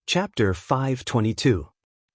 Chapter 522.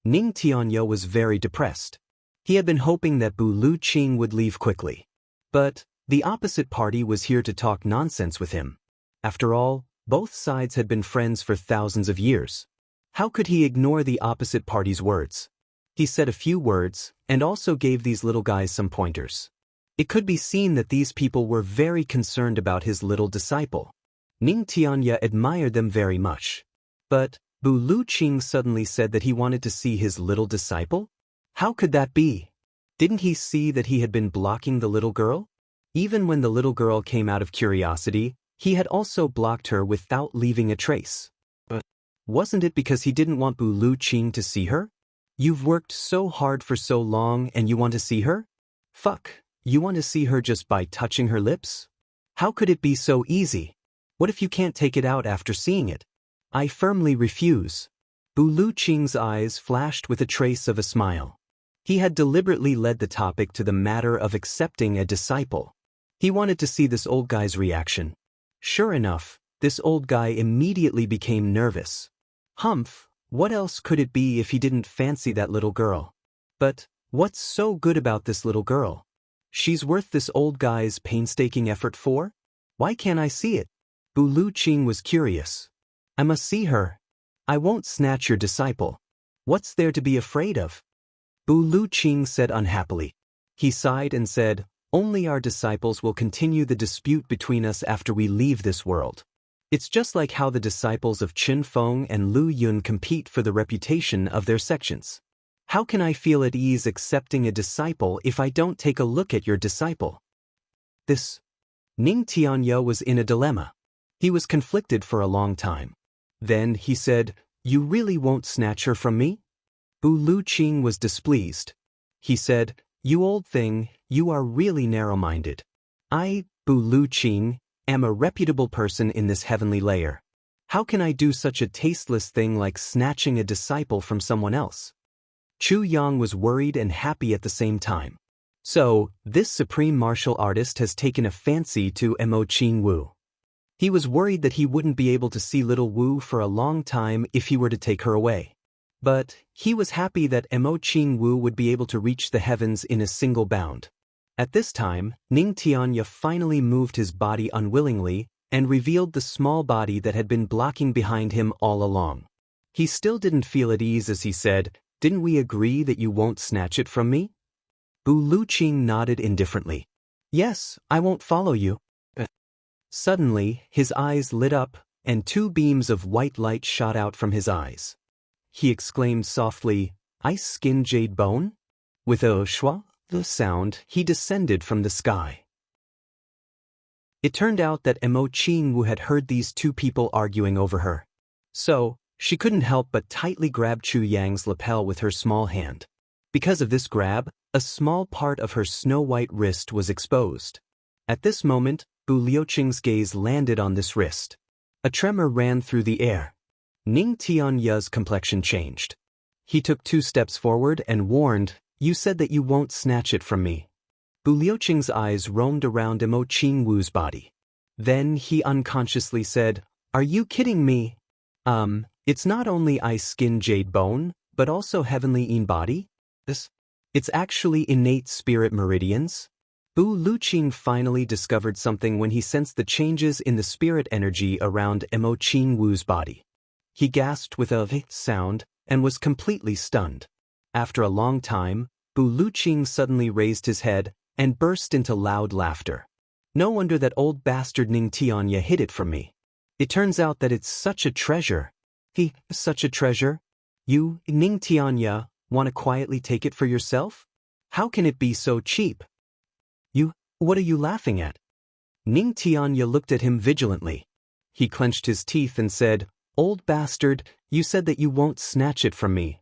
Ning Tianya was very depressed. He had been hoping that Bu Luqing would leave quickly. But the opposite party was here to talk nonsense with him. After all, both sides had been friends for thousands of years. How could he ignore the opposite party's words? He said a few words, and also gave these little guys some pointers. It could be seen that these people were very concerned about his little disciple. Ning Tianya admired them very much. But Bu Luqing suddenly said that he wanted to see his little disciple? How could that be? Didn't he see that he had been blocking the little girl? Even when the little girl came out of curiosity, he had also blocked her without leaving a trace. But wasn't it because he didn't want Bu Luqing to see her? You've worked so hard for so long and you want to see her? Fuck, you want to see her just by touching her lips? How could it be so easy? What if you can't take it out after seeing it? I firmly refuse. Bu Luqing's eyes flashed with a trace of a smile. He had deliberately led the topic to the matter of accepting a disciple. He wanted to see this old guy's reaction. Sure enough, this old guy immediately became nervous. Humph, what else could it be if he didn't fancy that little girl? But what's so good about this little girl? She's worth this old guy's painstaking effort for? Why can't I see it? Bu Luqing was curious. I must see her. I won't snatch your disciple. What's there to be afraid of? Bu Luqing said unhappily. He sighed and said, only our disciples will continue the dispute between us after we leave this world. It's just like how the disciples of Qin Feng and Lu Yun compete for the reputation of their sections. How can I feel at ease accepting a disciple if I don't take a look at your disciple? Ning Tianya was in a dilemma. He was conflicted for a long time. Then he said, you really won't snatch her from me? Bu Luqing was displeased. He said, you old thing, you are really narrow-minded. I, Bu Luqing, am a reputable person in this heavenly layer. How can I do such a tasteless thing like snatching a disciple from someone else? Chu Yang was worried and happy at the same time. So, this supreme martial artist has taken a fancy to Emo Wu. He was worried that he wouldn't be able to see little Wu for a long time if he were to take her away. But he was happy that Emo Wu would be able to reach the heavens in a single bound. At this time, Ning Tianya finally moved his body unwillingly and revealed the small body that had been blocking behind him all along. He still didn't feel at ease as he said, didn't we agree that you won't snatch it from me? Bu Luqing nodded indifferently. Yes, I won't follow you. Suddenly, his eyes lit up, and two beams of white light shot out from his eyes. He exclaimed softly, ice skin jade bone? With a schwa, the sound, he descended from the sky. It turned out that Emo Wu had heard these two people arguing over her. So, she couldn't help but tightly grab Chu Yang's lapel with her small hand. Because of this grab, a small part of her snow-white wrist was exposed. At this moment, Bu Luqing's gaze landed on this wrist. A tremor ran through the air. Ning Tianya's complexion changed. He took 2 steps forward and warned, you said that you won't snatch it from me. Bu Luqing's eyes roamed around Emo Wu's body. Then he unconsciously said, are you kidding me? It's not only ice skin jade bone, but also heavenly in body? It's actually innate spirit meridians? Bu Luqing finally discovered something when he sensed the changes in the spirit energy around Emo Wu's body. He gasped with a sound and was completely stunned. After a long time, Bu Luqing suddenly raised his head and burst into loud laughter. No wonder that old bastard Ning Tianya hid it from me. It turns out that it's such a treasure. Such a treasure? You, Ning Tianya, want to quietly take it for yourself? How can it be so cheap? What are you laughing at? Ning Tianya looked at him vigilantly. He clenched his teeth and said, old bastard, you said that you won't snatch it from me.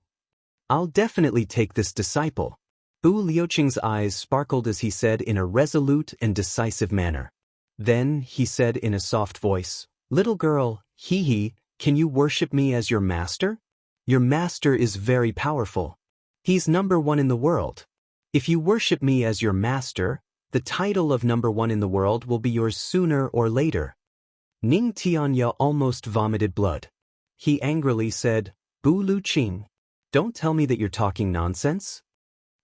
I'll definitely take this disciple. Bu Luqing's eyes sparkled as he said in a resolute and decisive manner. Then he said in a soft voice, little girl, can you worship me as your master? Your master is very powerful. He's #1 in the world. If you worship me as your master, the title of #1 in the world will be yours sooner or later. Ning Tianya almost vomited blood. He angrily said, Bu Luqing, don't tell me that you're talking nonsense.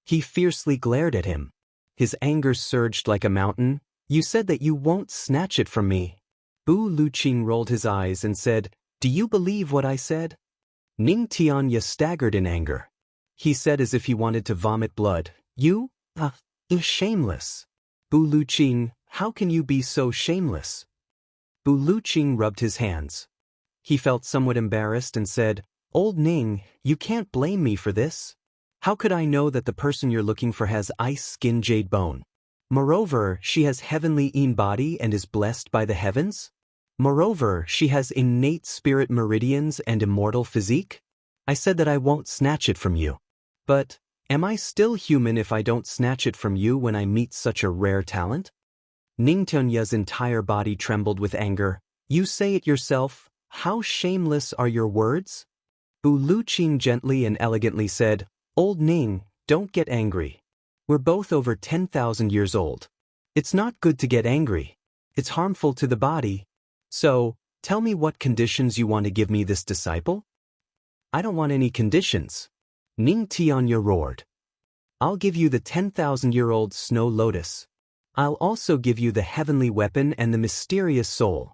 He fiercely glared at him. His anger surged like a mountain. You said that you won't snatch it from me. Bu Luqing rolled his eyes and said, do you believe what I said? Ning Tianya staggered in anger. He said as if he wanted to vomit blood, you're shameless. Bu Luqing, how can you be so shameless? Bu Luqing rubbed his hands. He felt somewhat embarrassed and said, Old Ning, you can't blame me for this. How could I know that the person you're looking for has ice skin jade bone? Moreover, she has heavenly body and is blessed by the heavens? Moreover, she has innate spirit meridians and immortal physique? I said that I won't snatch it from you. But, am I still human if I don't snatch it from you when I meet such a rare talent? Ning Tianya's entire body trembled with anger. You say it yourself, how shameless are your words? Bu Luqing gently and elegantly said, Old Ning, don't get angry. We're both over 10,000 years old. It's not good to get angry. It's harmful to the body. So, tell me what conditions you want to give me this disciple? I don't want any conditions. Ning Tianya roared. I'll give you the 10,000-year-old snow lotus. I'll also give you the heavenly weapon and the mysterious soul.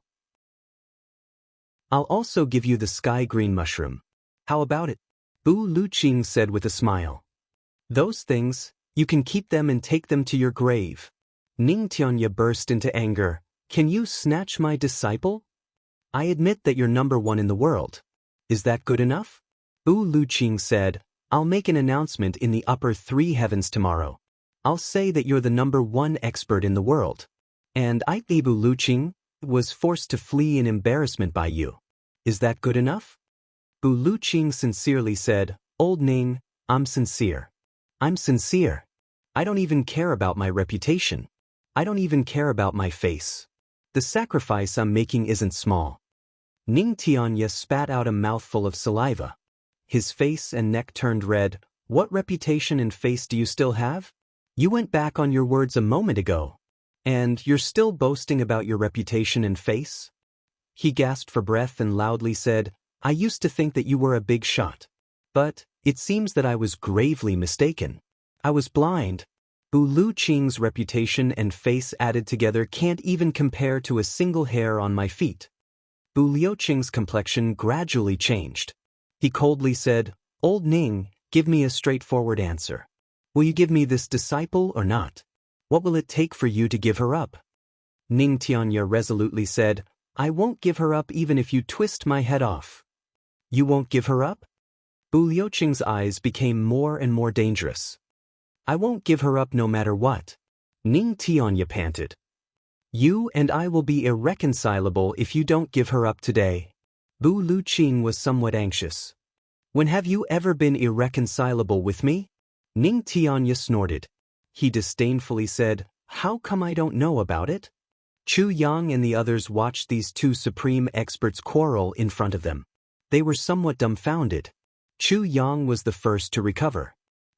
I'll also give you the sky green mushroom. How about it? Bu Luqing said with a smile. Those things, you can keep them and take them to your grave. Ning Tianya burst into anger. Can you snatch my disciple? I admit that you're number one in the world. Is that good enough? Bu Luqing said, I'll make an announcement in the upper three heavens tomorrow. I'll say that you're the number one expert in the world. And Bu Luqing was forced to flee in embarrassment by you. Is that good enough? Bu Luqing sincerely said, Old Ning, I'm sincere. I'm sincere. I don't even care about my reputation. I don't even care about my face. The sacrifice I'm making isn't small. Ning Tianya spat out a mouthful of saliva. His face and neck turned red. What reputation and face do you still have? You went back on your words a moment ago. And you're still boasting about your reputation and face? He gasped for breath and loudly said, I used to think that you were a big shot. But, it seems that I was gravely mistaken. I was blind. Bu Luqing's reputation and face added together can't even compare to a single hair on my feet. Bu Luqing's complexion gradually changed. He coldly said, Old Ning, give me a straightforward answer. Will you give me this disciple or not? What will it take for you to give her up? Ning Tianya resolutely said, I won't give her up even if you twist my head off. You won't give her up? Bu Luqing's eyes became more and more dangerous. I won't give her up no matter what. Ning Tianya panted. You and I will be irreconcilable if you don't give her up today. Bu Luqing was somewhat anxious. When have you ever been irreconcilable with me? Ning Tianya snorted. He disdainfully said, How come I don't know about it? Chu Yang and the others watched these two supreme experts quarrel in front of them. They were somewhat dumbfounded. Chu Yang was the first to recover.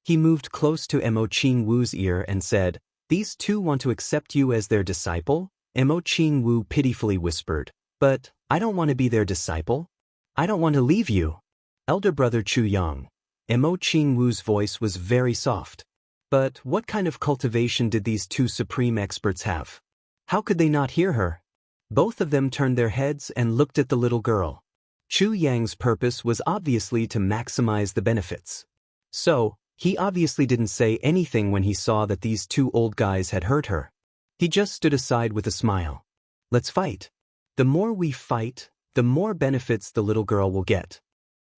He moved close to Mo Qingwu's ear and said, These two want to accept you as their disciple? Mo Qingwu pitifully whispered, But, I don't want to be their disciple. I don't want to leave you. Elder brother Chu Yang. Mo Qingwu's voice was very soft. But what kind of cultivation did these two supreme experts have? How could they not hear her? Both of them turned their heads and looked at the little girl. Chu Yang's purpose was obviously to maximize the benefits. So, he obviously didn't say anything when he saw that these two old guys had hurt her. He just stood aside with a smile. Let's fight. The more we fight, the more benefits the little girl will get.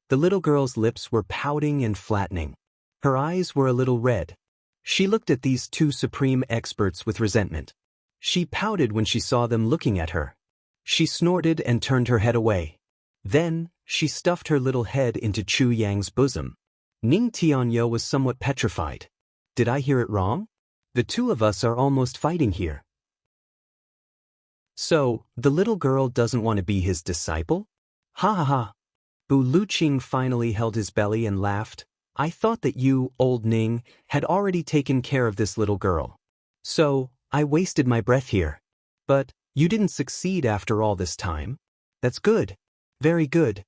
The little girl's lips were pouting and flattening. Her eyes were a little red. She looked at these two supreme experts with resentment. She pouted when she saw them looking at her. She snorted and turned her head away. Then, she stuffed her little head into Chu Yang's bosom. Ning Tianya was somewhat petrified. Did I hear it wrong? The two of us are almost fighting here. So, the little girl doesn't want to be his disciple? Ha ha ha. Bu Luqing finally held his belly and laughed. I thought that you, old Ning, had already taken care of this little girl. So, I wasted my breath here. But, you didn't succeed after all this time. That's good. Very good.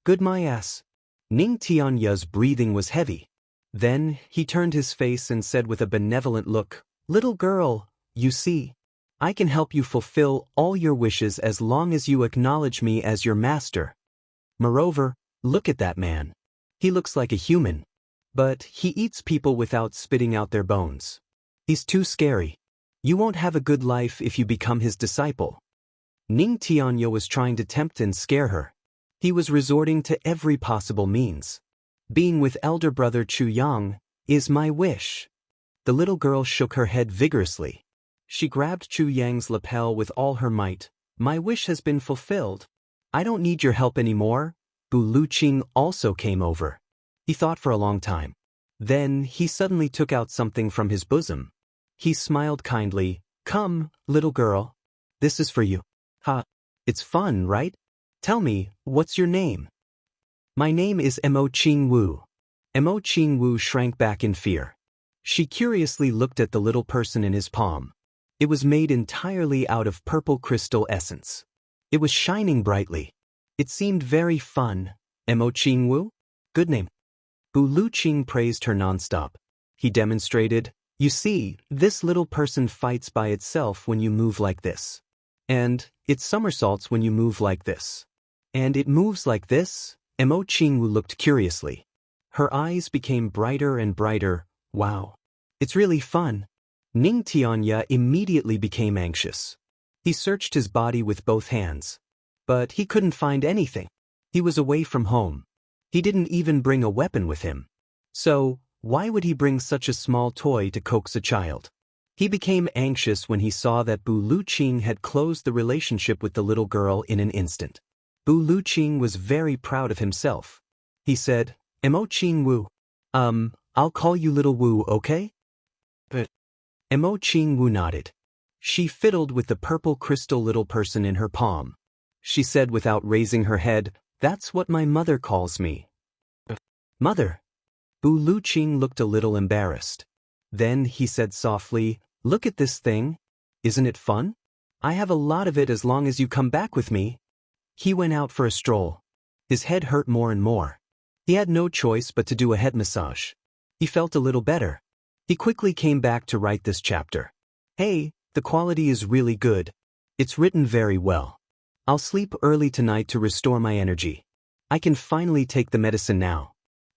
Good my ass. Ning Tianya's breathing was heavy. Then, he turned his face and said with a benevolent look, "Little girl, you see, I can help you fulfill all your wishes as long as you acknowledge me as your master. Moreover, look at that man. He looks like a human. But he eats people without spitting out their bones. He's too scary. You won't have a good life if you become his disciple." Ning Tianya was trying to tempt and scare her. He was resorting to every possible means. "Being with elder brother Chu Yang is my wish." The little girl shook her head vigorously. She grabbed Chu Yang's lapel with all her might. "My wish has been fulfilled. I don't need your help anymore." Bu Luqing also came over. He thought for a long time. Then he suddenly took out something from his bosom. He smiled kindly. "Come, little girl. This is for you." "Ha, it's fun, right? Tell me, what's your name?" "My name is Mo Qing Wu." Mo Qing Wu shrank back in fear. She curiously looked at the little person in his palm. It was made entirely out of purple crystal essence. It was shining brightly. It seemed very fun. "Mo Qing Wu? Good name." Bu Luqing praised her nonstop. He demonstrated, "You see, this little person fights by itself when you move like this. And it somersaults when you move like this. And it moves like this." Mo Qing Wu looked curiously. Her eyes became brighter and brighter. "Wow. It's really fun." Ning Tianya immediately became anxious. He searched his body with both hands. But he couldn't find anything. He was away from home. He didn't even bring a weapon with him. So, why would he bring such a small toy to coax a child? He became anxious when he saw that Bu Luqing had closed the relationship with the little girl in an instant. Bu Luqing was very proud of himself. He said, "Mo Qing Wu. I'll call you Little Wu, okay?" But Mo Qing Wu nodded. She fiddled with the purple crystal little person in her palm. She said without raising her head, "That's what my mother calls me." "Mother?" Bu Luqing looked a little embarrassed. Then he said softly, "Look at this thing. Isn't it fun? I have a lot of it as long as you come back with me." He went out for a stroll. His head hurt more and more. He had no choice but to do a head massage. He felt a little better. He quickly came back to write this chapter. "Hey, the quality is really good. It's written very well. I'll sleep early tonight to restore my energy. I can finally take the medicine now.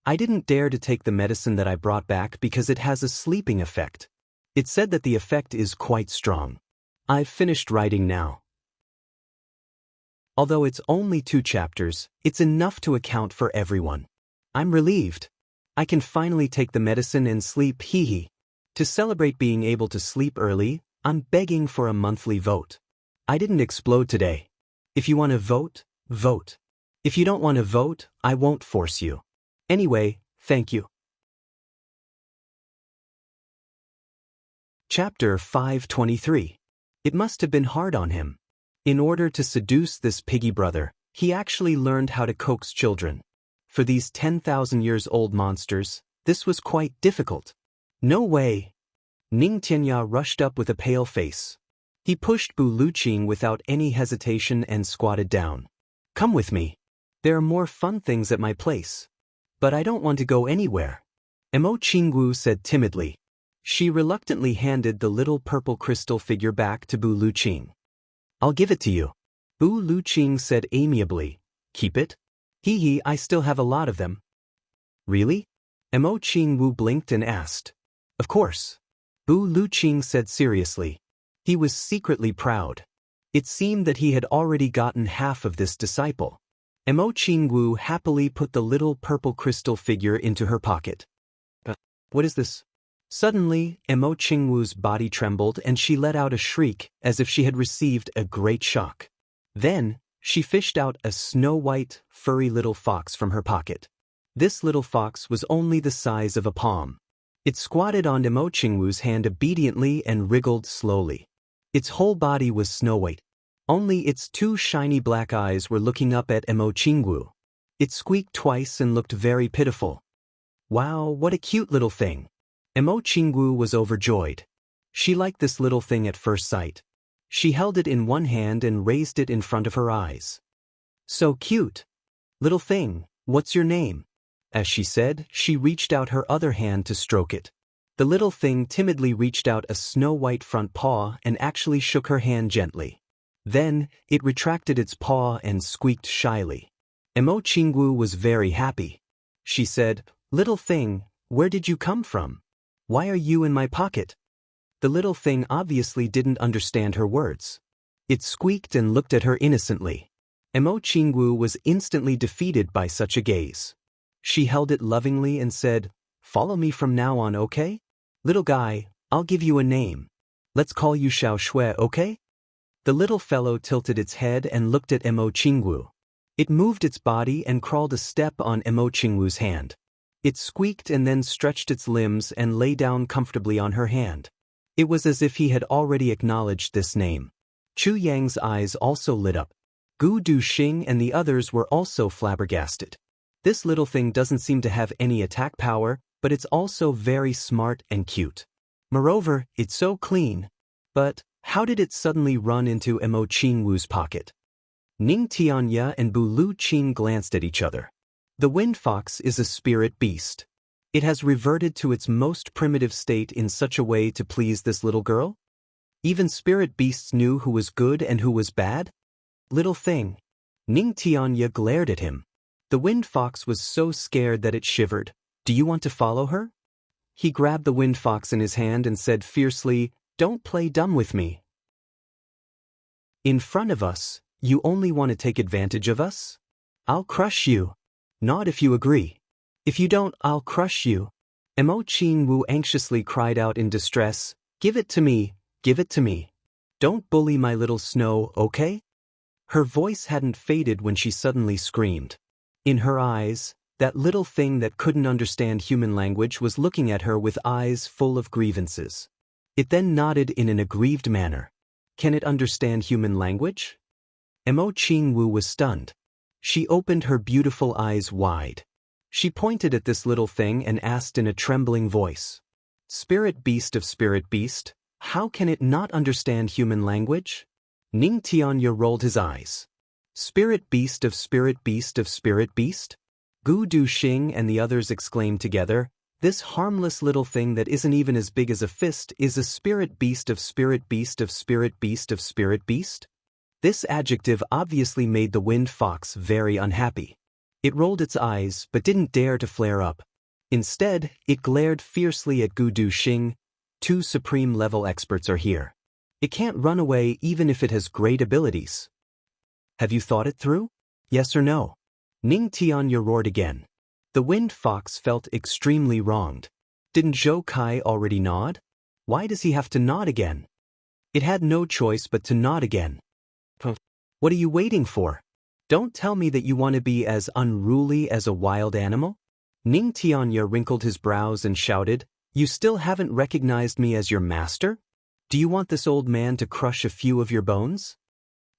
I didn't dare to take the medicine that I brought back because it has a sleeping effect. It said that the effect is quite strong. I've finished writing now." Although it's only 2 chapters, it's enough to account for everyone. I'm relieved. I can finally take the medicine and sleep, hee. To celebrate being able to sleep early, I'm begging for a monthly vote. I didn't explode today. If you want to vote, vote. If you don't want to vote, I won't force you. Anyway, thank you. Chapter 523. It must have been hard on him. In order to seduce this piggy brother, he actually learned how to coax children. For these 10,000 years old monsters, this was quite difficult. "No way." Ning Tianya rushed up with a pale face. He pushed Bu Luqing without any hesitation and squatted down. "Come with me. There are more fun things at my place." "But I don't want to go anywhere," Mo Qing Wu said timidly. She reluctantly handed the little purple crystal figure back to Bu Luqing. "I'll give it to you," Bu Luqing said amiably. "Keep it?" "Hee, I still have a lot of them." "Really?" Mo Qing Wu blinked and asked. "Of course," Bu Luqing said seriously. He was secretly proud. It seemed that he had already gotten half of this disciple. Mo Qing Wu happily put the little purple crystal figure into her pocket. "What is this?" Suddenly, Mo Qing Wu's body trembled and she let out a shriek as if she had received a great shock. Then, she fished out a snow-white, furry little fox from her pocket. This little fox was only the size of a palm. It squatted on Mo Qing Wu's hand obediently and wriggled slowly. Its whole body was snow-white. Only its 2 shiny black eyes were looking up at Mo Qing Wu. It squeaked twice and looked very pitiful. "Wow, what a cute little thing." Mo Qing Wu was overjoyed. She liked this little thing at first sight. She held it in one hand and raised it in front of her eyes. "So cute. Little thing, what's your name?" As she said, she reached out her other hand to stroke it. The little thing timidly reached out a snow-white front paw and actually shook her hand gently. Then, it retracted its paw and squeaked shyly. Jianghu was very happy. She said, "Little thing, where did you come from? Why are you in my pocket?" The little thing obviously didn't understand her words. It squeaked and looked at her innocently. Jianghu was instantly defeated by such a gaze. She held it lovingly and said, "Follow me from now on, okay? Little guy, I'll give you a name. Let's call you Xiao Shui, okay?" The little fellow tilted its head and looked at Jianghu. It moved its body and crawled a step on Jianghu's hand. It squeaked and then stretched its limbs and lay down comfortably on her hand. It was as if he had already acknowledged this name. Chu Yang's eyes also lit up. Gu Duxing and the others were also flabbergasted. This little thing doesn't seem to have any attack power, but it's also very smart and cute. Moreover, it's so clean. But how did it suddenly run into Jianghu's pocket? Ning Tianya and Bu Luqing glanced at each other. The wind fox is a spirit beast. It has reverted to its most primitive state in such a way to please this little girl? Even spirit beasts knew who was good and who was bad? Little thing. Ning Tianya glared at him. The wind fox was so scared that it shivered. "Do you want to follow her?" He grabbed the wind fox in his hand and said fiercely, "Don't play dumb with me. In front of us, you only want to take advantage of us? I'll crush you. Not if you agree. If you don't, I'll crush you." Jianghu anxiously cried out in distress, "Give it to me, give it to me. Don't bully my little snow, okay?" Her voice hadn't faded when she suddenly screamed. In her eyes, that little thing that couldn't understand human language was looking at her with eyes full of grievances. It then nodded in an aggrieved manner. Can it understand human language? Jianghu was stunned. She opened her beautiful eyes wide. She pointed at this little thing and asked in a trembling voice, "Spirit beast of spirit beast, how can it not understand human language?" Ning Tianya rolled his eyes. "Spirit beast of spirit beast of spirit beast?" Gu Duxing and the others exclaimed together, "This harmless little thing that isn't even as big as a fist is a spirit beast of spirit beast of spirit beast of spirit beast?" This adjective obviously made the wind fox very unhappy. It rolled its eyes but didn't dare to flare up. Instead, it glared fiercely at Gu Duxing. "Two supreme-level experts are here. It can't run away even if it has great abilities. Have you thought it through? Yes or no?" Ning Tianya roared again. The wind fox felt extremely wronged. Didn't Zhou Kai already nod? Why does he have to nod again? It had no choice but to nod again. What are you waiting for? Don't tell me that you want to be as unruly as a wild animal? Ning Tianya wrinkled his brows and shouted, "You still haven't recognized me as your master? Do you want this old man to crush a few of your bones?"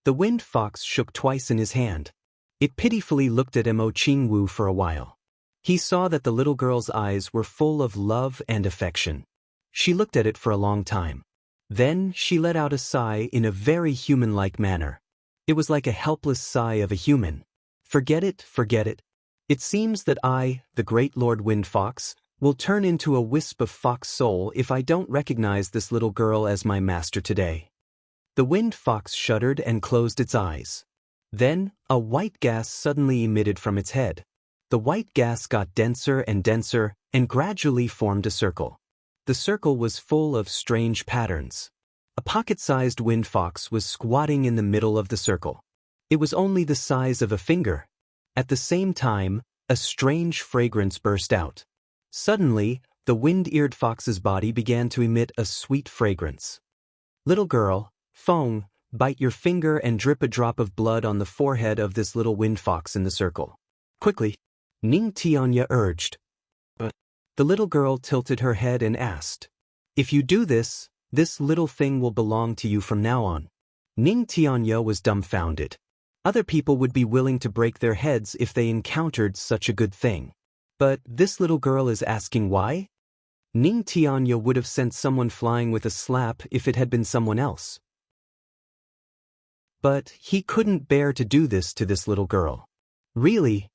The wind fox shook twice in his hand. It pitifully looked at Jianghu for a while. He saw that the little girl's eyes were full of love and affection. She looked at it for a long time. Then she let out a sigh in a very human-like manner. It was like a helpless sigh of a human. "Forget it, forget it. It seems that I, the great Lord Wind Fox, will turn into a wisp of fox soul if I don't recognize this little girl as my master today." The wind fox shuddered and closed its eyes. Then, a white gas suddenly emitted from its head. The white gas got denser and gradually formed a circle. The circle was full of strange patterns. A pocket-sized wind fox was squatting in the middle of the circle. It was only the size of a finger. At the same time, a strange fragrance burst out. Suddenly, the wind-eared fox's body began to emit a sweet fragrance. "Little girl, Feng, bite your finger and drip a drop of blood on the forehead of this little wind fox in the circle. Quickly," Ning Tianya urged. But the little girl tilted her head and asked, "If you do this, this little thing will belong to you from now on." Ning Tianya was dumbfounded. Other people would be willing to break their heads if they encountered such a good thing. But this little girl is asking why? Ning Tianya would have sent someone flying with a slap if it had been someone else. But he couldn't bear to do this to this little girl. "Really?"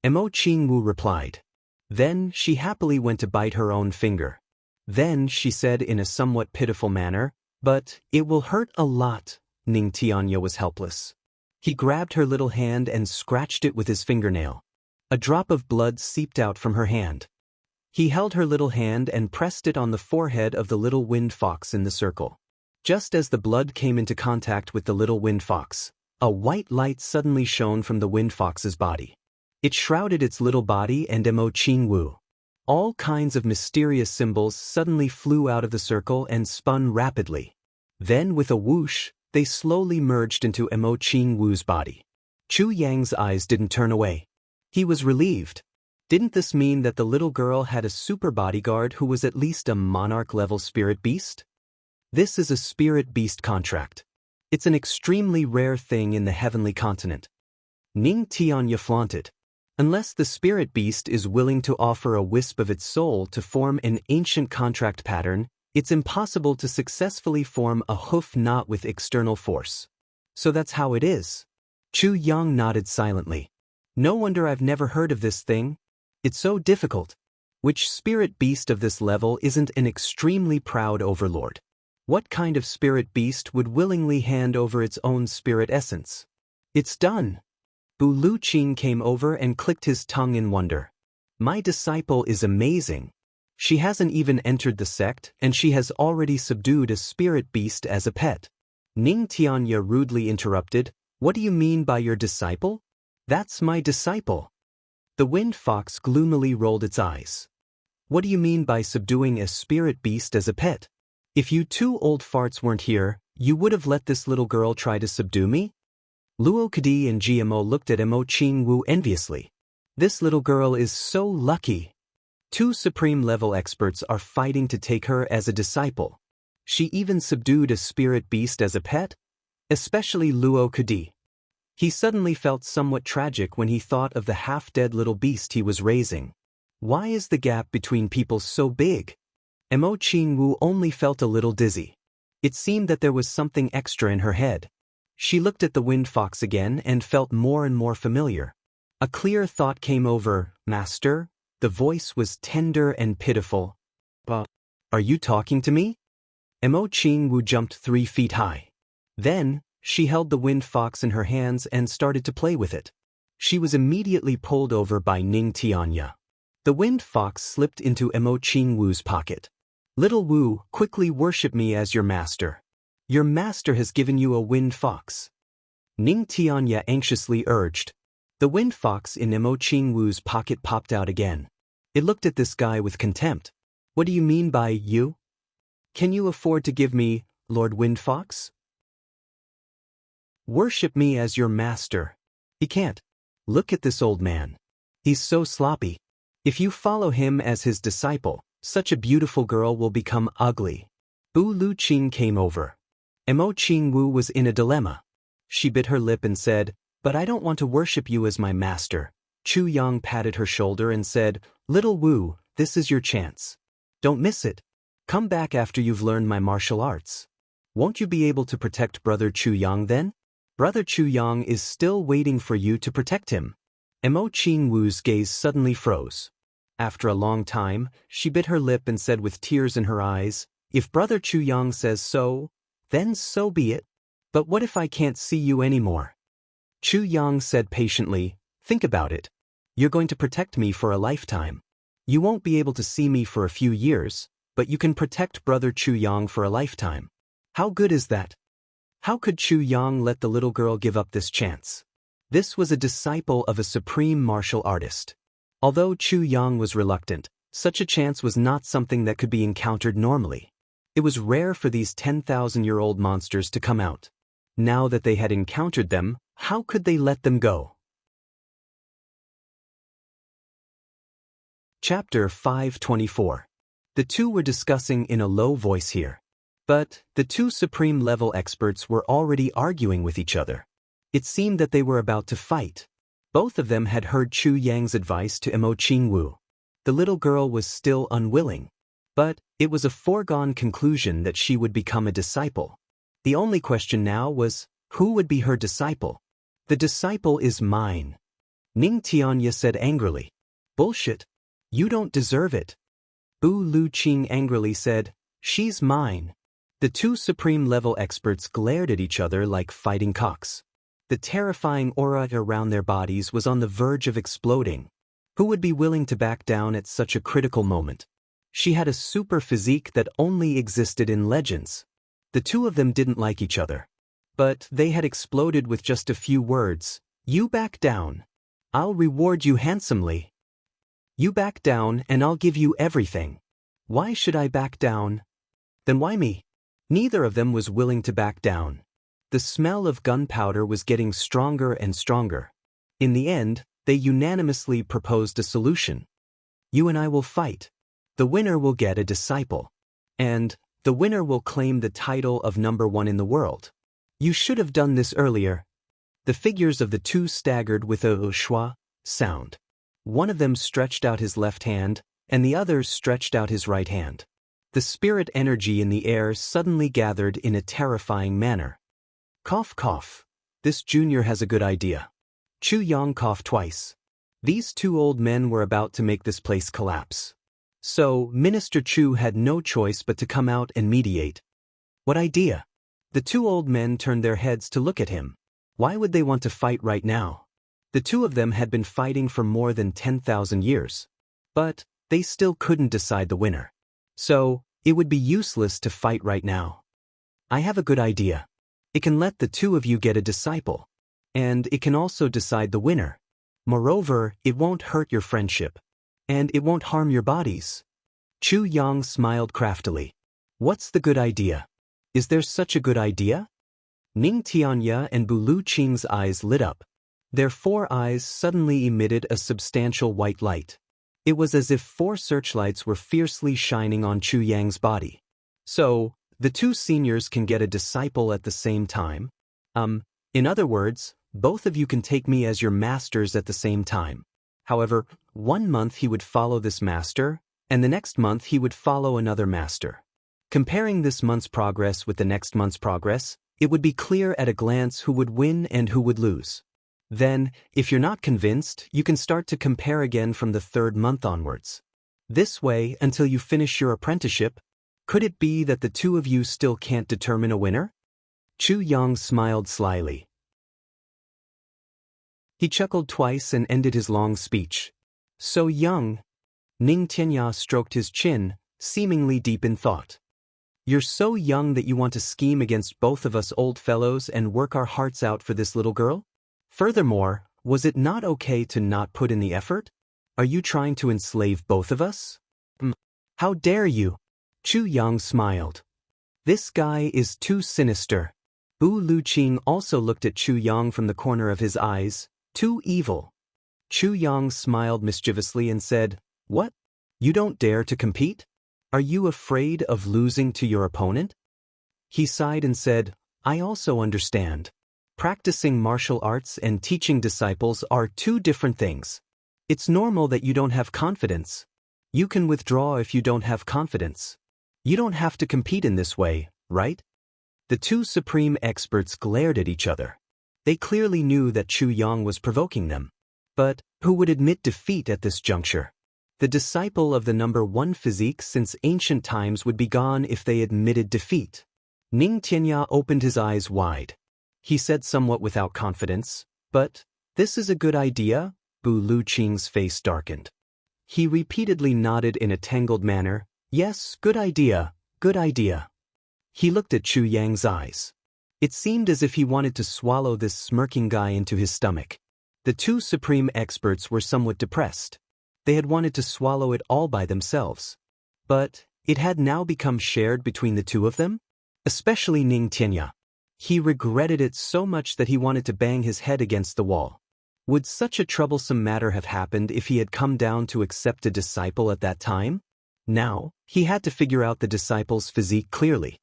Jianghu replied. Then she happily went to bite her own finger. Then she said in a somewhat pitiful manner, "But it will hurt a lot." Ning Tianya was helpless. He grabbed her little hand and scratched it with his fingernail. A drop of blood seeped out from her hand. He held her little hand and pressed it on the forehead of the little wind fox in the circle. Just as the blood came into contact with the little wind fox, a white light suddenly shone from the wind fox's body. It shrouded its little body and Jianghu. All kinds of mysterious symbols suddenly flew out of the circle and spun rapidly. Then with a whoosh, they slowly merged into Jianghu's body. Chu Yang's eyes didn't turn away. He was relieved. Didn't this mean that the little girl had a super bodyguard who was at least a monarch-level spirit beast? This is a spirit beast contract. It's an extremely rare thing in the heavenly continent. Ning Tianya flaunted. Unless the spirit beast is willing to offer a wisp of its soul to form an ancient contract pattern, it's impossible to successfully form a hoof knot with external force. So that's how it is. Chu Yang nodded silently. No wonder I've never heard of this thing. It's so difficult. Which spirit beast of this level isn't an extremely proud overlord? What kind of spirit beast would willingly hand over its own spirit essence? It's done. Bu Luqing came over and clicked his tongue in wonder. My disciple is amazing. She hasn't even entered the sect and she has already subdued a spirit beast as a pet. Ning Tianya rudely interrupted, "What do you mean by your disciple?" "That's my disciple." The wind fox gloomily rolled its eyes. "What do you mean by subduing a spirit beast as a pet? If you two old farts weren't here, you would have let this little girl try to subdue me?" Luo Kadi and GMO looked at Jianghu enviously. This little girl is so lucky. Two supreme-level experts are fighting to take her as a disciple. She even subdued a spirit beast as a pet? Especially Luo Kadi. He suddenly felt somewhat tragic when he thought of the half-dead little beast he was raising. Why is the gap between people so big? Jianghu only felt a little dizzy. It seemed that there was something extra in her head. She looked at the wind fox again and felt more and more familiar. A clear thought came over, "Master?" The voice was tender and pitiful. "But, are you talking to me?" Jianghu jumped 3 feet high. Then, she held the wind fox in her hands and started to play with it. She was immediately pulled over by Ning Tianya. The wind fox slipped into Jianghu's pocket. "Little Wu, quickly worship me as your master. Your master has given you a wind fox." Ning Tianya anxiously urged. The wind fox in Jianghu's pocket popped out again. It looked at this guy with contempt. "What do you mean by you? Can you afford to give me, Lord Wind Fox? Worship me as your master." He can't. Look at this old man. He's so sloppy. If you follow him as his disciple, such a beautiful girl will become ugly. Bu Luqing came over. Jianghu was in a dilemma. She bit her lip and said, "But I don't want to worship you as my master." Chu Yang patted her shoulder and said, "Little Wu, this is your chance. Don't miss it. Come back after you've learned my martial arts. Won't you be able to protect Brother Chu Yang then? Brother Chu Yang is still waiting for you to protect him." Jianghu's gaze suddenly froze. After a long time, she bit her lip and said with tears in her eyes, "If Brother Chu Yang says so, then so be it. But what if I can't see you anymore?" Chu Yang said patiently, "Think about it. You're going to protect me for a lifetime. You won't be able to see me for a few years, but you can protect Brother Chu Yang for a lifetime. How good is that?" How could Chu Yang let the little girl give up this chance? This was a disciple of a supreme martial artist. Although Chu Yang was reluctant, such a chance was not something that could be encountered normally. It was rare for these 10,000-year-old monsters to come out. Now that they had encountered them, how could they let them go? Chapter 524. The two were discussing in a low voice here. But the two supreme-level experts were already arguing with each other. It seemed that they were about to fight. Both of them had heard Chu Yang's advice to Jianghu. The little girl was still unwilling. But it was a foregone conclusion that she would become a disciple. The only question now was, who would be her disciple? "The disciple is mine," Ning Tianya said angrily. "Bullshit. You don't deserve it. Bu Luqing angrily said, She's mine. The two supreme-level experts glared at each other like fighting cocks. The terrifying aura around their bodies was on the verge of exploding. Who would be willing to back down at such a critical moment? She had a super physique that only existed in legends. The two of them didn't like each other. But they had exploded with just a few words. You back down. I'll reward you handsomely. You back down and I'll give you everything. Why should I back down? Then why me? Neither of them was willing to back down. The smell of gunpowder was getting stronger and stronger. In the end, they unanimously proposed a solution. You and I will fight. The winner will get a disciple. And the winner will claim the title of #1 in the world. You should have done this earlier. The figures of the two staggered with a schwa sound. One of them stretched out his left hand, and the other stretched out his right hand. The spirit energy in the air suddenly gathered in a terrifying manner. Cough, cough. This junior has a good idea. Chu Yang coughed twice. These two old men were about to make this place collapse. So, Minister Chu had no choice but to come out and mediate. What idea? The two old men turned their heads to look at him. Why would they want to fight right now? The two of them had been fighting for more than 10,000 years. But they still couldn't decide the winner. So, it would be useless to fight right now. I have a good idea. It can let the two of you get a disciple. And it can also decide the winner. Moreover, it won't hurt your friendship. And it won't harm your bodies. Chu Yang smiled craftily. What's the good idea? Is there such a good idea? Ning Tianya and Bu Luqing's eyes lit up. Their 4 eyes suddenly emitted a substantial white light. It was as if 4 searchlights were fiercely shining on Chu Yang's body. So, the two seniors can get a disciple at the same time? In other words, both of you can take me as your masters at the same time. However, 1 month he would follow this master, and the next month he would follow another master. Comparing this month's progress with the next month's progress, it would be clear at a glance who would win and who would lose. Then, if you're not convinced, you can start to compare again from the 3rd month onwards. This way, until you finish your apprenticeship. Could it be that the two of you still can't determine a winner? Chu Yang smiled slyly. He chuckled twice and ended his long speech. So young. Ning Tianya stroked his chin, seemingly deep in thought. You're so young that you want to scheme against both of us old fellows and work our hearts out for this little girl? Furthermore, was it not okay to not put in the effort? Are you trying to enslave both of us? How dare you? Chu Yang smiled. This guy is too sinister. Bu Luqing also looked at Chu Yang from the corner of his eyes. Too evil. Chu Yang smiled mischievously and said, What? You don't dare to compete? Are you afraid of losing to your opponent? He sighed and said, I also understand. Practicing martial arts and teaching disciples are 2 different things. It's normal that you don't have confidence. You can withdraw if you don't have confidence. You don't have to compete in this way, right? The two supreme experts glared at each other. They clearly knew that Chu Yang was provoking them. But who would admit defeat at this juncture? The disciple of the #1 physique since ancient times would be gone if they admitted defeat. Ning Tianya opened his eyes wide. He said somewhat without confidence, but, this is a good idea? Bu Luqing's face darkened. He repeatedly nodded in a tangled manner, yes, good idea, good idea. He looked at Chu Yang's eyes. It seemed as if he wanted to swallow this smirking guy into his stomach. The two supreme experts were somewhat depressed. They had wanted to swallow it all by themselves. But it had now become shared between the two of them? Especially Ning Tianya. He regretted it so much that he wanted to bang his head against the wall. Would such a troublesome matter have happened if he had come down to accept a disciple at that time? Now, he had to figure out the disciple's physique clearly.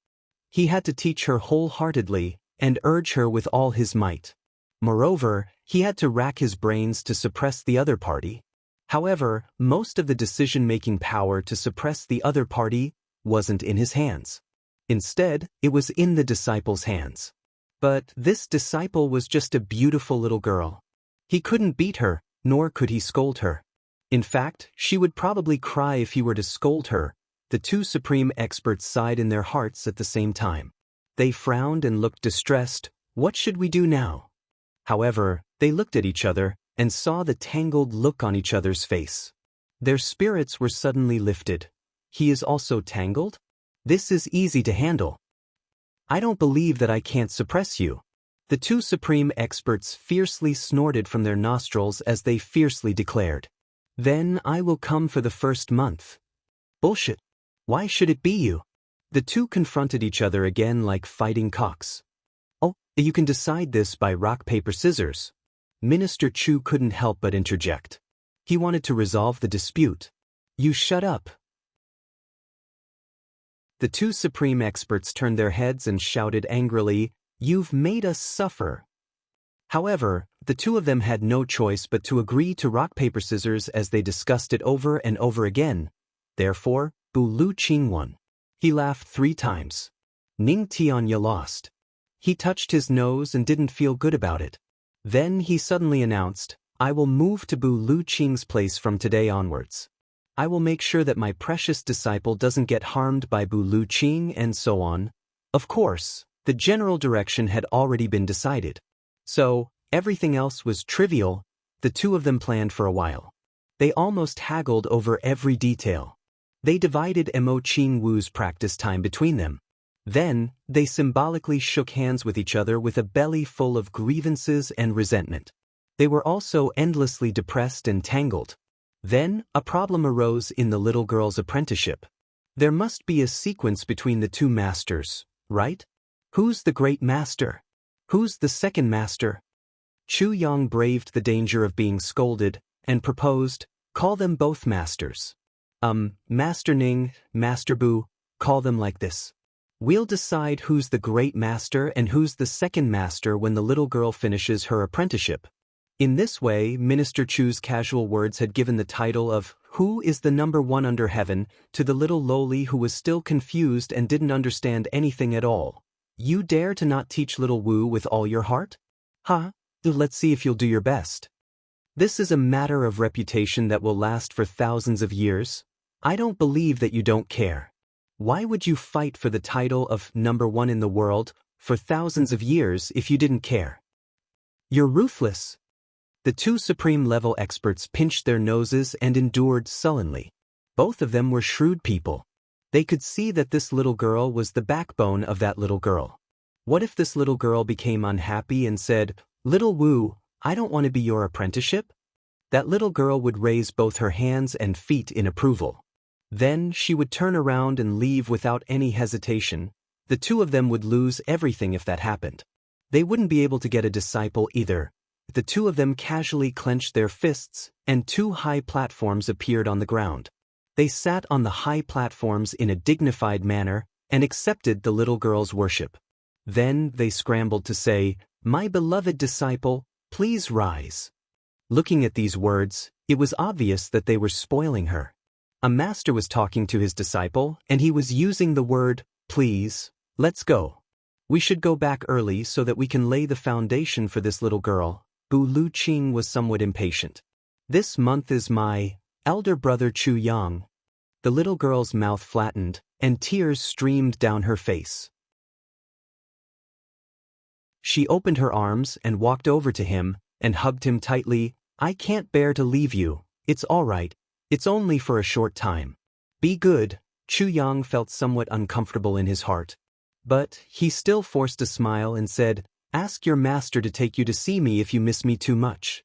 He had to teach her wholeheartedly and urge her with all his might. Moreover, he had to rack his brains to suppress the other party. However, most of the decision-making power to suppress the other party wasn't in his hands. Instead, it was in the disciple's hands. But this disciple was just a beautiful little girl. He couldn't beat her, nor could he scold her. In fact, she would probably cry if he were to scold her. The two supreme experts sighed in their hearts at the same time. They frowned and looked distressed. What should we do now? However, they looked at each other and saw the tangled look on each other's face. Their spirits were suddenly lifted. He is also tangled? This is easy to handle. I don't believe that I can't suppress you. The two supreme experts fiercely snorted from their nostrils as they fiercely declared. Then I will come for the first month. Bullshit. Why should it be you? The two confronted each other again like fighting cocks. Oh, you can decide this by rock, paper, scissors. Minister Chu couldn't help but interject. He wanted to resolve the dispute. You shut up. The two supreme experts turned their heads and shouted angrily, You've made us suffer. However, the two of them had no choice but to agree to rock, paper, scissors as they discussed it over and over again. Therefore, Bu Luqing won. He laughed 3 times. Ning Tianya lost. He touched his nose and didn't feel good about it. Then he suddenly announced, I will move to Bu Luqing's place from today onwards. I will make sure that my precious disciple doesn't get harmed by Bu Luqing and so on. Of course, the general direction had already been decided. So, everything else was trivial. The two of them planned for a while. They almost haggled over every detail. They divided Mo Qing Wu's practice time between them. Then, they symbolically shook hands with each other with a belly full of grievances and resentment. They were also endlessly depressed and tangled. Then, a problem arose in the little girl's apprenticeship. There must be a sequence between the two masters, right? Who's the great master? Who's the second master? Chu Yang braved the danger of being scolded and proposed, call them both masters. Master Ning, Master Bu, call them like this. We'll decide who's the great master and who's the second master when the little girl finishes her apprenticeship. In this way, Minister Chu's casual words had given the title of Who is the number one under heaven to the little lowly who was still confused and didn't understand anything at all. You dare to not teach little Wu with all your heart? Let's see if you'll do your best. This is a matter of reputation that will last for thousands of years. I don't believe that you don't care. Why would you fight for the title of number one in the world for thousands of years if you didn't care? You're ruthless. The two supreme-level experts pinched their noses and endured sullenly. Both of them were shrewd people. They could see that this little girl was the backbone of that little girl. What if this little girl became unhappy and said, Little Wu, I don't want to be your apprenticeship? That little girl would raise both her hands and feet in approval. Then she would turn around and leave without any hesitation. The two of them would lose everything if that happened. They wouldn't be able to get a disciple either. The two of them casually clenched their fists, and 2 high platforms appeared on the ground. They sat on the high platforms in a dignified manner and accepted the little girl's worship. Then they scrambled to say, My beloved disciple, please rise. Looking at these words, it was obvious that they were spoiling her. A master was talking to his disciple, and he was using the word, please. Let's go. We should go back early so that we can lay the foundation for this little girl. Bu Luqing was somewhat impatient. This month is my elder brother Chu Yang. The little girl's mouth flattened, and tears streamed down her face. She opened her arms and walked over to him and hugged him tightly. I can't bear to leave you. It's all right. It's only for a short time. Be good. Chu Yang felt somewhat uncomfortable in his heart. But he still forced a smile and said, Ask your master to take you to see me if you miss me too much.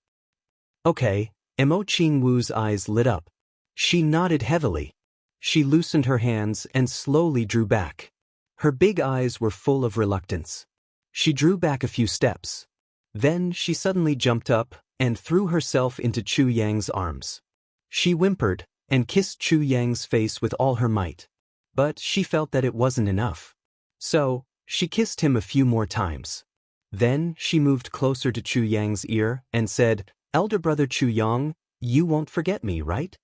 Okay. Mo Qing Wu's eyes lit up. She nodded heavily. She loosened her hands and slowly drew back. Her big eyes were full of reluctance. She drew back a few steps. Then she suddenly jumped up and threw herself into Chu Yang's arms. She whimpered and kissed Chu Yang's face with all her might. But she felt that it wasn't enough. So, she kissed him a few more times. Then she moved closer to Chu Yang's ear and said, Elder brother Chu Yang, you won't forget me, right?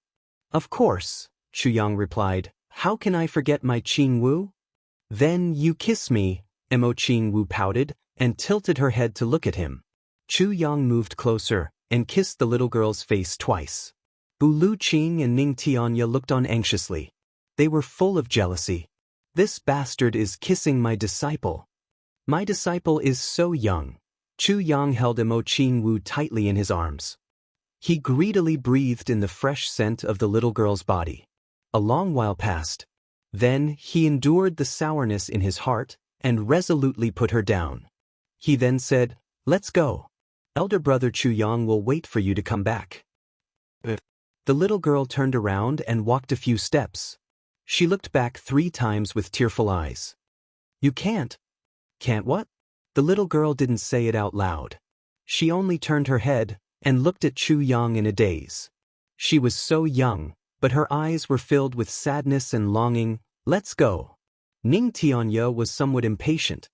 Of course, Chu Yang replied. How can I forget my Qing Wu? Then you kiss me, Mo Qing Wu pouted and tilted her head to look at him. Chu Yang moved closer and kissed the little girl's face twice. Bu Luqing and Ning Tianya looked on anxiously. They were full of jealousy. This bastard is kissing my disciple. My disciple is so young. Chu Yang held Mo Qingwu tightly in his arms. He greedily breathed in the fresh scent of the little girl's body. A long while passed. Then he endured the sourness in his heart and resolutely put her down. He then said, "Let's go. Elder brother Chu Yang will wait for you to come back." The little girl turned around and walked a few steps. She looked back 3 times with tearful eyes. "You can't." "Can't what?" The little girl didn't say it out loud. She only turned her head and looked at Chu Yang in a daze. She was so young, but her eyes were filled with sadness and longing. "Let's go." Ning Tianya was somewhat impatient.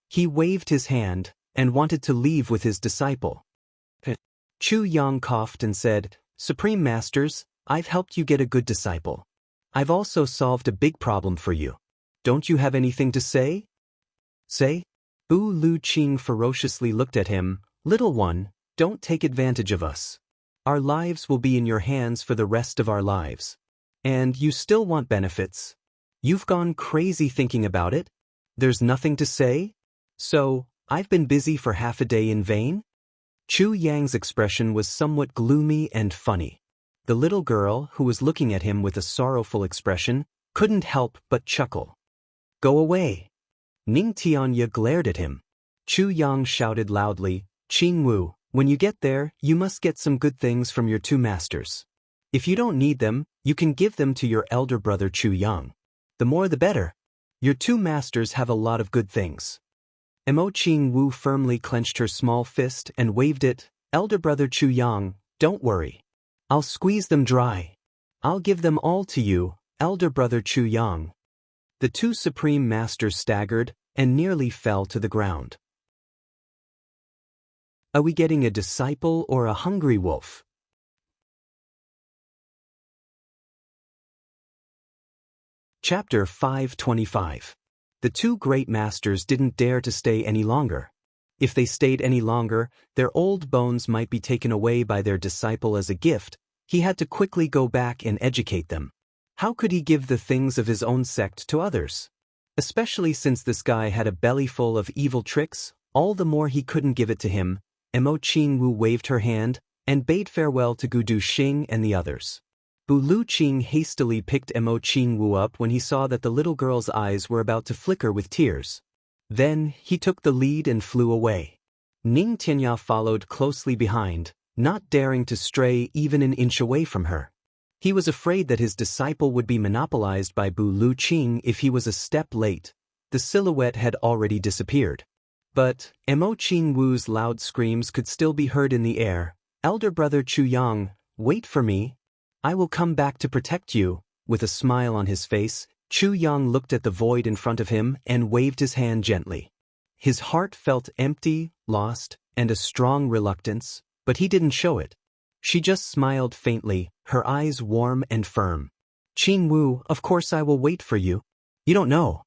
He waved his hand and wanted to leave with his disciple. Chu Yang coughed and said, "Supreme Masters, I've helped you get a good disciple. I've also solved a big problem for you. Don't you have anything to say?" "Say?" Bu Luqing ferociously looked at him. "Little one, don't take advantage of us. Our lives will be in your hands for the rest of our lives. And you still want benefits? You've gone crazy thinking about it? There's nothing to say? So, I've been busy for half a day in vain?" Chu Yang's expression was somewhat gloomy and funny. The little girl, who was looking at him with a sorrowful expression, couldn't help but chuckle. "Go away." Ning Tianya glared at him. Chu Yang shouted loudly, "Qingwu, when you get there, you must get some good things from your 2 masters. If you don't need them, you can give them to your elder brother Chu Yang. The more the better. Your 2 masters have a lot of good things." Mo Qingwu firmly clenched her small fist and waved it. "Elder brother Chu Yang, don't worry. I'll squeeze them dry. I'll give them all to you, elder brother Chu Yang." The 2 supreme masters staggered and nearly fell to the ground. Are we getting a disciple or a hungry wolf? Chapter 525. The 2 great masters didn't dare to stay any longer. If they stayed any longer, their old bones might be taken away by their disciple as a gift. He had to quickly go back and educate them. How could he give the things of his own sect to others? Especially since this guy had a belly full of evil tricks, all the more he couldn't give it to him. Mo Qingwu waved her hand and bade farewell to Gudu Xing and the others. Bu Luqing hastily picked Mo Qingwu up when he saw that the little girl's eyes were about to flicker with tears. Then he took the lead and flew away. Ning Tianya followed closely behind, not daring to stray even an inch away from her. He was afraid that his disciple would be monopolized by Bu Luqing if he was a step late. The silhouette had already disappeared. But Mo Qingwu's loud screams could still be heard in the air. "Elder brother Chu Yang, wait for me. I will come back to protect you." With a smile on his face, Chu Yang looked at the void in front of him and waved his hand gently. His heart felt empty, lost, and a strong reluctance, but he didn't show it. She just smiled faintly, her eyes warm and firm. "Qingwu, of course I will wait for you. You don't know.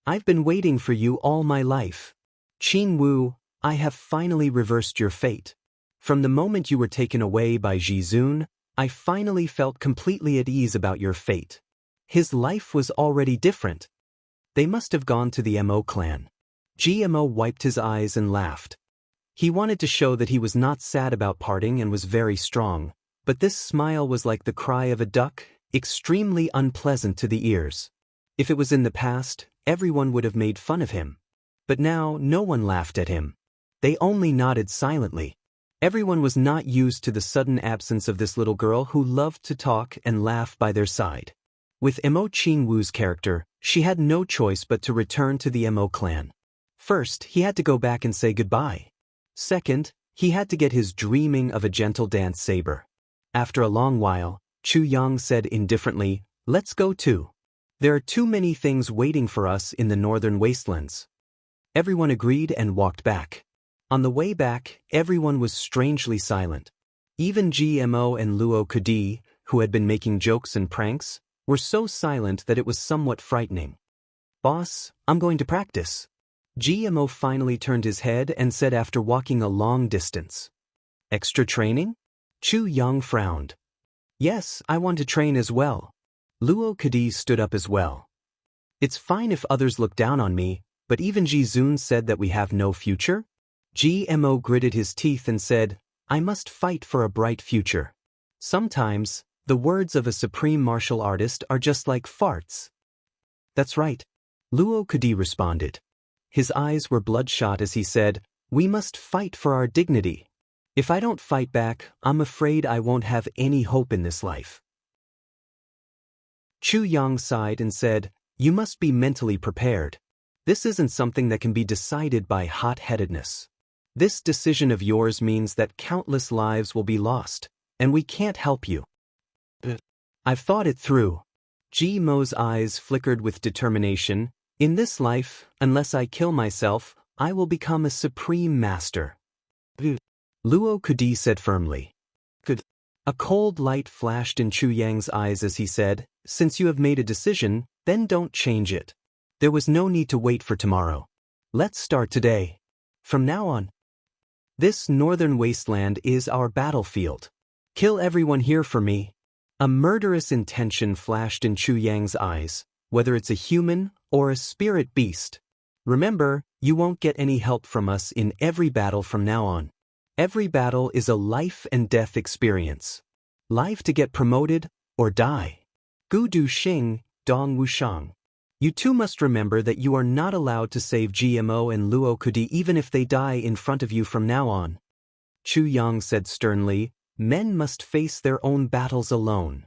I've been waiting for you all my life. Qingwu, I have finally reversed your fate. From the moment you were taken away by Jizun, I finally felt completely at ease about your fate." His life was already different. They must have gone to the Mo clan. GMO wiped his eyes and laughed. He wanted to show that he was not sad about parting and was very strong, but this smile was like the cry of a duck, extremely unpleasant to the ears. If it was in the past, everyone would have made fun of him. But now no one laughed at him. They only nodded silently. Everyone was not used to the sudden absence of this little girl who loved to talk and laugh by their side. With Mo Qingwu's character, she had no choice but to return to the Mo clan. First, he had to go back and say goodbye. Second, he had to get his dreaming of a gentle dance saber. After a long while, Chu Yang said indifferently, "Let's go too. There are too many things waiting for us in the northern wastelands." Everyone agreed and walked back. On the way back, everyone was strangely silent. Even GMO and Luo Kudi, who had been making jokes and pranks, were so silent that it was somewhat frightening. "Boss, I'm going to practice." GMO finally turned his head and said after walking a long distance. "Extra training?" Chu Yang frowned. Yes, I want to train as well. Luo Kadi stood up as well. It's fine if others look down on me, but even Ji Zun said that we have no future? GMO gritted his teeth and said, I must fight for a bright future. Sometimes, the words of a supreme martial artist are just like farts. That's right. Luo Kadi responded. His eyes were bloodshot as he said, we must fight for our dignity. If I don't fight back, I'm afraid I won't have any hope in this life. Chu Yang sighed and said, you must be mentally prepared. This isn't something that can be decided by hot-headedness. This decision of yours means that countless lives will be lost, and we can't help you. I've thought it through. Ji Mo's eyes flickered with determination. In this life, unless I kill myself, I will become a supreme master. Luo Kadi said firmly. Good. A cold light flashed in Chu Yang's eyes as he said, since you have made a decision, then don't change it. There was no need to wait for tomorrow. Let's start today. From now on. This northern wasteland is our battlefield. Kill everyone here for me. A murderous intention flashed in Chu Yang's eyes, whether it's a human or a spirit beast. Remember, you won't get any help from us in every battle from now on. Every battle is a life and death experience. Life to get promoted, or die. Gu Du Xing, Dong Wushang. You too must remember that you are not allowed to save GMO and Luo Kadi even if they die in front of you from now on. Chu Yang said sternly, men must face their own battles alone.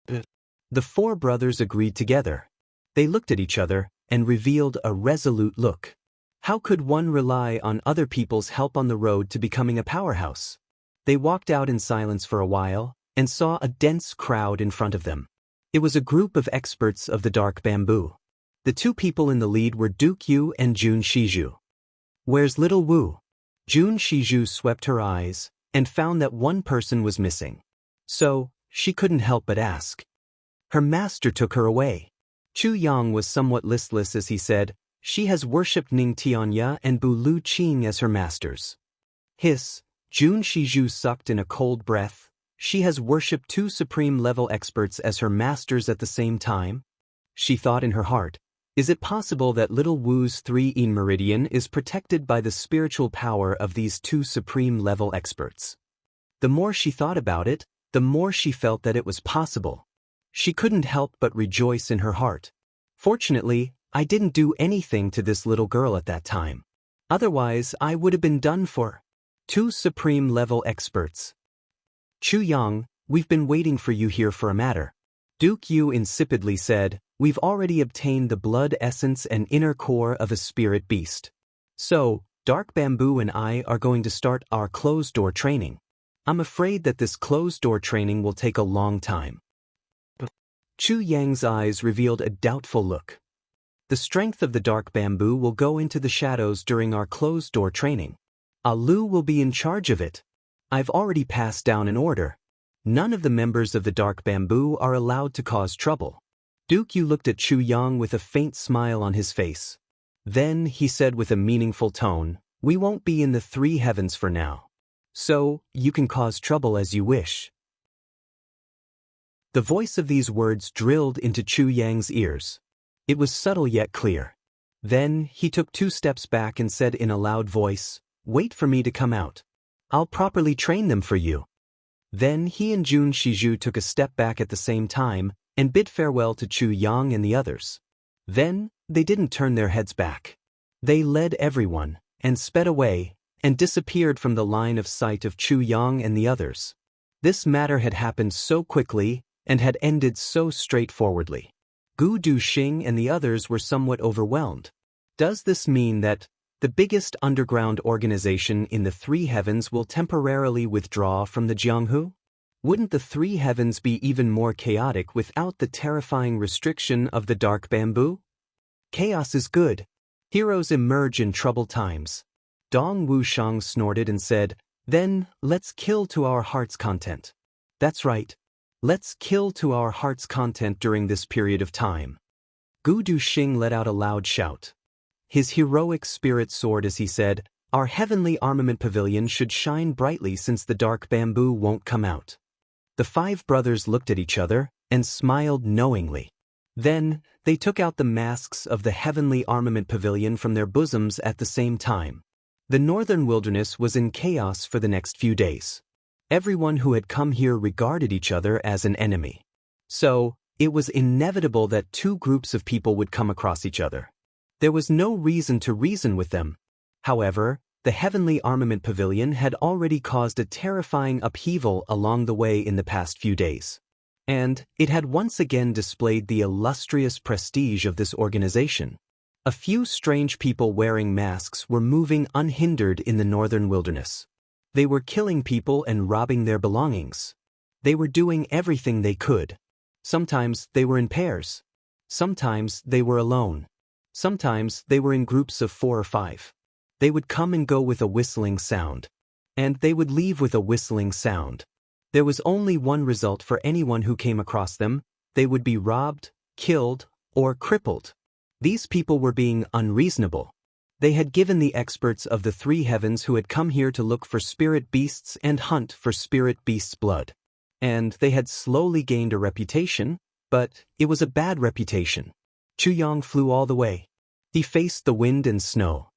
The four brothers agreed together. They looked at each other and revealed a resolute look. How could one rely on other people's help on the road to becoming a powerhouse? They walked out in silence for a while and saw a dense crowd in front of them. It was a group of experts of the dark bamboo. The two people in the lead were Duke Yu and Jun Shizhu. Where's little Wu? Jun Shizhu swept her eyes and found that one person was missing. So, she couldn't help but ask. Her master took her away. Chu Yang was somewhat listless as he said, she has worshipped Ning Tianya and Bu Lu Qing as her masters. Hiss, Jun Shizhu sucked in a cold breath. She has worshipped two supreme-level experts as her masters at the same time? She thought in her heart, is it possible that little Wu's 3-in meridian is protected by the spiritual power of these two supreme-level experts? The more she thought about it, the more she felt that it was possible. She couldn't help but rejoice in her heart. Fortunately, I didn't do anything to this little girl at that time. Otherwise, I would have been done for. Two supreme-level experts. Chu Yang, we've been waiting for you here for a matter. Duke Yu insipidly said, we've already obtained the blood essence and inner core of a spirit beast. So, Dark Bamboo and I are going to start our closed-door training. I'm afraid that this closed-door training will take a long time. Chu Yang's eyes revealed a doubtful look. The strength of the dark bamboo will go into the shadows during our closed-door training. Lu will be in charge of it. I've already passed down an order. None of the members of the dark bamboo are allowed to cause trouble. Duke Yu looked at Chu Yang with a faint smile on his face. Then he said with a meaningful tone, we won't be in the three heavens for now. So, you can cause trouble as you wish. The voice of these words drilled into Chu Yang's ears. It was subtle yet clear. Then, he took 2 steps back and said in a loud voice, wait for me to come out. I'll properly train them for you. Then he and Jun Shizhu took a step back at the same time and bid farewell to Chu Yang and the others. Then, they didn't turn their heads back. They led everyone, and sped away, and disappeared from the line of sight of Chu Yang and the others. This matter had happened so quickly, and had ended so straightforwardly. Gu Du Xing and the others were somewhat overwhelmed. Does this mean that the biggest underground organization in the three heavens will temporarily withdraw from the Jianghu? Wouldn't the three heavens be even more chaotic without the terrifying restriction of the dark bamboo? Chaos is good. Heroes emerge in troubled times. Dong Wushang snorted and said, then, let's kill to our heart's content. That's right. Let's kill to our heart's content during this period of time. Gu Du Xing let out a loud shout. His heroic spirit soared as he said, our heavenly armament pavilion should shine brightly since the dark bamboo won't come out. The five brothers looked at each other and smiled knowingly. Then, they took out the masks of the heavenly armament pavilion from their bosoms at the same time. The northern wilderness was in chaos for the next few days. Everyone who had come here regarded each other as an enemy. So, it was inevitable that two groups of people would come across each other. There was no reason to reason with them. However, the heavenly armament pavilion had already caused a terrifying upheaval along the way in the past few days. And it had once again displayed the illustrious prestige of this organization. A few strange people wearing masks were moving unhindered in the northern wilderness. They were killing people and robbing their belongings. They were doing everything they could. Sometimes they were in pairs. Sometimes they were alone. Sometimes they were in groups of 4 or 5. They would come and go with a whistling sound. And they would leave with a whistling sound. There was only one result for anyone who came across them: they would be robbed, killed, or crippled. These people were being unreasonable. They had given the experts of the 3 heavens who had come here to look for spirit beasts and hunt for spirit beasts' blood. And they had slowly gained a reputation, but it was a bad reputation. Chu Yang flew all the way. He faced the wind and snow.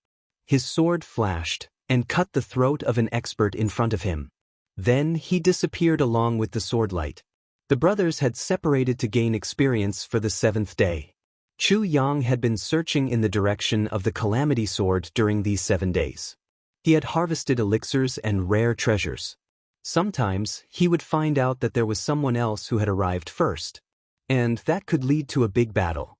His sword flashed and cut the throat of an expert in front of him. Then he disappeared along with the sword light. The brothers had separated to gain experience for the 7th day. Chu Yang had been searching in the direction of the Calamity Sword during these 7 days. He had harvested elixirs and rare treasures. Sometimes he would find out that there was someone else who had arrived first, and that could lead to a big battle.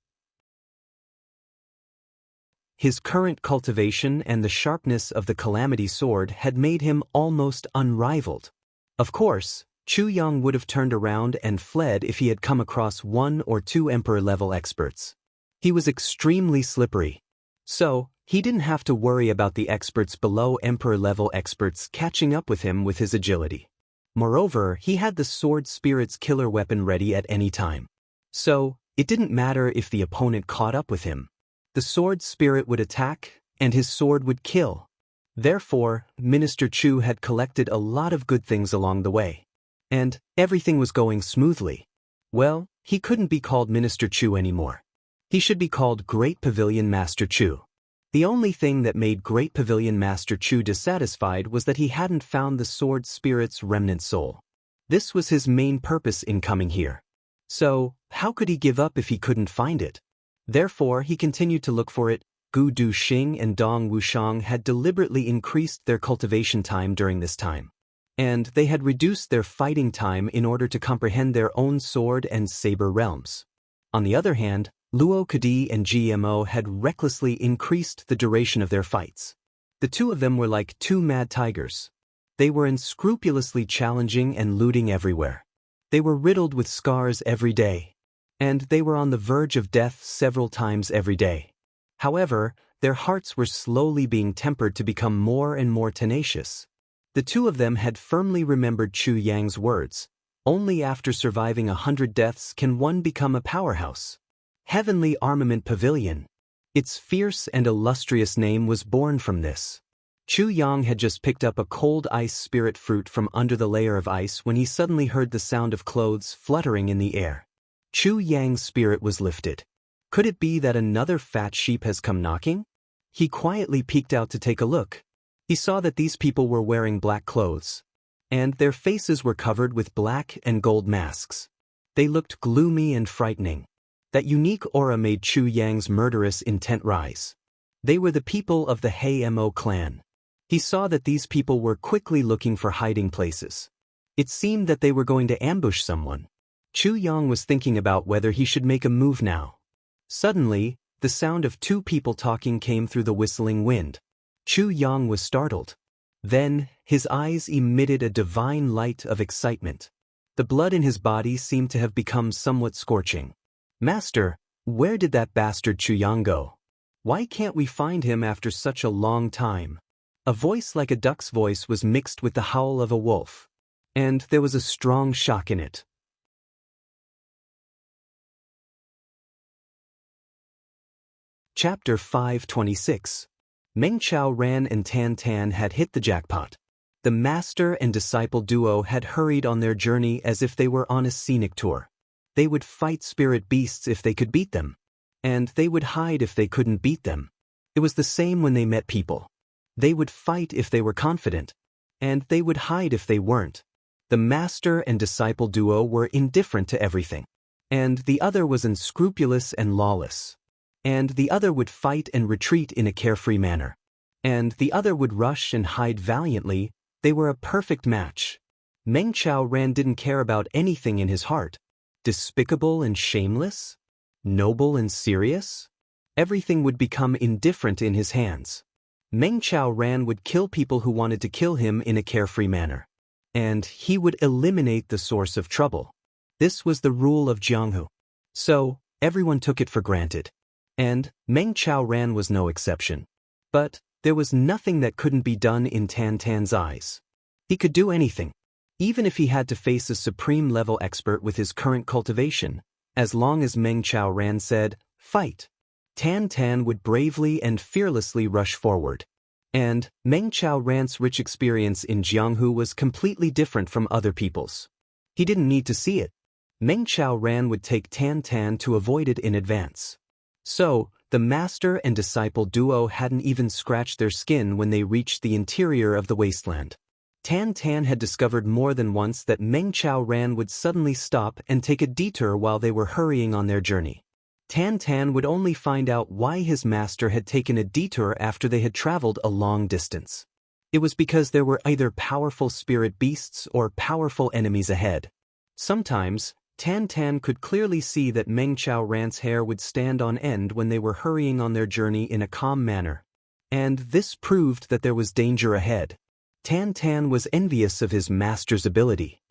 His current cultivation and the sharpness of the Calamity Sword had made him almost unrivaled. Of course, Chu Yang would have turned around and fled if he had come across 1 or 2 Emperor-level experts. He was extremely slippery. So, he didn't have to worry about the experts below Emperor-level experts catching up with him with his agility. Moreover, he had the Sword Spirit's killer weapon ready at any time. So, it didn't matter if the opponent caught up with him. The Sword Spirit would attack, and his sword would kill. Therefore, Minister Chu had collected a lot of good things along the way. And everything was going smoothly. Well, he couldn't be called Minister Chu anymore. He should be called Great Pavilion Master Chu. The only thing that made Great Pavilion Master Chu dissatisfied was that he hadn't found the Sword Spirit's remnant soul. This was his main purpose in coming here. So, how could he give up if he couldn't find it? Therefore, he continued to look for it. Gu Duxing and Dong Wushang had deliberately increased their cultivation time during this time. And they had reduced their fighting time in order to comprehend their own sword and saber realms. On the other hand, Luo Kadi and GMO had recklessly increased the duration of their fights. The two of them were like 2 mad tigers. They were unscrupulously challenging and looting everywhere. They were riddled with scars every day. And they were on the verge of death several times every day. However, their hearts were slowly being tempered to become more and more tenacious. The two of them had firmly remembered Chu Yang's words: only after surviving 100 deaths can one become a powerhouse. Heavenly Armament Pavilion. Its fierce and illustrious name was born from this. Chu Yang had just picked up a cold ice spirit fruit from under the layer of ice when he suddenly heard the sound of clothes fluttering in the air. Chu Yang's spirit was lifted. Could it be that another fat sheep has come knocking? He quietly peeked out to take a look. He saw that these people were wearing black clothes, and their faces were covered with black and gold masks. They looked gloomy and frightening. That unique aura made Chu Yang's murderous intent rise. They were the people of the Hei Mo clan. He saw that these people were quickly looking for hiding places. It seemed that they were going to ambush someone. Chu Yang was thinking about whether he should make a move now. Suddenly, the sound of 2 people talking came through the whistling wind. Chu Yang was startled. Then, his eyes emitted a divine light of excitement. The blood in his body seemed to have become somewhat scorching. "Master, where did that bastard Chu Yang go? Why can't we find him after such a long time?" A voice like a duck's voice was mixed with the howl of a wolf. And there was a strong shock in it. Chapter 526. Meng Chao ran and Tan Tan had hit the jackpot. The master and disciple duo had hurried on their journey as if they were on a scenic tour. They would fight spirit beasts if they could beat them. And they would hide if they couldn't beat them. It was the same when they met people. They would fight if they were confident. And they would hide if they weren't. The master and disciple duo were indifferent to everything. And the other was unscrupulous and lawless. And the other would fight and retreat in a carefree manner. And the other would rush and hide valiantly. They were a perfect match. Meng Chao Ran didn't care about anything in his heart. Despicable and shameless? Noble and serious? Everything would become indifferent in his hands. Meng Chao Ran would kill people who wanted to kill him in a carefree manner. And he would eliminate the source of trouble. This was the rule of Jianghu. So, everyone took it for granted. And Meng Chao Ran was no exception. But there was nothing that couldn't be done in Tan Tan's eyes. He could do anything. Even if he had to face a supreme-level expert with his current cultivation, as long as Meng Chao Ran said, "Fight," Tan Tan would bravely and fearlessly rush forward. And Meng Chao Ran's rich experience in Jianghu was completely different from other people's. He didn't need to see it. Meng Chao Ran would take Tan Tan to avoid it in advance. So, the master and disciple duo hadn't even scratched their skin when they reached the interior of the wasteland. Tan Tan had discovered more than once that Meng Chao Ran would suddenly stop and take a detour while they were hurrying on their journey. Tan Tan would only find out why his master had taken a detour after they had traveled a long distance. It was because there were either powerful spirit beasts or powerful enemies ahead. Sometimes, Tan Tan could clearly see that Meng Chao Ran's hair would stand on end when they were hurrying on their journey in a calm manner. And this proved that there was danger ahead. Tan Tan was envious of his master's ability.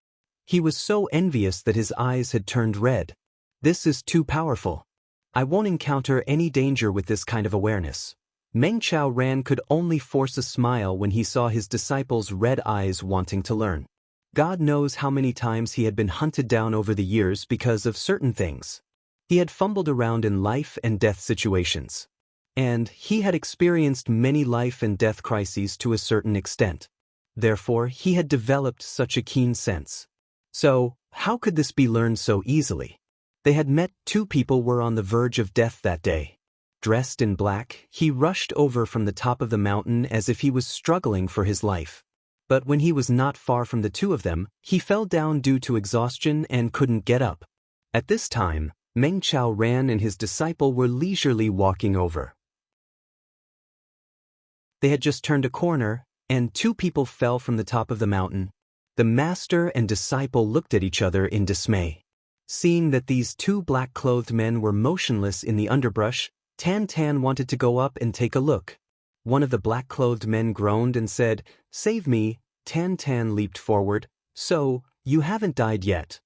He was so envious that his eyes had turned red. This is too powerful. I won't encounter any danger with this kind of awareness. Meng Chao Ran could only force a smile when he saw his disciples' red eyes wanting to learn. God knows how many times he had been hunted down over the years because of certain things. He had fumbled around in life and death situations. And he had experienced many life and death crises to a certain extent. Therefore, he had developed such a keen sense. So, how could this be learned so easily? They had met two people were on the verge of death that day. Dressed in black, he rushed over from the top of the mountain as if he was struggling for his life. But when he was not far from the two of them, he fell down due to exhaustion and couldn't get up. At this time, Meng Chao Ran and his disciple were leisurely walking over. They had just turned a corner, and two people fell from the top of the mountain. The master and disciple looked at each other in dismay. Seeing that these two black-clothed men were motionless in the underbrush, Tan Tan wanted to go up and take a look. One of the black-clothed men groaned and said, "Save me." Tan Tan leaped forward. "So, you haven't died yet?"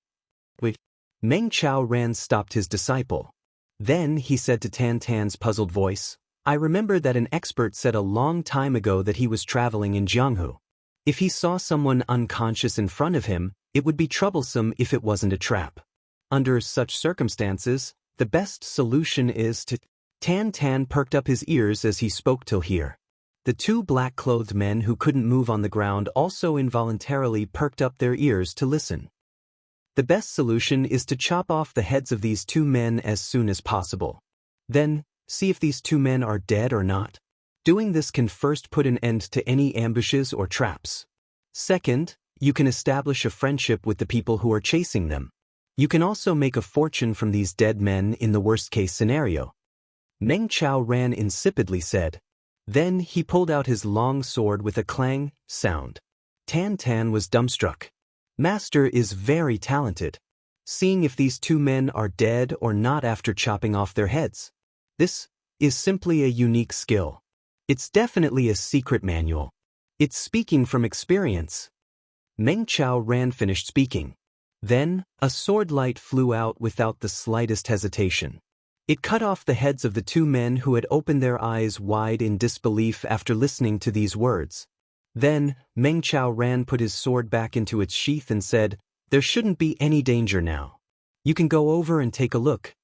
Wait. Meng Chao Ran stopped his disciple. Then he said to Tan Tan's puzzled voice, "I remember that an expert said a long time ago that he was traveling in Jianghu. If he saw someone unconscious in front of him, it would be troublesome if it wasn't a trap. Under such circumstances, the best solution is to—" Tan Tan perked up his ears as he spoke till here. The two black-clothed men who couldn't move on the ground also involuntarily perked up their ears to listen. "The best solution is to chop off the heads of these two men as soon as possible. Then, see if these two men are dead or not. Doing this can first put an end to any ambushes or traps. Second, you can establish a friendship with the people who are chasing them. You can also make a fortune from these dead men in the worst-case scenario." Meng Chao Ran insipidly said. Then he pulled out his long sword with a clang sound. Tan Tan was dumbstruck. Master is very talented. Seeing if these two men are dead or not after chopping off their heads. This is simply a unique skill. It's definitely a secret manual. It's speaking from experience. Meng Chao Ran finished speaking. Then, a sword light flew out without the slightest hesitation. It cut off the heads of the two men who had opened their eyes wide in disbelief after listening to these words. Then, Meng Chao Ran put his sword back into its sheath and said, "There shouldn't be any danger now. You can go over and take a look."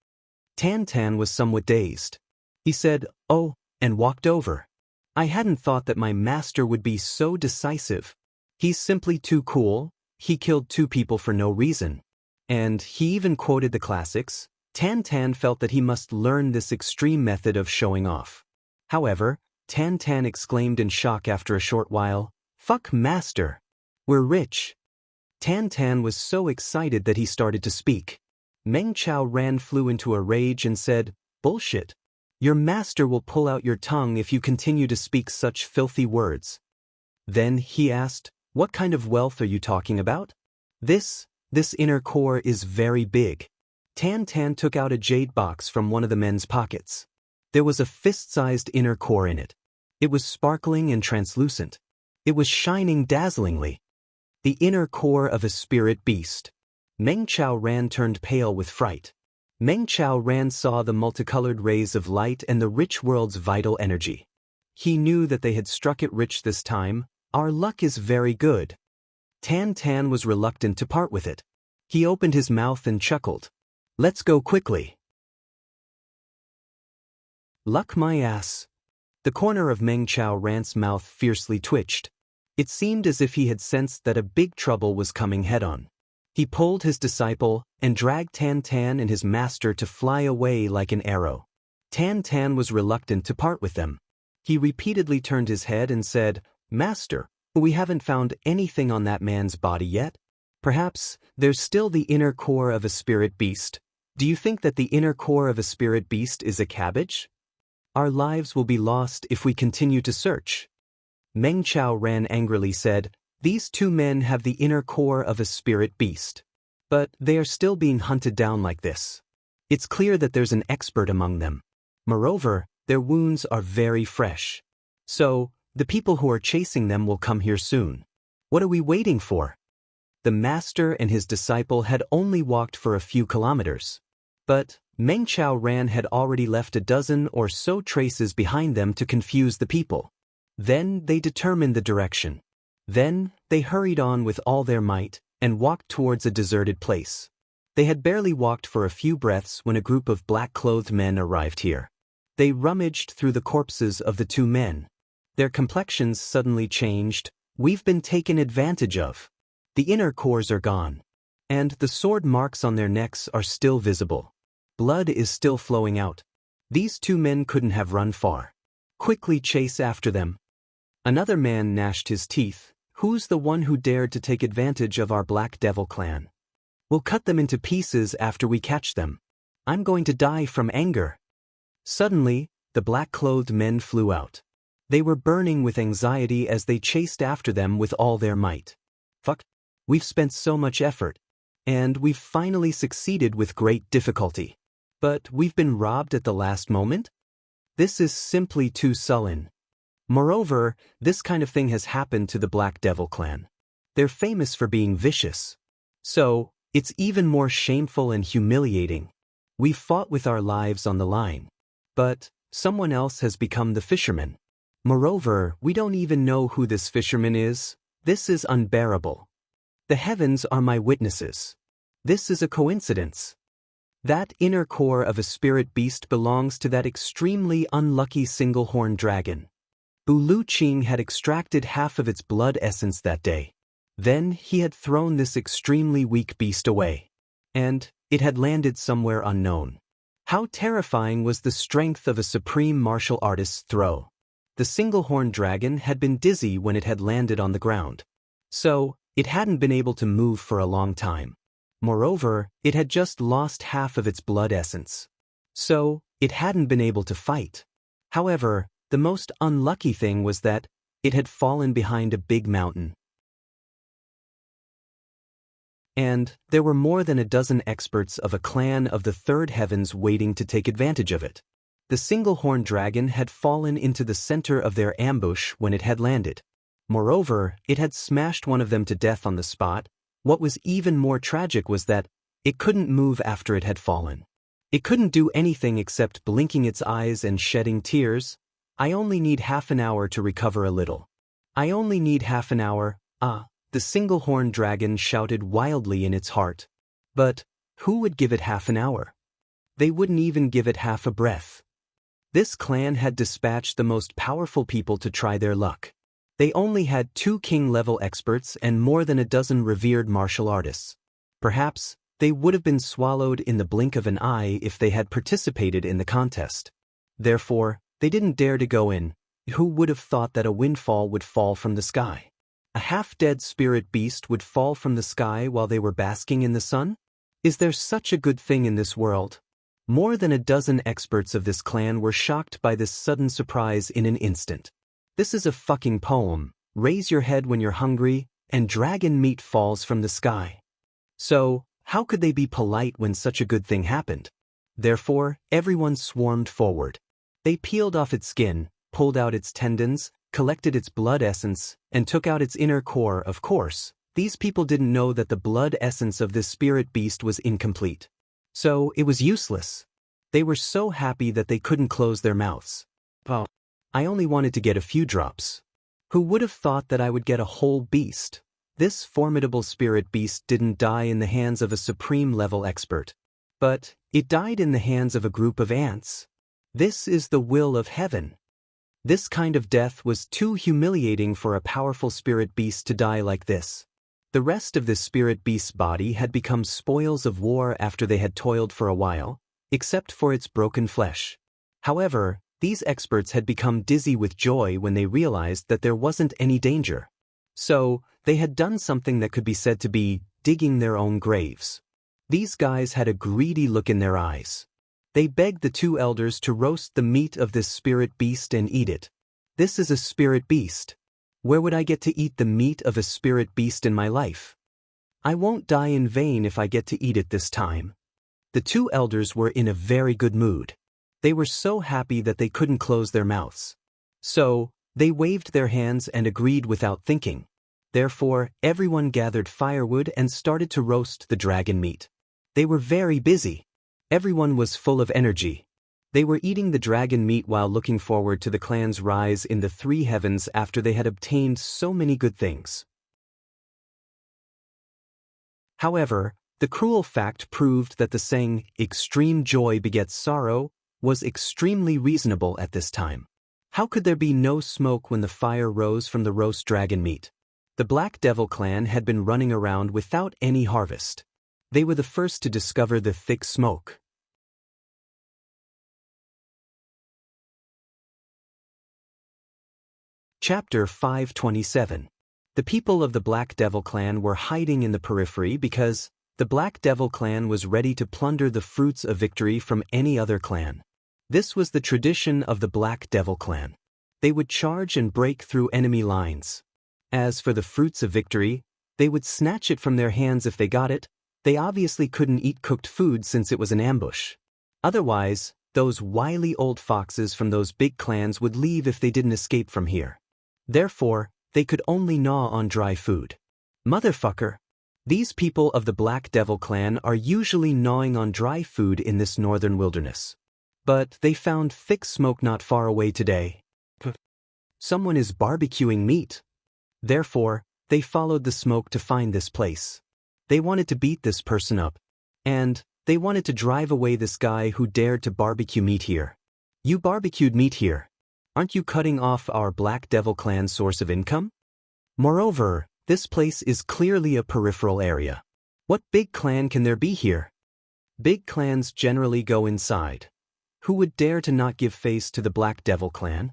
Tan Tan was somewhat dazed. He said, "Oh," and walked over. "I hadn't thought that my master would be so decisive." He's simply too cool, he killed 2 people for no reason. And he even quoted the classics. Tan Tan felt that he must learn this extreme method of showing off. However, Tan Tan exclaimed in shock after a short while, "Fuck master! We're rich!" Tan Tan was so excited that he started to speak. Meng Chao flew into a rage and said, "Bullshit! Your master will pull out your tongue if you continue to speak such filthy words." Then he asked, "What kind of wealth are you talking about?" This inner core is very big." Tan Tan took out a jade box from one of the men's pockets. There was a fist-sized inner core in it. It was sparkling and translucent. It was shining dazzlingly. The inner core of a spirit beast. Meng Chao turned pale with fright. Meng Chao saw the multicolored rays of light and the rich world's vital energy. He knew that they had struck it rich this time. Our luck is very good. Tan Tan was reluctant to part with it. He opened his mouth and chuckled. "Let's go quickly." Luck my ass. The corner of Meng Chao's mouth fiercely twitched. It seemed as if he had sensed that a big trouble was coming head-on. He pulled his disciple and dragged Tan Tan and his master to fly away like an arrow. Tan Tan was reluctant to part with them. He repeatedly turned his head and said, "Master, we haven't found anything on that man's body yet. Perhaps there's still the inner core of a spirit beast. Do you think that the inner core of a spirit beast is a cabbage? Our lives will be lost if we continue to search." Meng Chao angrily said, "These 2 men have the inner core of a spirit beast. But they are still being hunted down like this. It's clear that there's an expert among them. Moreover, their wounds are very fresh. So, the people who are chasing them will come here soon. What are we waiting for?" The master and his disciple had only walked for a few kilometers. But Meng Chao had already left a dozen or so traces behind them to confuse the people. Then they determined the direction. Then they hurried on with all their might and walked towards a deserted place. They had barely walked for a few breaths when a group of black-clothed men arrived here. They rummaged through the corpses of the 2 men. Their complexions suddenly changed. "We've been taken advantage of. The inner cores are gone. And the sword marks on their necks are still visible. Blood is still flowing out. These 2 men couldn't have run far. Quickly chase after them." Another man gnashed his teeth. "Who's the one who dared to take advantage of our Black Devil clan? We'll cut them into pieces after we catch them. I'm going to die from anger." Suddenly, the black-clothed men flew out. They were burning with anxiety as they chased after them with all their might. "Fuck. We've spent so much effort. And we've finally succeeded with great difficulty. But we've been robbed at the last moment? This is simply too sullen. Moreover, this kind of thing has happened to the Black Devil clan. They're famous for being vicious. So, it's even more shameful and humiliating. We've fought with our lives on the line. But someone else has become the fisherman. Moreover, we don't even know who this fisherman is. This is unbearable. The heavens are my witnesses. This is a coincidence. That inner core of a spirit beast belongs to that extremely unlucky single-horned dragon. Lu Qing had extracted half of its blood essence that day. Then he had thrown this extremely weak beast away. And it had landed somewhere unknown. How terrifying was the strength of a supreme martial artist's throw. The single-horned dragon had been dizzy when it had landed on the ground. So, it hadn't been able to move for a long time. Moreover, it had just lost half of its blood essence. So, it hadn't been able to fight. However, the most unlucky thing was that it had fallen behind a big mountain. And there were more than a dozen experts of a clan of the third heavens waiting to take advantage of it. The single-horned dragon had fallen into the center of their ambush when it had landed. Moreover, it had smashed one of them to death on the spot. What was even more tragic was that it couldn't move after it had fallen. It couldn't do anything except blinking its eyes and shedding tears. "I only need half an hour to recover a little. I only need half an hour." The single-horned dragon shouted wildly in its heart. But who would give it half an hour? They wouldn't even give it half a breath. This clan had dispatched the most powerful people to try their luck. They only had 2 king-level experts and more than a dozen revered martial artists. Perhaps, they would have been swallowed in the blink of an eye if they had participated in the contest. Therefore, they didn't dare to go in. Who would have thought that a windfall would fall from the sky? A half-dead spirit beast would fall from the sky while they were basking in the sun? Is there such a good thing in this world? More than a dozen experts of this clan were shocked by this sudden surprise in an instant. This is a fucking poem. Raise your head when you're hungry, and dragon meat falls from the sky. So, how could they be polite when such a good thing happened? Therefore, everyone swarmed forward. They peeled off its skin, pulled out its tendons, collected its blood essence, and took out its inner core. Of course, these people didn't know that the blood essence of this spirit beast was incomplete. So, it was useless. They were so happy that they couldn't close their mouths. Oh, I only wanted to get a few drops. Who would have thought that I would get a whole beast? This formidable spirit beast didn't die in the hands of a supreme-level expert. But, it died in the hands of a group of ants. This is the will of heaven. This kind of death was too humiliating for a powerful spirit beast to die like this. The rest of this spirit beast's body had become spoils of war after they had toiled for a while, except for its broken flesh. However, these experts had become dizzy with joy when they realized that there wasn't any danger. So, they had done something that could be said to be digging their own graves. These guys had a greedy look in their eyes. They begged the 2 elders to roast the meat of this spirit beast and eat it. This is a spirit beast. Where would I get to eat the meat of a spirit beast in my life? I won't die in vain if I get to eat it this time. The 2 elders were in a very good mood. They were so happy that they couldn't close their mouths. So, they waved their hands and agreed without thinking. Therefore, everyone gathered firewood and started to roast the dragon meat. They were very busy. Everyone was full of energy. They were eating the dragon meat while looking forward to the clan's rise in the 3 heavens after they had obtained so many good things. However, the cruel fact proved that the saying, "extreme joy begets sorrow," was extremely reasonable at this time. How could there be no smoke when the fire rose from the roast dragon meat? The Black Devil clan had been running around without any harvest. They were the first to discover the thick smoke. Chapter 527. The people of the Black Devil clan were hiding in the periphery because the Black Devil clan was ready to plunder the fruits of victory from any other clan. This was the tradition of the Black Devil clan. They would charge and break through enemy lines. As for the fruits of victory, they would snatch it from their hands if they got it. They obviously couldn't eat cooked food since it was an ambush. Otherwise, those wily old foxes from those big clans would leave if they didn't escape from here. Therefore, they could only gnaw on dry food. Motherfucker! These people of the Black Devil clan are usually gnawing on dry food in this northern wilderness. But they found thick smoke not far away today. Someone is barbecuing meat. Therefore, they followed the smoke to find this place. They wanted to beat this person up. And they wanted to drive away this guy who dared to barbecue meat here. You barbecued meat here. Aren't you cutting off our Black Devil clan's source of income? Moreover, this place is clearly a peripheral area. What big clan can there be here? Big clans generally go inside. Who would dare to not give face to the Black Devil clan?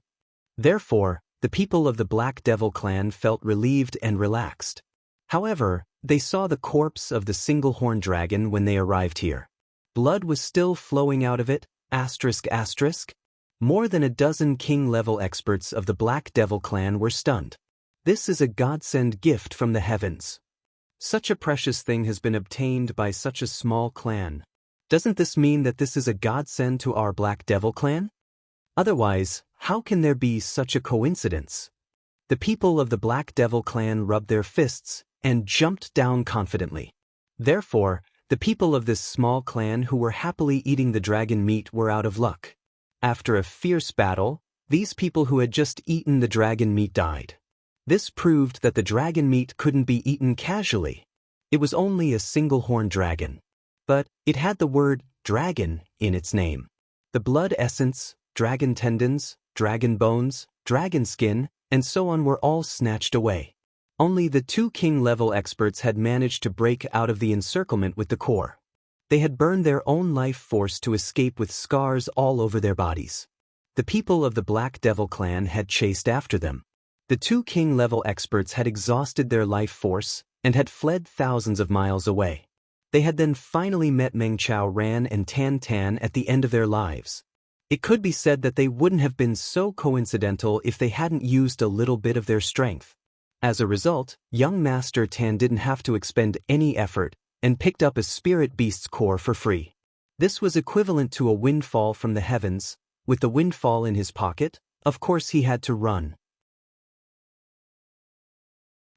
Therefore, the people of the Black Devil clan felt relieved and relaxed. However, they saw the corpse of the single-horned dragon when they arrived here. Blood was still flowing out of it, ***. More than a dozen king-level experts of the Black Devil clan were stunned. This is a godsend gift from the heavens. Such a precious thing has been obtained by such a small clan. Doesn't this mean that this is a godsend to our Black Devil clan? Otherwise, how can there be such a coincidence? The people of the Black Devil clan rubbed their fists and jumped down confidently. Therefore, the people of this small clan who were happily eating the dragon meat were out of luck. After a fierce battle, these people who had just eaten the dragon meat died. This proved that the dragon meat couldn't be eaten casually. It was only a single-horned dragon. But it had the word dragon in its name. The blood essence, dragon tendons, dragon bones, dragon skin, and so on were all snatched away. Only the two king-level experts had managed to break out of the encirclement with the core. They had burned their own life force to escape with scars all over their bodies. The people of the Black Devil clan had chased after them. The two king-level experts had exhausted their life force and had fled thousands of miles away. They had then finally met Meng Chao Ran and Tan Tan at the end of their lives. It could be said that they wouldn't have been so coincidental if they hadn't used a little bit of their strength. As a result, young Master Tan didn't have to expend any effort and picked up a spirit beast's core for free. This was equivalent to a windfall from the heavens. With the windfall in his pocket, of course he had to run.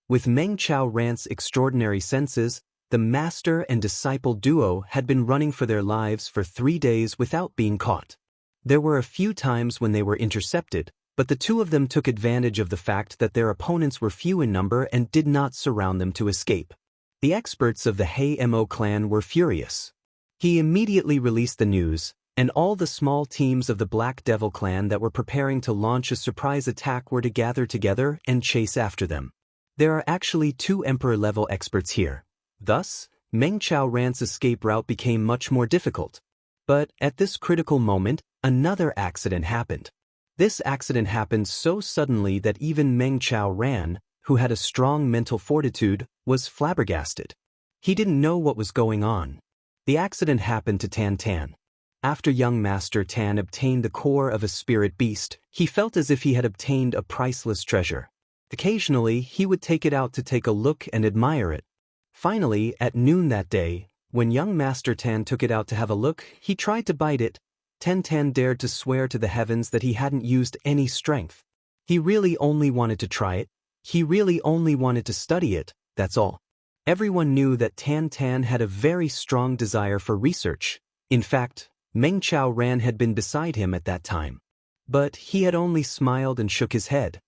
With Meng Chao Ran's extraordinary senses, the master and disciple duo had been running for their lives for 3 days without being caught. There were a few times when they were intercepted, but the two of them took advantage of the fact that their opponents were few in number and did not surround them to escape. The experts of the Hei Mo clan were furious. He immediately released the news, and all the small teams of the Black Devil clan that were preparing to launch a surprise attack were to gather together and chase after them. There are actually 2 Emperor-level experts here. Thus, Meng Chao Ran's escape route became much more difficult. But at this critical moment, another accident happened. This accident happened so suddenly that even Meng Chao Ran, who had a strong mental fortitude, was flabbergasted. He didn't know what was going on. The accident happened to Tan Tan. After young Master Tan obtained the core of a spirit beast, he felt as if he had obtained a priceless treasure. Occasionally, he would take it out to take a look and admire it. Finally, at noon that day, when young Master Tan took it out to have a look, he tried to bite it. Tan Tan dared to swear to the heavens that he hadn't used any strength. He really only wanted to try it. He really only wanted to study it, that's all. Everyone knew that Tan Tan had a very strong desire for research. In fact, Meng Chao Ran had been beside him at that time. But he had only smiled and shook his head.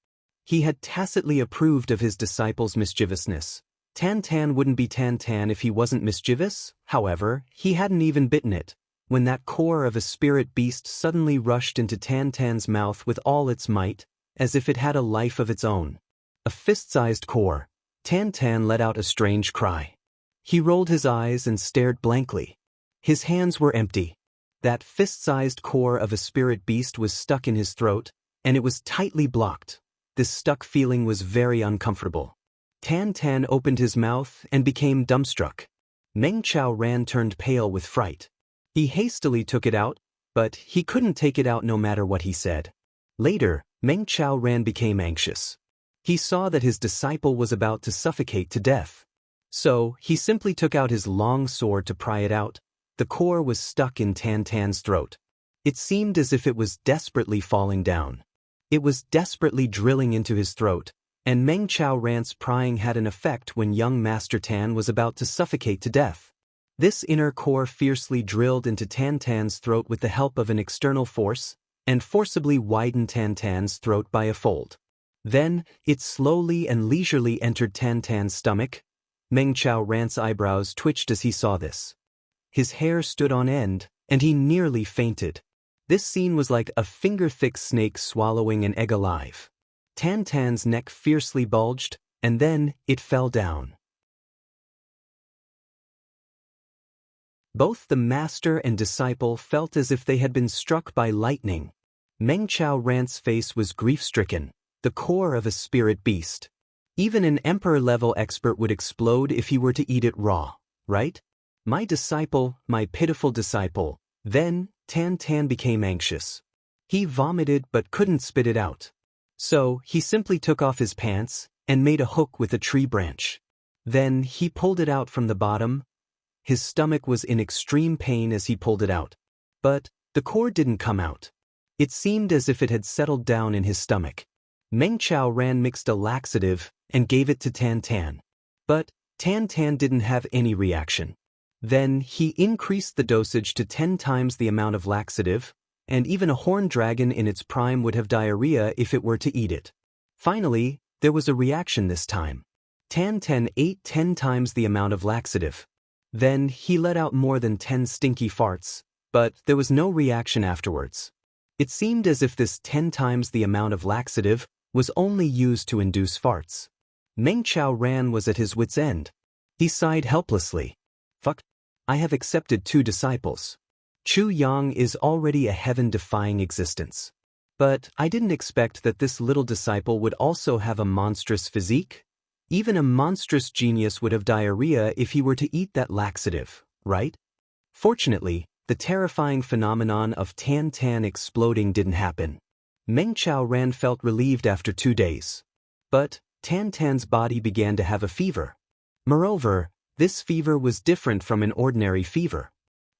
He had tacitly approved of his disciple's mischievousness. Tan Tan wouldn't be Tan Tan if he wasn't mischievous. However, he hadn't even bitten it, when that core of a spirit beast suddenly rushed into Tan Tan's mouth with all its might, as if it had a life of its own. A fist-sized core. Tan Tan let out a strange cry. He rolled his eyes and stared blankly. His hands were empty. That fist-sized core of a spirit beast was stuck in his throat, and it was tightly blocked. This stuck feeling was very uncomfortable. Tan Tan opened his mouth and became dumbstruck. Meng Chao Ran turned pale with fright. He hastily took it out, but he couldn't take it out no matter what he said. Later, Meng Chao Ran became anxious. He saw that his disciple was about to suffocate to death. So, he simply took out his long sword to pry it out. The core was stuck in Tan Tan's throat. It seemed as if it was desperately falling down. It was desperately drilling into his throat, and Meng Chao Ran's prying had an effect when young Master Tan was about to suffocate to death. This inner core fiercely drilled into Tan Tan's throat with the help of an external force, and forcibly widened Tan Tan's throat by a fold. Then, it slowly and leisurely entered Tan Tan's stomach. Meng Chao Ran's eyebrows twitched as he saw this. His hair stood on end, and he nearly fainted. This scene was like a finger-thick snake swallowing an egg alive. Tan Tan's neck fiercely bulged, and then it fell down. Both the master and disciple felt as if they had been struck by lightning. Meng Chao Ran's face was grief-stricken, the core of a spirit beast. Even an emperor-level expert would explode if he were to eat it raw, right? My disciple, my pitiful disciple. Then, Tan Tan became anxious. He vomited but couldn't spit it out. So, he simply took off his pants and made a hook with a tree branch. Then, he pulled it out from the bottom. His stomach was in extreme pain as he pulled it out. But the core didn't come out. It seemed as if it had settled down in his stomach. Meng Chao Ran mixed a laxative and gave it to Tan Tan. But Tan Tan didn't have any reaction. Then he increased the dosage to 10 times the amount of laxative, and even a horned dragon in its prime would have diarrhea if it were to eat it. Finally, there was a reaction this time. Tan Tan ate 10 times the amount of laxative. Then he let out more than 10 stinky farts, but there was no reaction afterwards. It seemed as if this 10 times the amount of laxative was only used to induce farts. Meng Ran was at his wit's end. He sighed helplessly. Fuck. I have accepted 2 disciples. Chu Yang is already a heaven-defying existence. But I didn't expect that this little disciple would also have a monstrous physique. Even a monstrous genius would have diarrhea if he were to eat that laxative, right? Fortunately, the terrifying phenomenon of Tan Tan exploding didn't happen. Meng Ran felt relieved after 2 days. But Tan Tan's body began to have a fever. Moreover, this fever was different from an ordinary fever.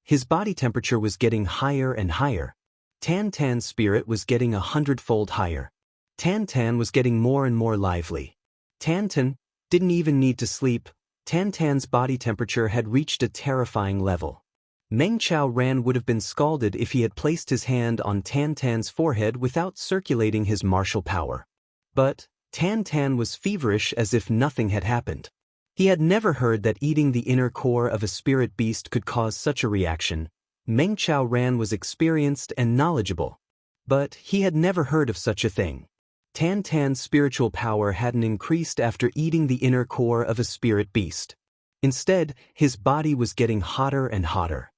His body temperature was getting higher and higher. Tan Tan's spirit was getting 100-fold higher. Tan Tan was getting more and more lively. Tan Tan didn't even need to sleep. Tan Tan's body temperature had reached a terrifying level. Meng Ran would have been scalded if he had placed his hand on Tan Tan's forehead without circulating his martial power. But Tan Tan was feverish as if nothing had happened. He had never heard that eating the inner core of a spirit beast could cause such a reaction. Meng Ran was experienced and knowledgeable. But he had never heard of such a thing. Tan Tan's spiritual power hadn't increased after eating the inner core of a spirit beast. Instead, his body was getting hotter and hotter.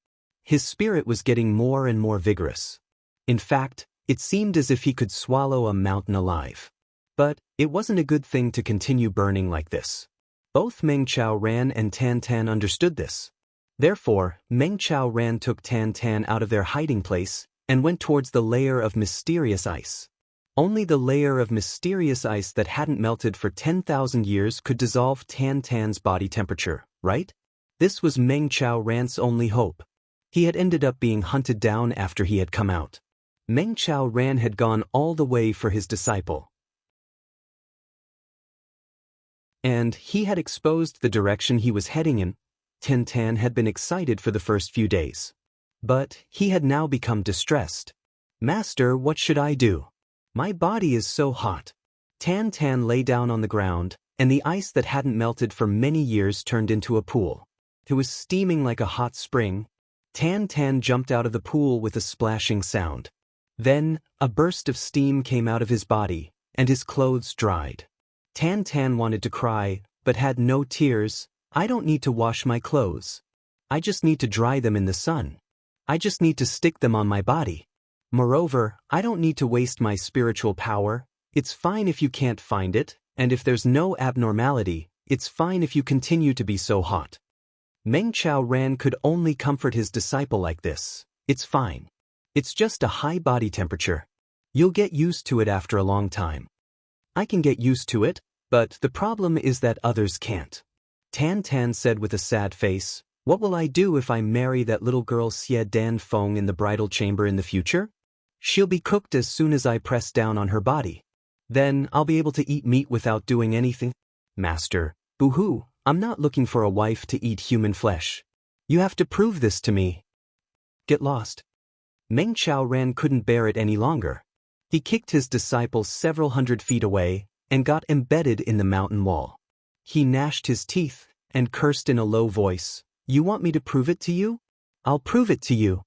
His spirit was getting more and more vigorous. In fact, it seemed as if he could swallow a mountain alive. But it wasn't a good thing to continue burning like this. Both Meng Ran and Tan Tan understood this. Therefore, Meng Ran took Tan Tan out of their hiding place and went towards the layer of mysterious ice. Only the layer of mysterious ice that hadn't melted for 10,000 years could dissolve Tan Tan's body temperature, right? This was Meng Ran's only hope. He had ended up being hunted down after he had come out. Meng Ran had gone all the way for his disciple. And he had exposed the direction he was heading in. Tan Tan had been excited for the first few days. But he had now become distressed. Master, what should I do? My body is so hot. Tan Tan lay down on the ground, and the ice that hadn't melted for many years turned into a pool. It was steaming like a hot spring. Tan Tan jumped out of the pool with a splashing sound. Then, a burst of steam came out of his body, and his clothes dried. Tan Tan wanted to cry, but had no tears. I don't need to wash my clothes. I just need to dry them in the sun. I just need to stick them on my body. Moreover, I don't need to waste my spiritual power. It's fine if you can't find it, and if there's no abnormality, it's fine if you continue to be so hot. Meng Ran could only comfort his disciple like this. It's fine. It's just a high body temperature. You'll get used to it after a long time. I can get used to it, but the problem is that others can't. Tan Tan said with a sad face, what will I do if I marry that little girl Xie Dan Feng in the bridal chamber in the future? She'll be cooked as soon as I press down on her body. Then I'll be able to eat meat without doing anything. Master, boo-hoo, I'm not looking for a wife to eat human flesh. You have to prove this to me. Get lost. Meng Ran couldn't bear it any longer. He kicked his disciple several hundred feet away and got embedded in the mountain wall. He gnashed his teeth and cursed in a low voice. You want me to prove it to you? I'll prove it to you.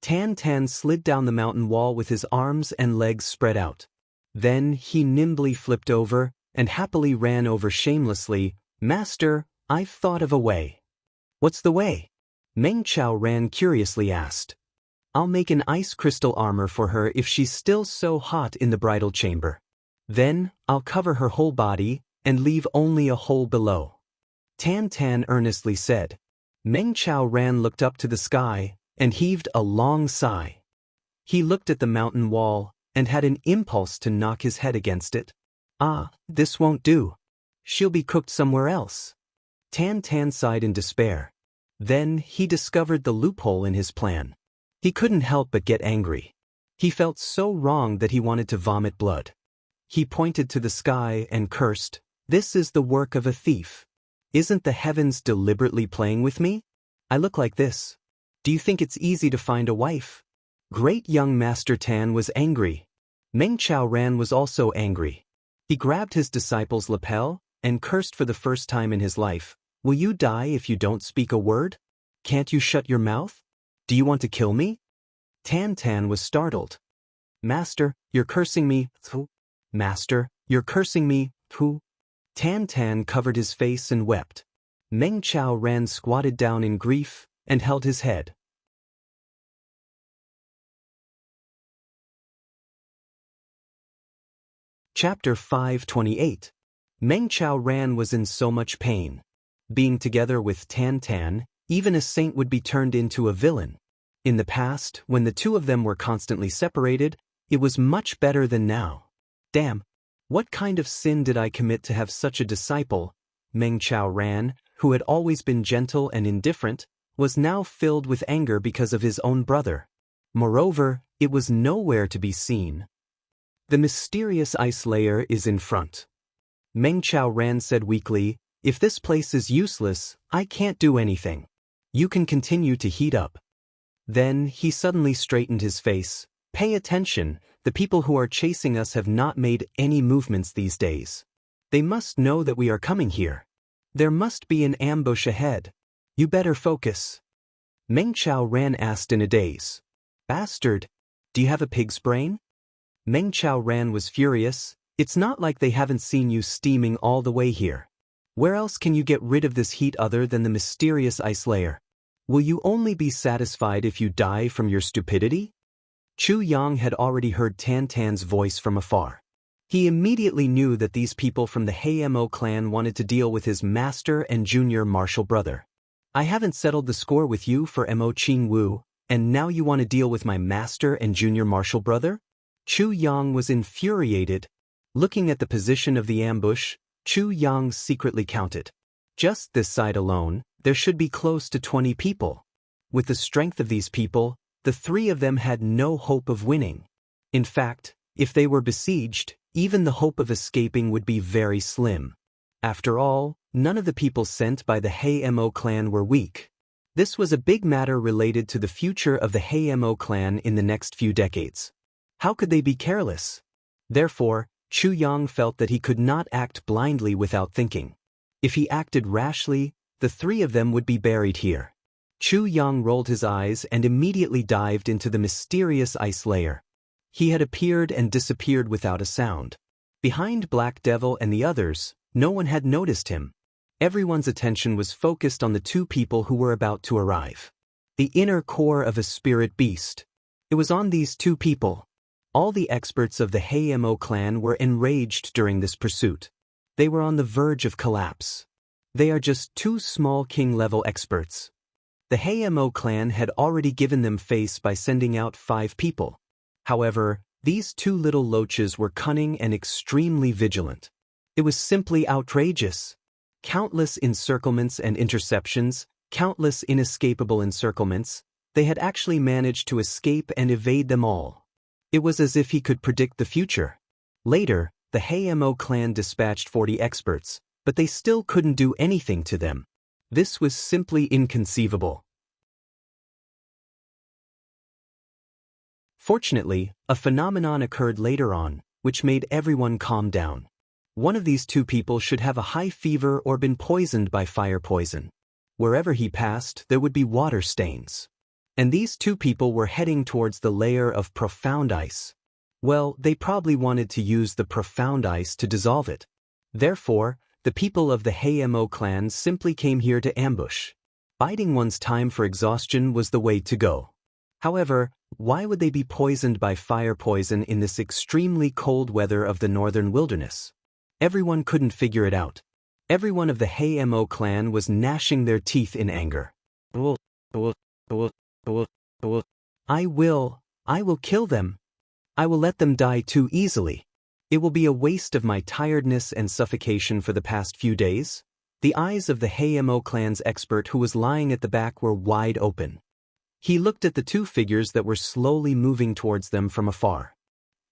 Tan Tan slid down the mountain wall with his arms and legs spread out. Then he nimbly flipped over and happily ran over shamelessly. Master, I've thought of a way. What's the way? Meng Ran curiously asked. I'll make an ice crystal armor for her if she's still so hot in the bridal chamber. Then, I'll cover her whole body and leave only a hole below. Tan Tan earnestly said. Meng Ran looked up to the sky and heaved a long sigh. He looked at the mountain wall and had an impulse to knock his head against it. Ah, this won't do. She'll be cooked somewhere else. Tan Tan sighed in despair. Then he discovered the loophole in his plan. He couldn't help but get angry. He felt so wrong that he wanted to vomit blood. He pointed to the sky and cursed, This is the work of a thief. Isn't the heavens deliberately playing with me? I look like this. Do you think it's easy to find a wife? Great young Master Tan was angry. Meng Ran was also angry. He grabbed his disciple's lapel and cursed for the first time in his life. Will you die if you don't speak a word? Can't you shut your mouth? Do you want to kill me? Tan Tan was startled. Master, you're cursing me. Master, You're cursing me, who? Tan Tan covered his face and wept. Meng Chao Ran squatted down in grief and held his head. Chapter 528. Meng Chao Ran was in so much pain. Being together with Tan Tan, even a saint would be turned into a villain. In the past, when the two of them were constantly separated, it was much better than now. Damn! What kind of sin did I commit to have such a disciple? Meng Chao Ran, who had always been gentle and indifferent, was now filled with anger because of his own brother. Moreover, it was nowhere to be seen. The mysterious ice layer is in front. Meng Chao Ran said weakly, if this place is useless, I can't do anything. You can continue to heat up. Then he suddenly straightened his face. Pay attention, the people who are chasing us have not made any movements these days. They must know that we are coming here. There must be an ambush ahead. You better focus. Meng Chao Ran asked in a daze. Bastard! Do you have a pig's brain? Meng Chao Ran was furious. It's not like they haven't seen you steaming all the way here. Where else can you get rid of this heat other than the mysterious ice layer? Will you only be satisfied if you die from your stupidity? Chu Yang had already heard Tan Tan's voice from afar. He immediately knew that these people from the Mo clan wanted to deal with his master and junior martial brother. I haven't settled the score with you for Mo Qingwu, and now you want to deal with my master and junior martial brother? Chu Yang was infuriated. Looking at the position of the ambush, Chu Yang secretly counted. Just this side alone, there should be close to 20 people. With the strength of these people, the three of them had no hope of winning. In fact, if they were besieged, even the hope of escaping would be very slim. After all, none of the people sent by the Mo clan were weak. This was a big matter related to the future of the Mo clan in the next few decades. How could they be careless? Therefore, Chu Yang felt that he could not act blindly without thinking. If he acted rashly, the three of them would be buried here. Chu Yang rolled his eyes and immediately dived into the mysterious ice layer. He had appeared and disappeared without a sound. Behind Black Devil and the others, no one had noticed him. Everyone's attention was focused on the two people who were about to arrive. The inner core of a spirit beast. It was on these two people. All the experts of the Mo clan were enraged during this pursuit. They were on the verge of collapse. They are just two small king-level experts. The Mo clan had already given them face by sending out 5 people. However, these two little loaches were cunning and extremely vigilant. It was simply outrageous. Countless encirclements and interceptions, countless inescapable encirclements, they had actually managed to escape and evade them all. It was as if he could predict the future. Later, the Mo clan dispatched 40 experts, but they still couldn't do anything to them. This was simply inconceivable. Fortunately, a phenomenon occurred later on, which made everyone calm down. One of these two people should have a high fever or been poisoned by fire poison. Wherever he passed, there would be water stains. And these two people were heading towards the layer of profound ice. Well, they probably wanted to use the profound ice to dissolve it. Therefore, the people of the Mo clan simply came here to ambush. Biding one's time for exhaustion was the way to go. However, why would they be poisoned by fire poison in this extremely cold weather of the northern wilderness? Everyone couldn't figure it out. Everyone of the Mo clan was gnashing their teeth in anger. I will kill them. I will let them die too easily. It will be a waste of my tiredness and suffocation for the past few days. The eyes of the Mo clan's expert who was lying at the back were wide open. He looked at the two figures that were slowly moving towards them from afar.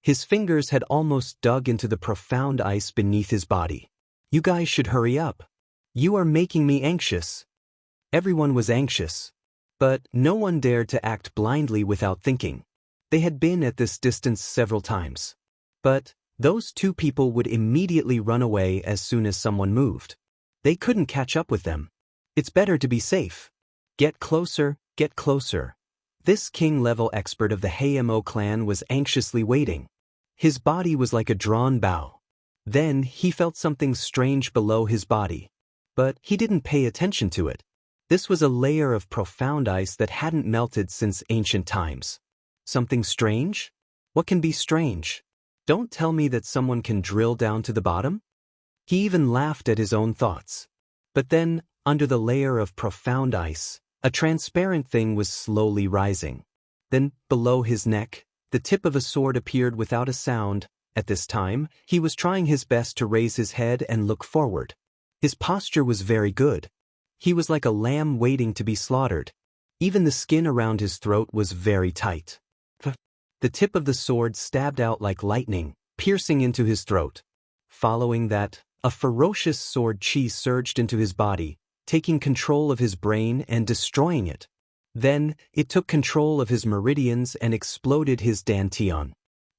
His fingers had almost dug into the profound ice beneath his body. You guys should hurry up. You are making me anxious. Everyone was anxious. But no one dared to act blindly without thinking. They had been at this distance several times. But those two people would immediately run away as soon as someone moved. They couldn't catch up with them. It's better to be safe. Get closer, get closer. This king-level expert of the Mo clan was anxiously waiting. His body was like a drawn bow. Then he felt something strange below his body. But he didn't pay attention to it. This was a layer of profound ice that hadn't melted since ancient times. Something strange? What can be strange? Don't tell me that someone can drill down to the bottom? He even laughed at his own thoughts. But then, under the layer of profound ice, a transparent thing was slowly rising. Then, below his neck, the tip of a sword appeared without a sound. At this time, he was trying his best to raise his head and look forward. His posture was very good. He was like a lamb waiting to be slaughtered. Even the skin around his throat was very tight. The tip of the sword stabbed out like lightning, piercing into his throat. Following that, a ferocious sword chi surged into his body, taking control of his brain and destroying it. Then, it took control of his meridians and exploded his dantian.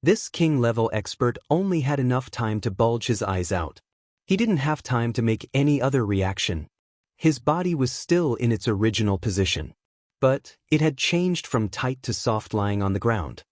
This king-level expert only had enough time to bulge his eyes out. He didn't have time to make any other reaction. His body was still in its original position. But it had changed from tight to soft lying on the ground.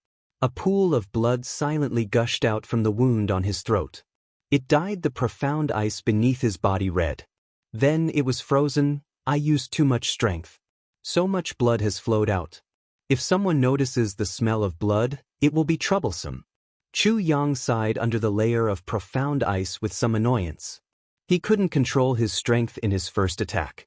A pool of blood silently gushed out from the wound on his throat. It dyed the profound ice beneath his body red. Then it was frozen. I used too much strength. So much blood has flowed out. If someone notices the smell of blood, it will be troublesome. Chu Yang sighed under the layer of profound ice with some annoyance. He couldn't control his strength in his first attack.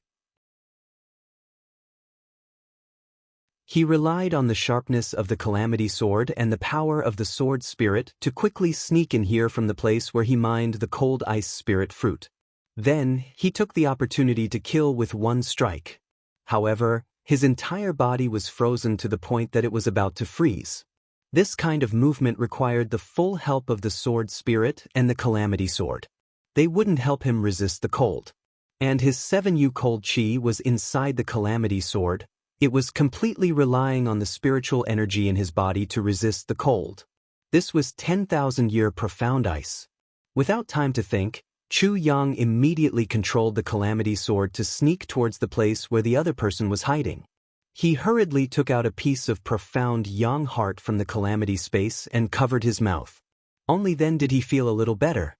He relied on the sharpness of the Calamity Sword and the power of the Sword Spirit to quickly sneak in here from the place where he mined the cold ice spirit fruit. Then, he took the opportunity to kill with one strike. However, his entire body was frozen to the point that it was about to freeze. This kind of movement required the full help of the Sword Spirit and the Calamity Sword. They wouldn't help him resist the cold. And his 7U cold chi was inside the Calamity Sword. It was completely relying on the spiritual energy in his body to resist the cold. This was 10,000-year profound ice. Without time to think, Chu Yang immediately controlled the Calamity Sword to sneak towards the place where the other person was hiding. He hurriedly took out a piece of profound Yang heart from the Calamity space and covered his mouth. Only then did he feel a little better.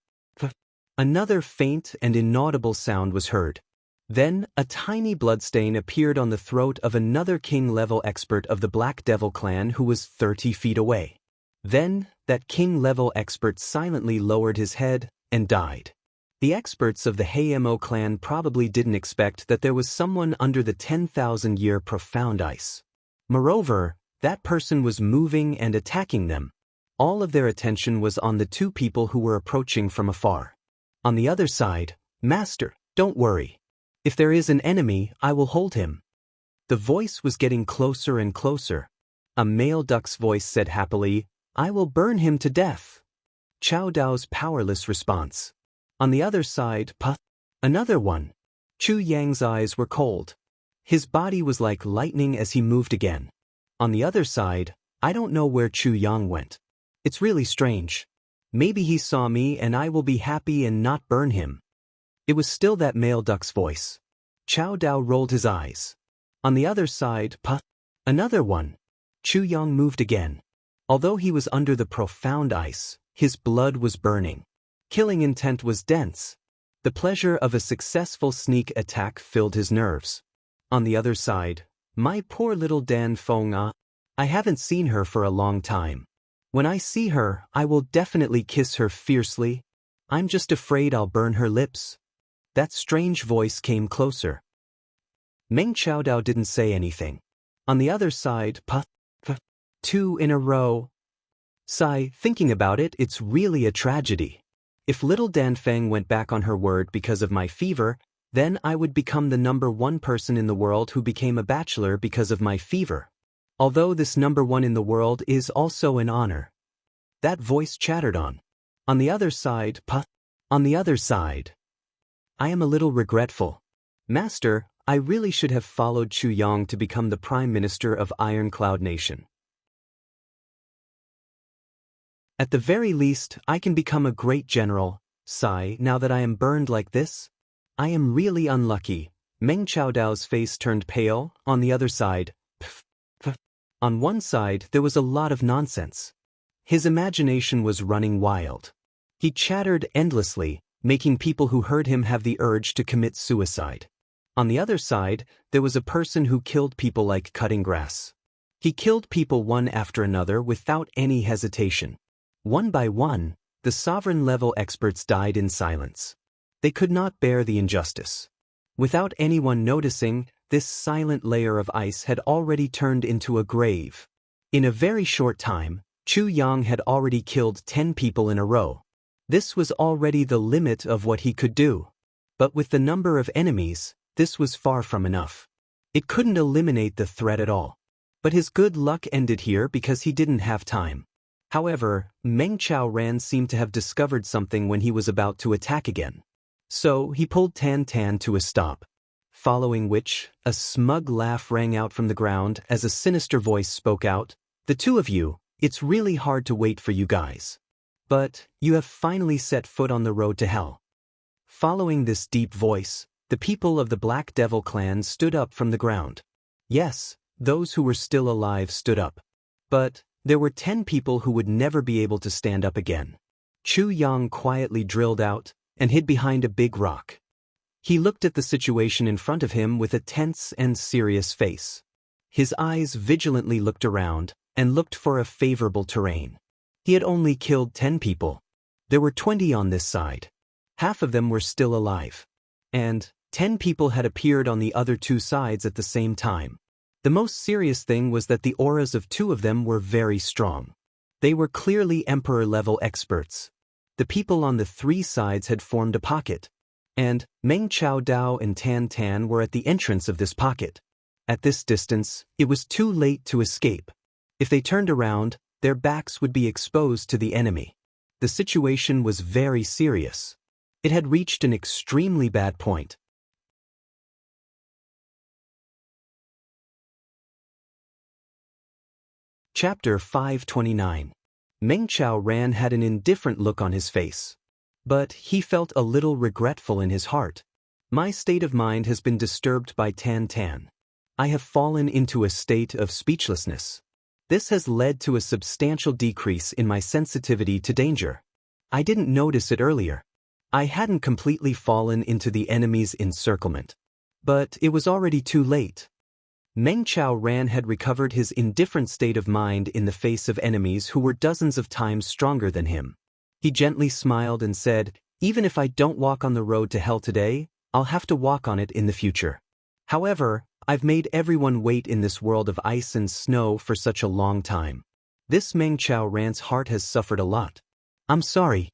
Another faint and inaudible sound was heard. Then, a tiny bloodstain appeared on the throat of another king-level expert of the Black Devil clan who was 30 feet away. Then, that king-level expert silently lowered his head and died. The experts of the Heimo clan probably didn't expect that there was someone under the 10,000-year profound ice. Moreover, that person was moving and attacking them. All of their attention was on the two people who were approaching from afar. On the other side, "Master, don't worry. If there is an enemy, I will hold him." The voice was getting closer and closer. A male duck's voice said happily, "I will burn him to death." Chao Dao's powerless response. On the other side, another one. Chu Yang's eyes were cold. His body was like lightning as he moved again. On the other side, I don't know where Chu Yang went. It's really strange. Maybe he saw me and I will be happy and not burn him. It was still that male duck's voice. Chao Dao rolled his eyes. On the other side, another one. Chu Yang moved again. Although he was under the profound ice, his blood was burning. Killing intent was dense. The pleasure of a successful sneak attack filled his nerves. On the other side, my poor little Dan Feng I haven't seen her for a long time. When I see her, I will definitely kiss her fiercely. I'm just afraid I'll burn her lips. That strange voice came closer. Meng Chaodao didn't say anything. On the other side, two in a row. Sigh, thinking about it, it's really a tragedy. If little Dan Feng went back on her word because of my fever, then I would become the #1 person in the world who became a bachelor because of my fever. Although this #1 in the world is also an honor. That voice chattered on. On the other side, on the other side. I am a little regretful. Master, I really should have followed Chu Yang to become the Prime Minister of Iron Cloud Nation. At the very least, I can become a great general. Sigh, now that I am burned like this. I am really unlucky. Meng Chaodao's face turned pale. On the other side, on one side, there was a lot of nonsense. His imagination was running wild. He chattered endlessly, making people who heard him have the urge to commit suicide. On the other side, there was a person who killed people like cutting grass. He killed people one after another without any hesitation. One by one, the sovereign-level experts died in silence. They could not bear the injustice. Without anyone noticing, this silent layer of ice had already turned into a grave. In a very short time, Chu Yang had already killed 10 people in a row. This was already the limit of what he could do. But with the number of enemies, this was far from enough. It couldn't eliminate the threat at all. But his good luck ended here because he didn't have time. However, Meng Qiaoran seemed to have discovered something when he was about to attack again. So he pulled Tan Tan to a stop. Following which, a smug laugh rang out from the ground as a sinister voice spoke out, "The two of you, it's really hard to wait for you guys. But you have finally set foot on the road to hell." Following this deep voice, the people of the Black Devil clan stood up from the ground. Yes, those who were still alive stood up. But there were 10 people who would never be able to stand up again. Chu Yang quietly drilled out and hid behind a big rock. He looked at the situation in front of him with a tense and serious face. His eyes vigilantly looked around and looked for a favorable terrain. He had only killed 10 people. There were 20 on this side. Half of them were still alive. And 10 people had appeared on the other two sides at the same time. The most serious thing was that the auras of 2 of them were very strong. They were clearly Emperor-level experts. The people on the 3 sides had formed a pocket. And Meng Chao Dao and Tan Tan were at the entrance of this pocket. At this distance, it was too late to escape. If they turned around, their backs would be exposed to the enemy. The situation was very serious. It had reached an extremely bad point. Chapter 529. Meng Qiaoran had an indifferent look on his face. But he felt a little regretful in his heart. My state of mind has been disturbed by Tan Tan. I have fallen into a state of speechlessness. This has led to a substantial decrease in my sensitivity to danger. I didn't notice it earlier. I hadn't completely fallen into the enemy's encirclement. But it was already too late. Meng Qiaoran had recovered his indifferent state of mind in the face of enemies who were dozens of times stronger than him. He gently smiled and said, "Even if I don't walk on the road to hell today, I'll have to walk on it in the future. However, I've made everyone wait in this world of ice and snow for such a long time. This Meng Qiaoran's heart has suffered a lot. I'm sorry."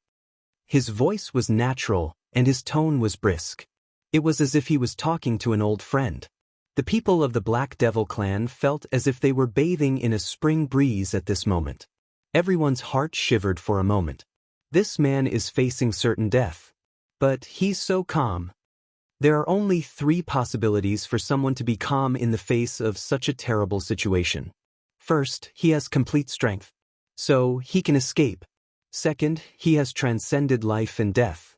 His voice was natural, and his tone was brisk. It was as if he was talking to an old friend. The people of the Black Devil clan felt as if they were bathing in a spring breeze at this moment. Everyone's heart shivered for a moment. This man is facing certain death. But he's so calm. There are only 3 possibilities for someone to be calm in the face of such a terrible situation. First, he has complete strength. So, he can escape. Second, he has transcended life and death.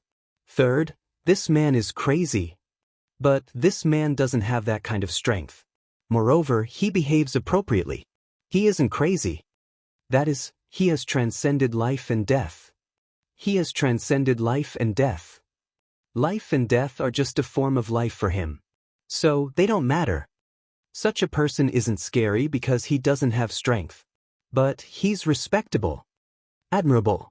Third, this man is crazy. But this man doesn't have that kind of strength. Moreover, he behaves appropriately. He isn't crazy. That is, he has transcended life and death. He has transcended life and death. Life and death are just a form of life for him. So, they don't matter. Such a person isn't scary because he doesn't have strength. But he's respectable. Admirable.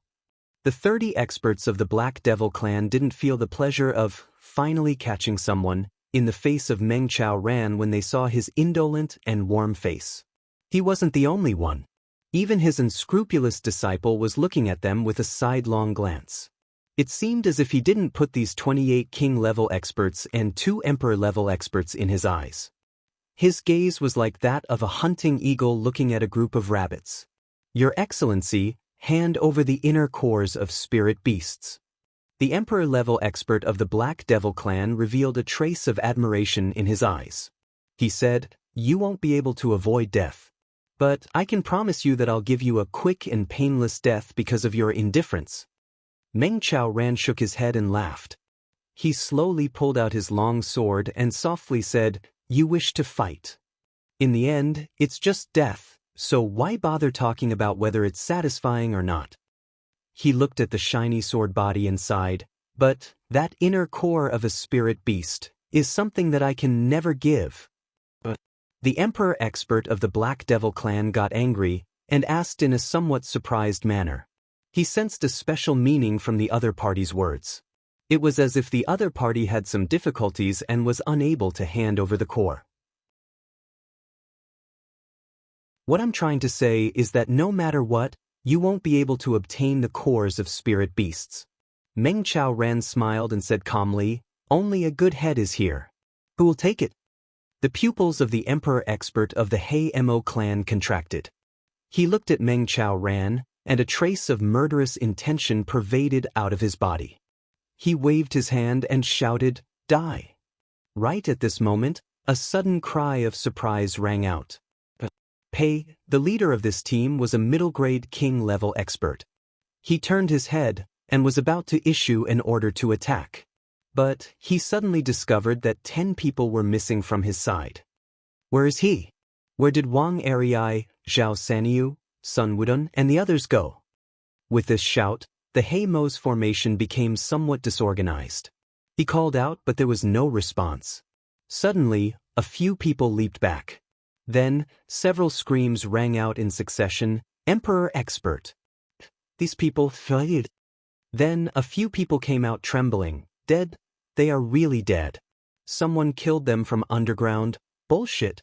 The 30 experts of the Black Devil clan didn't feel the pleasure of finally catching someone in the face of Meng Qiaoran when they saw his indolent and warm face. He wasn't the only one. Even his unscrupulous disciple was looking at them with a sidelong glance. It seemed as if he didn't put these 28 king-level experts and 2 emperor-level experts in his eyes. His gaze was like that of a hunting eagle looking at a group of rabbits. "Your Excellency, hand over the inner cores of spirit beasts." The emperor-level expert of the Black Devil clan revealed a trace of admiration in his eyes. He said, "You won't be able to avoid death. But I can promise you that I'll give you a quick and painless death because of your indifference." Meng Qiaoran shook his head and laughed. He slowly pulled out his long sword and softly said, "You wish to fight. In the end, it's just death, so why bother talking about whether it's satisfying or not?" He looked at the shiny sword body and sighed, but that inner core of a spirit beast is something that I can never give. The Emperor expert of the Black Devil clan got angry and asked in a somewhat surprised manner. He sensed a special meaning from the other party's words. It was as if the other party had some difficulties and was unable to hand over the core. What I'm trying to say is that no matter what, you won't be able to obtain the cores of spirit beasts. Meng Chao Ran smiled and said calmly, only a good head is here. Who will take it? The pupils of the Emperor expert of the Hei Mo clan contracted. He looked at Meng Chao Ran, and a trace of murderous intention pervaded out of his body. He waved his hand and shouted, die. Right at this moment, a sudden cry of surprise rang out. Pei, the leader of this team, was a middle-grade king-level expert. He turned his head and was about to issue an order to attack. But he suddenly discovered that 10 people were missing from his side. Where is he? Where did Wang Erei, Zhao Sanyu, Sun Wudun, and the others go? With this shout, the Hei Mo's formation became somewhat disorganized. He called out, but there was no response. Suddenly, a few people leaped back. Then, several screams rang out in succession, Emperor expert. These people fled. Then, a few people came out trembling, dead. They are really dead. Someone killed them from underground. Bullshit.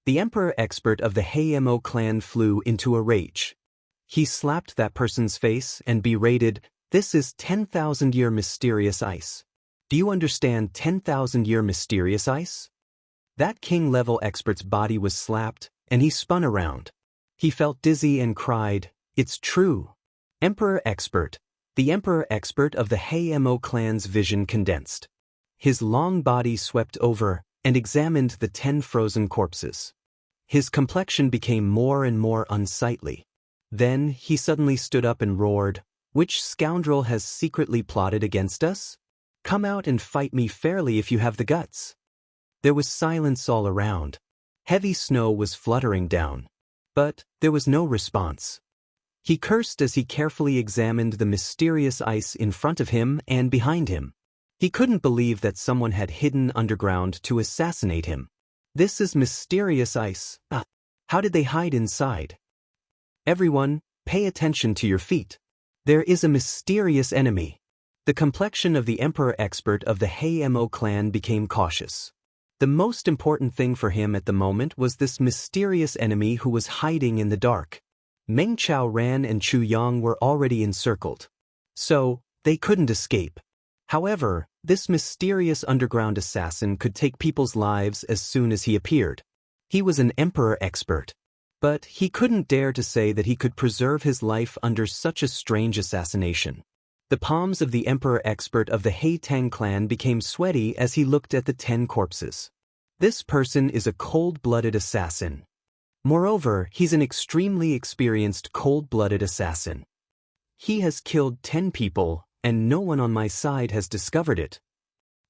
The Emperor expert of the Hei Mo clan flew into a rage. He slapped that person's face and berated, this is 10,000-year mysterious ice. Do you understand 10,000-year mysterious ice? That king-level expert's body was slapped, and he spun around. He felt dizzy and cried, it's true. Emperor expert. The Emperor expert of the Hei Mo clan's vision condensed. His long body swept over and examined the 10 frozen corpses. His complexion became more and more unsightly. Then he suddenly stood up and roared, which scoundrel has secretly plotted against us? Come out and fight me fairly if you have the guts. There was silence all around. Heavy snow was fluttering down. But there was no response. He cursed as he carefully examined the mysterious ice in front of him and behind him. He couldn't believe that someone had hidden underground to assassinate him. This is mysterious ice. How did they hide inside? Everyone, pay attention to your feet. There is a mysterious enemy. The complexion of the Emperor expert of the Hei Mo clan became cautious. The most important thing for him at the moment was this mysterious enemy who was hiding in the dark. Meng Chao Ran and Chu Yang were already encircled. So, they couldn't escape. However, this mysterious underground assassin could take people's lives as soon as he appeared. He was an Emperor expert. But he couldn't dare to say that he could preserve his life under such a strange assassination. The palms of the Emperor expert of the Hei Tang clan became sweaty as he looked at the 10 corpses. This person is a cold-blooded assassin. Moreover, he's an extremely experienced cold-blooded assassin. He has killed 10 people, and no one on my side has discovered it.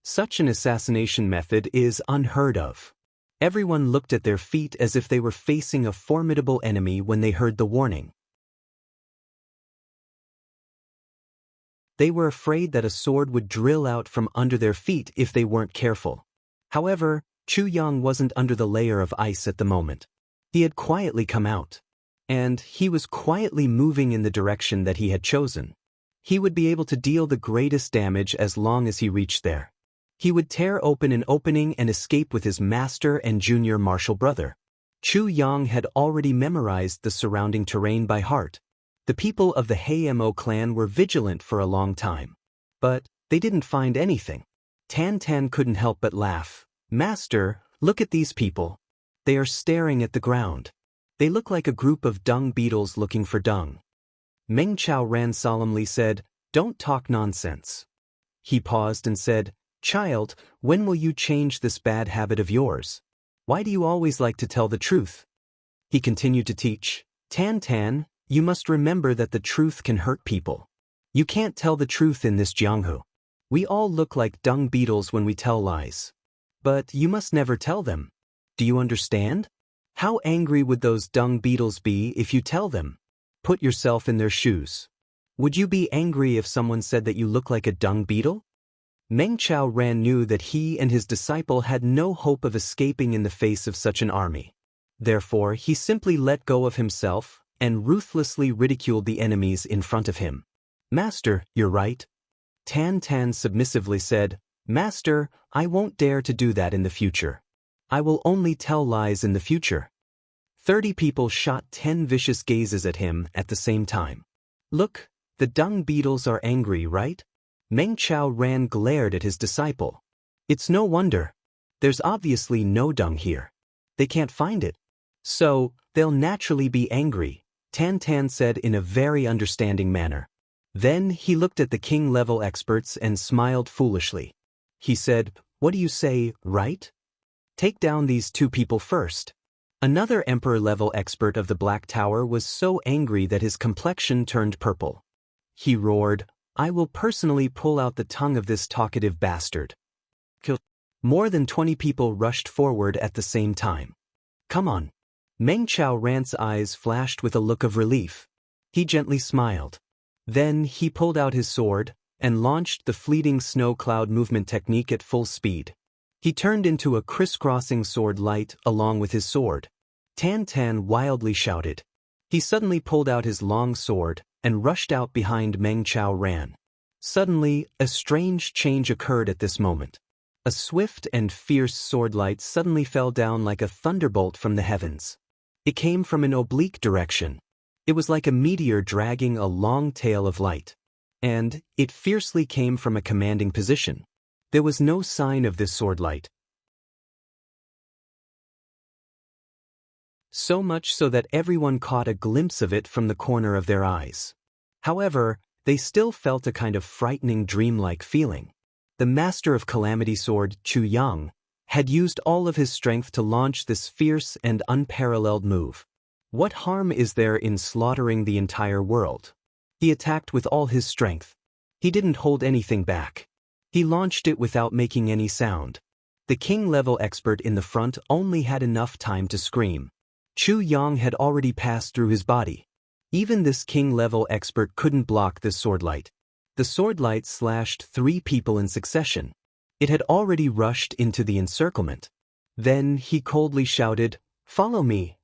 Such an assassination method is unheard of. Everyone looked at their feet as if they were facing a formidable enemy when they heard the warning. They were afraid that a sword would drill out from under their feet if they weren't careful. However, Chu Yang wasn't under the layer of ice at the moment. He had quietly come out. And he was quietly moving in the direction that he had chosen. He would be able to deal the greatest damage as long as he reached there. He would tear open an opening and escape with his master and junior martial brother. Chu Yang had already memorized the surrounding terrain by heart. The people of the Hei Mo clan were vigilant for a long time. But they didn't find anything. Tan Tan couldn't help but laugh. Master, look at these people. They are staring at the ground. They look like a group of dung beetles looking for dung. Meng Chao Ran solemnly said, don't talk nonsense. He paused and said, Child, when will you change this bad habit of yours? Why do you always like to tell the truth? He continued to teach, Tan Tan, you must remember that the truth can hurt people. You can't tell the truth in this Jianghu. We all look like dung beetles when we tell lies. But you must never tell them. Do you understand? How angry would those dung beetles be if you tell them? Put yourself in their shoes. Would you be angry if someone said that you look like a dung beetle? Meng Chao Ran knew that he and his disciple had no hope of escaping in the face of such an army. Therefore, he simply let go of himself and ruthlessly ridiculed the enemies in front of him. Master, you're right. Tan Tan submissively said, Master, I won't dare to do that in the future. I will only tell lies in the future. 30 people shot 10 vicious gazes at him at the same time. Look, the dung beetles are angry, right? Meng Chao Ran glared at his disciple. It's no wonder. There's obviously no dung here. They can't find it. So, they'll naturally be angry, Tan Tan said in a very understanding manner. Then he looked at the king-level experts and smiled foolishly. He said, What do you say, right? Take down these 2 people first. Another emperor-level expert of the Black Tower was so angry that his complexion turned purple. He roared, I will personally pull out the tongue of this talkative bastard. Kill. More than 20 people rushed forward at the same time. Come on. Meng Chao Ran's eyes flashed with a look of relief. He gently smiled. Then he pulled out his sword and launched the fleeting snow cloud movement technique at full speed. He turned into a crisscrossing sword light along with his sword. Tan Tan wildly shouted. He suddenly pulled out his long sword and rushed out behind Meng Chao Ran. Suddenly, a strange change occurred at this moment. A swift and fierce sword light suddenly fell down like a thunderbolt from the heavens. It came from an oblique direction. It was like a meteor dragging a long tail of light. And it fiercely came from a commanding position. There was no sign of this sword light. So much so that everyone caught a glimpse of it from the corner of their eyes. However, they still felt a kind of frightening dreamlike feeling. The master of Calamity Sword, Chu Yang, had used all of his strength to launch this fierce and unparalleled move. What harm is there in slaughtering the entire world? He attacked with all his strength. He didn't hold anything back. He launched it without making any sound. The king-level expert in the front only had enough time to scream. Chu Yang had already passed through his body. Even this king-level expert couldn't block this sword light. The sword light slashed 3 people in succession. It had already rushed into the encirclement. Then he coldly shouted, Follow me.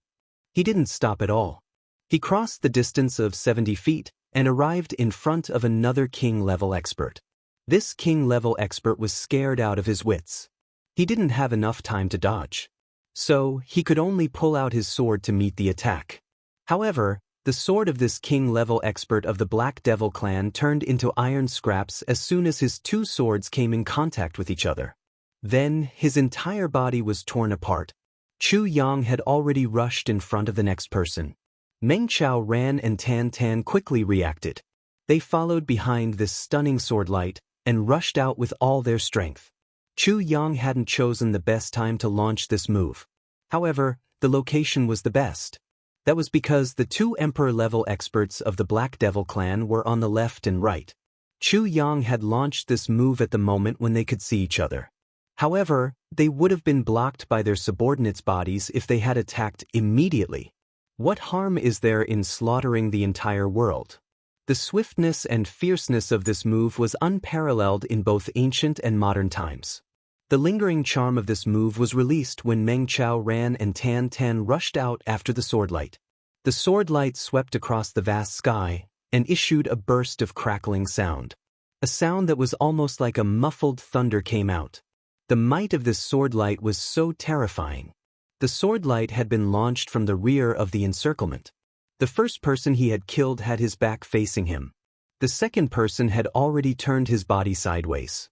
He didn't stop at all. He crossed the distance of 70 feet and arrived in front of another king-level expert. This king-level expert was scared out of his wits. He didn't have enough time to dodge. So, he could only pull out his sword to meet the attack. However, the sword of this king-level expert of the Black Devil clan turned into iron scraps as soon as his 2 swords came in contact with each other. Then, his entire body was torn apart. Chu Yang had already rushed in front of the next person. Meng Chao Ran and Tan Tan quickly reacted. They followed behind this stunning sword light and rushed out with all their strength. Chu Yang hadn't chosen the best time to launch this move. However, the location was the best. That was because the 2 emperor-level experts of the Black Devil clan were on the left and right. Chu Yang had launched this move at the moment when they could see each other. However, they would have been blocked by their subordinates' bodies if they had attacked immediately. What harm is there in slaughtering the entire world? The swiftness and fierceness of this move was unparalleled in both ancient and modern times. The lingering charm of this move was released when Meng Chao Ran and Tan Tan rushed out after the sword light. The sword light swept across the vast sky and issued a burst of crackling sound. A sound that was almost like a muffled thunder came out. The might of this sword light was so terrifying. The sword light had been launched from the rear of the encirclement. The first person he had killed had his back facing him. The second person had already turned his body sideways.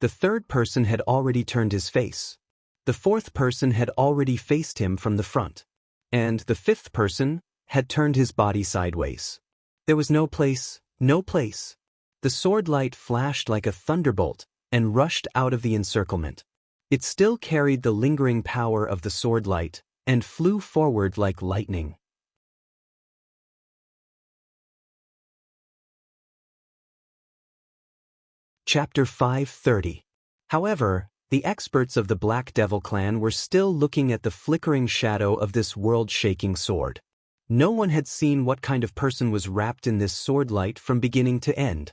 The third person had already turned his face. The fourth person had already faced him from the front. And the fifth person had turned his body sideways. There was no place, no place. The sword light flashed like a thunderbolt and rushed out of the encirclement. It still carried the lingering power of the sword light and flew forward like lightning. Chapter 530. However, the experts of the Black Devil clan were still looking at the flickering shadow of this world-shaking sword. No one had seen what kind of person was wrapped in this sword light from beginning to end.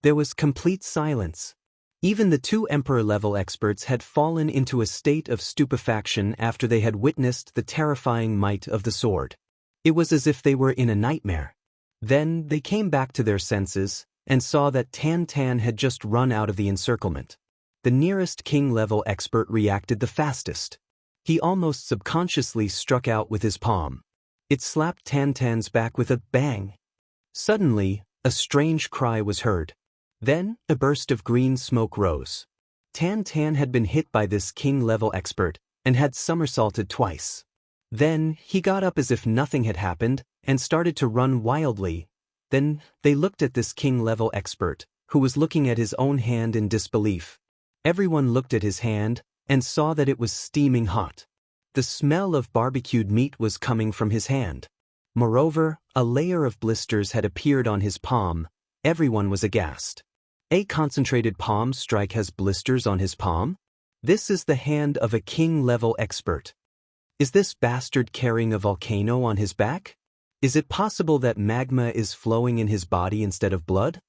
There was complete silence. Even the two emperor-level experts had fallen into a state of stupefaction after they had witnessed the terrifying might of the sword. It was as if they were in a nightmare. Then they came back to their senses and saw that Tan Tan had just run out of the encirclement. The nearest king-level expert reacted the fastest. He almost subconsciously struck out with his palm. It slapped Tan Tan's back with a bang. Suddenly, a strange cry was heard. Then, a burst of green smoke rose. Tan Tan had been hit by this king-level expert and had somersaulted twice. Then, he got up as if nothing had happened and started to run wildly. Then, they looked at this king-level expert, who was looking at his own hand in disbelief. Everyone looked at his hand and saw that it was steaming hot. The smell of barbecued meat was coming from his hand. Moreover, a layer of blisters had appeared on his palm. Everyone was aghast. A concentrated palm strike has blisters on his palm? This is the hand of a king-level expert. Is this bastard carrying a volcano on his back? Is it possible that magma is flowing in his body instead of blood?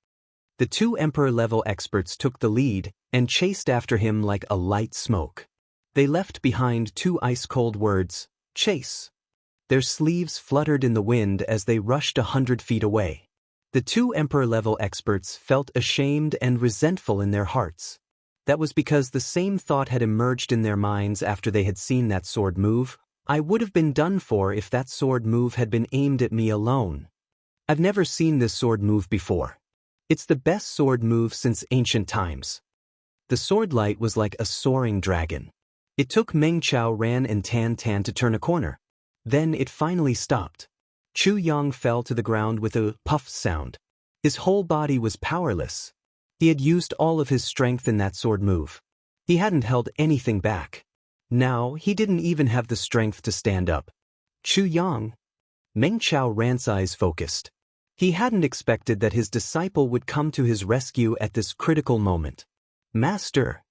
The two emperor-level experts took the lead and chased after him like a light smoke. They left behind two ice-cold words, "Chase." Their sleeves fluttered in the wind as they rushed 100 feet away. The two emperor-level experts felt ashamed and resentful in their hearts. That was because the same thought had emerged in their minds after they had seen that sword move. I would have been done for if that sword move had been aimed at me alone. I've never seen this sword move before. It's the best sword move since ancient times. The sword light was like a soaring dragon. It took Meng Chao Ran and Tan Tan to turn a corner. Then it finally stopped. Chu Yang fell to the ground with a puff sound. His whole body was powerless. He had used all of his strength in that sword move. He hadn't held anything back. Now he didn't even have the strength to stand up. Chu Yang. Meng Chao Ran's eyes focused. He hadn't expected that his disciple would come to his rescue at this critical moment. Master.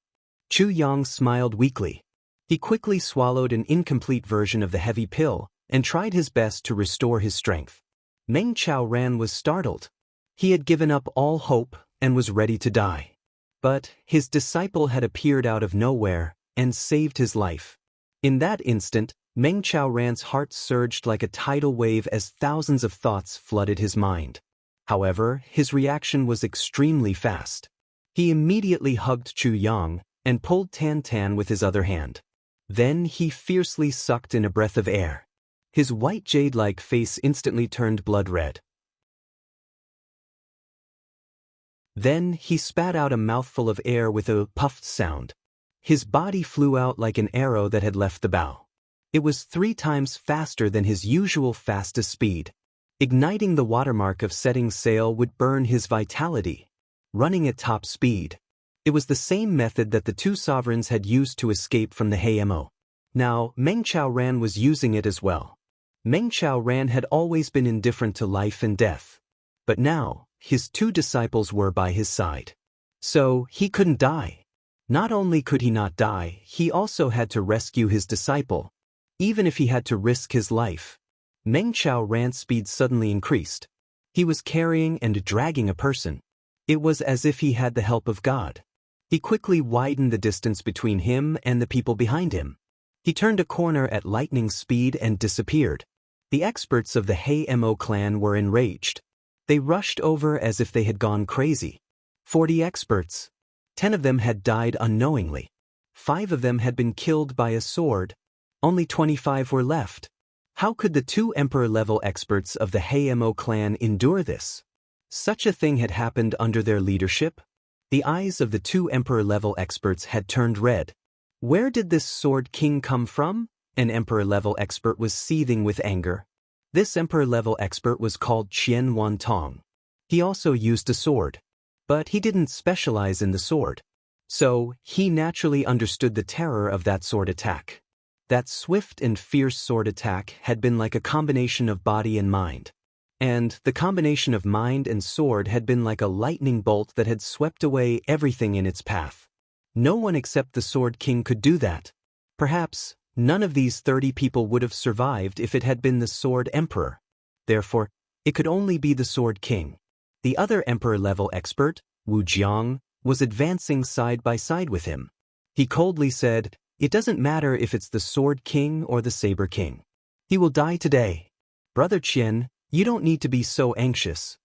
Chu Yang smiled weakly. He quickly swallowed an incomplete version of the heavy pill and tried his best to restore his strength. Meng Chao Ran was startled. He had given up all hope and was ready to die. But his disciple had appeared out of nowhere and saved his life. In that instant, Meng Chao Ran's heart surged like a tidal wave as thousands of thoughts flooded his mind. However, his reaction was extremely fast. He immediately hugged Chu Yang and pulled Tan Tan with his other hand. Then he fiercely sucked in a breath of air. His white jade-like face instantly turned blood red. Then he spat out a mouthful of air with a puffed sound. His body flew out like an arrow that had left the bow. It was 3 times faster than his usual fastest speed. Igniting the watermark of setting sail would burn his vitality. Running at top speed. It was the same method that the two sovereigns had used to escape from the Hayemo. Now, Meng Chao Ran was using it as well. Meng Chao Ran had always been indifferent to life and death. But now, his two disciples were by his side. So, he couldn't die. Not only could he not die, he also had to rescue his disciple. Even if he had to risk his life. Meng Chao Ran's speed suddenly increased. He was carrying and dragging a person. It was as if he had the help of God. He quickly widened the distance between him and the people behind him. He turned a corner at lightning speed and disappeared. The experts of the Hayemo clan were enraged. They rushed over as if they had gone crazy. 40 experts. 10 of them had died unknowingly. 5 of them had been killed by a sword. Only 25 were left. How could the 2 emperor-level experts of the Hayemo clan endure this? Such a thing had happened under their leadership? The eyes of the 2 emperor-level experts had turned red. Where did this sword king come from? An emperor-level expert was seething with anger. This emperor-level expert was called Qian Wan Tong. He also used a sword. But he didn't specialize in the sword. So, he naturally understood the terror of that sword attack. That swift and fierce sword attack had been like a combination of body and mind. And the combination of mind and sword had been like a lightning bolt that had swept away everything in its path. No one except the Sword King could do that. Perhaps, none of these 30 people would have survived if it had been the Sword Emperor. therefore, it could only be the Sword King. The other Emperor-level expert, Wuxia, was advancing side by side with him. He coldly said, "It doesn't matter if it's the Sword King or the Saber King. He will die today. Brother Qian, you don't need to be so anxious."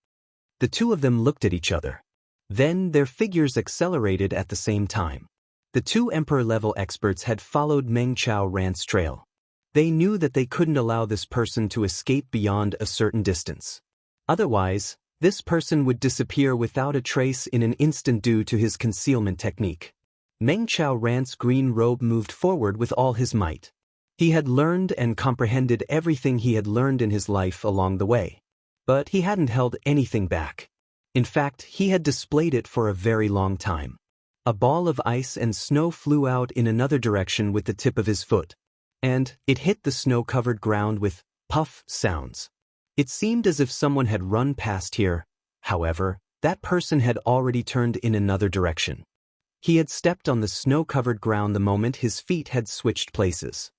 The two of them looked at each other. Then their figures accelerated at the same time. The two Emperor-level experts had followed Meng Chao Ran's trail. They knew that they couldn't allow this person to escape beyond a certain distance. Otherwise, this person would disappear without a trace in an instant due to his concealment technique. Meng Chao Ran's green robe moved forward with all his might. He had learned and comprehended everything he had learned in his life along the way. But he hadn't held anything back. In fact, he had displayed it for a very long time. A ball of ice and snow flew out in another direction with the tip of his foot, and it hit the snow-covered ground with puff sounds. It seemed as if someone had run past here. However, that person had already turned in another direction. He had stepped on the snow-covered ground the moment his feet had switched places.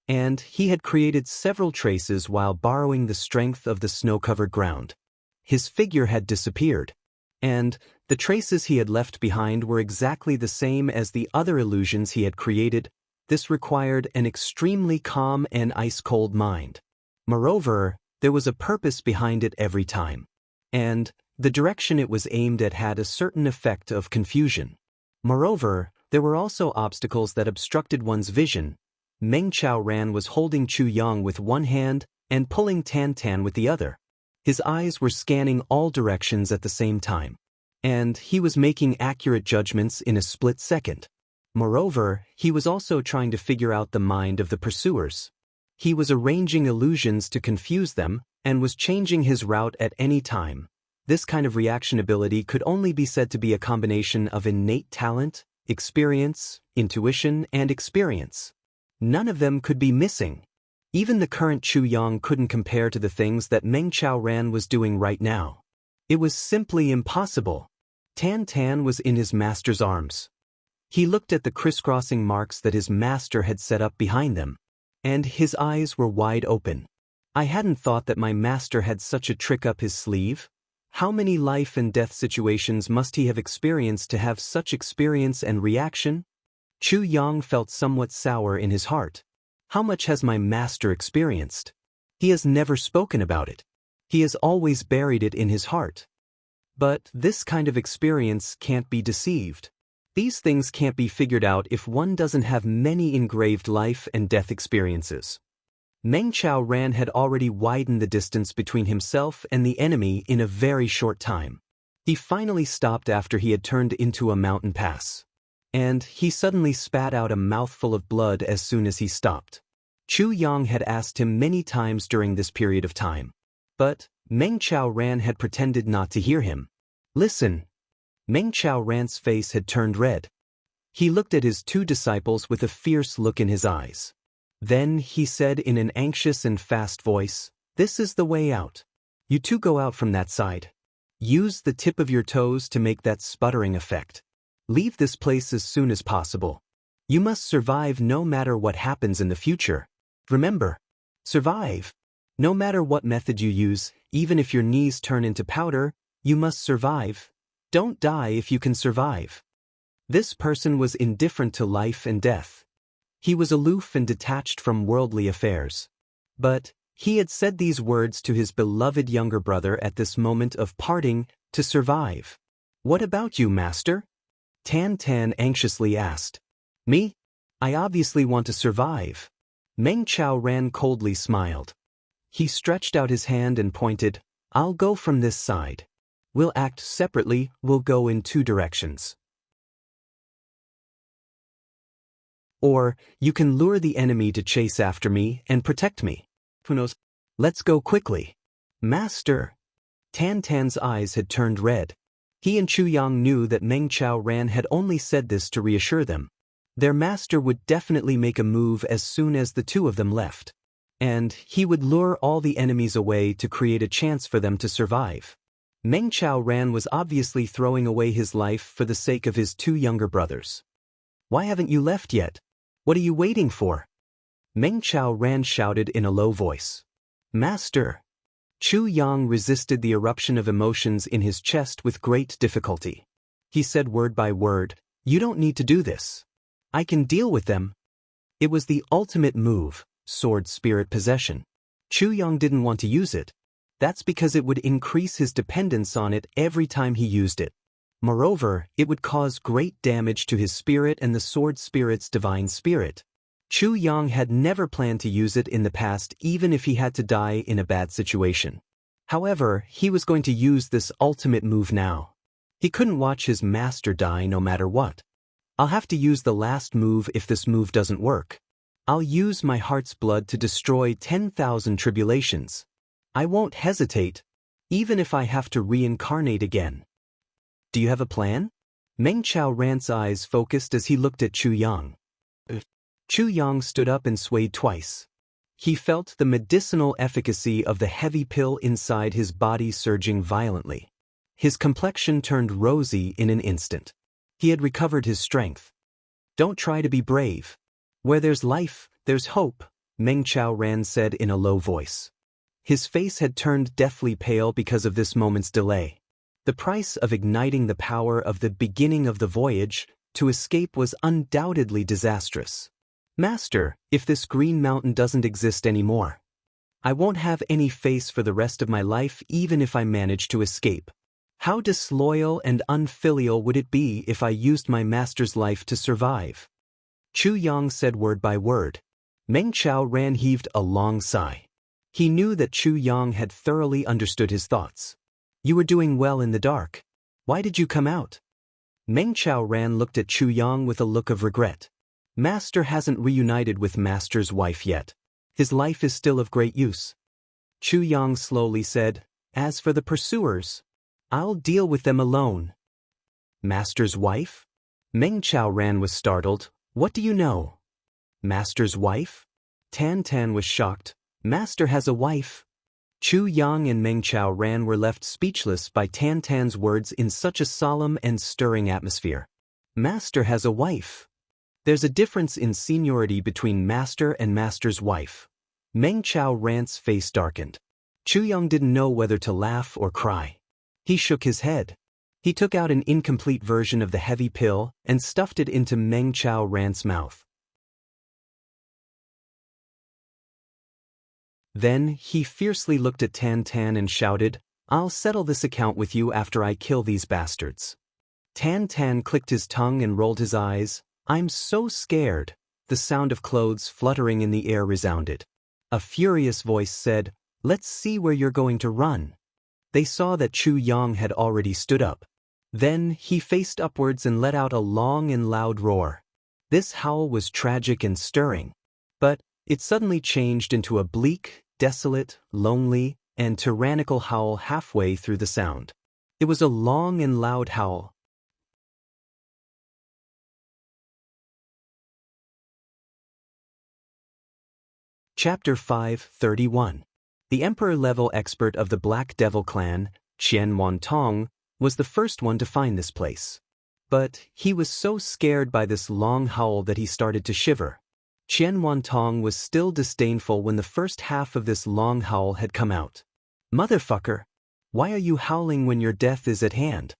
And he had created several traces while borrowing the strength of the snow-covered ground. His figure had disappeared, and the traces he had left behind were exactly the same as the other illusions he had created. This required an extremely calm and ice-cold mind. Moreover, there was a purpose behind it every time, and the direction it was aimed at had a certain effect of confusion. Moreover, there were also obstacles that obstructed one's vision. Meng Chao Ran was holding Chu Yang with one hand and pulling Tan Tan with the other. His eyes were scanning all directions at the same time, and he was making accurate judgments in a split second. Moreover, he was also trying to figure out the mind of the pursuers. He was arranging illusions to confuse them and was changing his route at any time. This kind of reaction ability could only be said to be a combination of innate talent, experience, intuition, and experience. None of them could be missing. Even the current Chu Yang couldn't compare to the things that Meng Chao Ran was doing right now. It was simply impossible. Tan Tan was in his master's arms. He looked at the crisscrossing marks that his master had set up behind them, and his eyes were wide open. I hadn't thought that my master had such a trick up his sleeve. How many life and death situations must he have experienced to have such experience and reaction? Chu Yang felt somewhat sour in his heart. How much has my master experienced? He has never spoken about it. He has always buried it in his heart. But this kind of experience can't be deceived. These things can't be figured out if one doesn't have many engraved life and death experiences. Meng Chao Ran had already widened the distance between himself and the enemy in a very short time. He finally stopped after he had turned into a mountain pass. And he suddenly spat out a mouthful of blood as soon as he stopped. Chu Yang had asked him many times during this period of time. But Meng Chao Ran had pretended not to hear him. "Listen." Meng Chao Ran's face had turned red. He looked at his two disciples with a fierce look in his eyes. Then he said in an anxious and fast voice, "This is the way out. You two go out from that side. Use the tip of your toes to make that sputtering effect. Leave this place as soon as possible. You must survive no matter what happens in the future. Remember, survive. No matter what method you use, even if your knees turn into powder, you must survive. Don't die if you can survive." This person was indifferent to life and death. He was aloof and detached from worldly affairs. But he had said these words to his beloved younger brother at this moment of parting, to survive. "What about you, master?" Tan Tan anxiously asked. "Me? I obviously want to survive." Meng Chao Ran coldly smiled. He stretched out his hand and pointed, "I'll go from this side. We'll act separately, we'll go in two directions. Or, you can lure the enemy to chase after me and protect me. Who knows? Let's go quickly." "Master." Tan Tan's eyes had turned red. He and Chu Yang knew that Meng Chao Ran had only said this to reassure them. Their master would definitely make a move as soon as the two of them left. And he would lure all the enemies away to create a chance for them to survive. Meng Chao Ran was obviously throwing away his life for the sake of his two younger brothers. "Why haven't you left yet? What are you waiting for?" Meng Chao Ran shouted in a low voice. Master! Chu Yang resisted the eruption of emotions in his chest with great difficulty. He said word by word, "You don't need to do this. I can deal with them." It was the ultimate move, sword spirit possession. Chu Yang didn't want to use it. That's because it would increase his dependence on it every time he used it. Moreover, it would cause great damage to his spirit and the sword spirit's divine spirit. Chu Yang had never planned to use it in the past, even if he had to die in a bad situation. However, he was going to use this ultimate move now. He couldn't watch his master die no matter what. I'll have to use the last move if this move doesn't work. I'll use my heart's blood to destroy 10,000 tribulations. I won't hesitate, even if I have to reincarnate again. Do you have a plan? Meng Chao Ran's eyes focused as he looked at Chu Yang. Chu Yang stood up and swayed twice. He felt the medicinal efficacy of the heavy pill inside his body surging violently. His complexion turned rosy in an instant. He had recovered his strength. Don't try to be brave. Where there's life, there's hope, Meng Chao Ran said in a low voice. His face had turned deathly pale because of this moment's delay. The price of igniting the power of the beginning of the voyage to escape was undoubtedly disastrous. Master, if this green mountain doesn't exist anymore, I won't have any face for the rest of my life even if I manage to escape. How disloyal and unfilial would it be if I used my master's life to survive? Chu Yang said word by word. Meng Chao Ran heaved a long sigh. He knew that Chu Yang had thoroughly understood his thoughts. You were doing well in the dark. Why did you come out? Meng Chao Ran looked at Chu Yang with a look of regret. Master hasn't reunited with Master's wife yet. His life is still of great use. Chu Yang slowly said, As for the pursuers, I'll deal with them alone. Master's wife? Meng Chao Ran was startled. What do you know? Master's wife? Tan Tan was shocked. Master has a wife. Chu Yang and Meng Chao Ran were left speechless by Tan Tan's words in such a solemn and stirring atmosphere. Master has a wife. There's a difference in seniority between master and master's wife. Meng Chao Ran's face darkened. Chu Yang didn't know whether to laugh or cry. He shook his head. He took out an incomplete version of the heavy pill and stuffed it into Meng Chao Ran's mouth. Then he fiercely looked at Tan Tan and shouted, I'll settle this account with you after I kill these bastards. Tan Tan clicked his tongue and rolled his eyes. I'm so scared. The sound of clothes fluttering in the air resounded. A furious voice said, Let's see where you're going to run. They saw that Chu Yang had already stood up. Then he faced upwards and let out a long and loud roar. This howl was tragic and stirring. But it suddenly changed into a bleak, desolate, lonely, and tyrannical howl halfway through the sound. It was a long and loud howl. Chapter 5:31. The Emperor-level expert of the Black Devil clan, Qian Wantong, was the first one to find this place. But he was so scared by this long howl that he started to shiver. Qian Wantong was still disdainful when the first half of this long howl had come out. Motherfucker! Why are you howling when your death is at hand?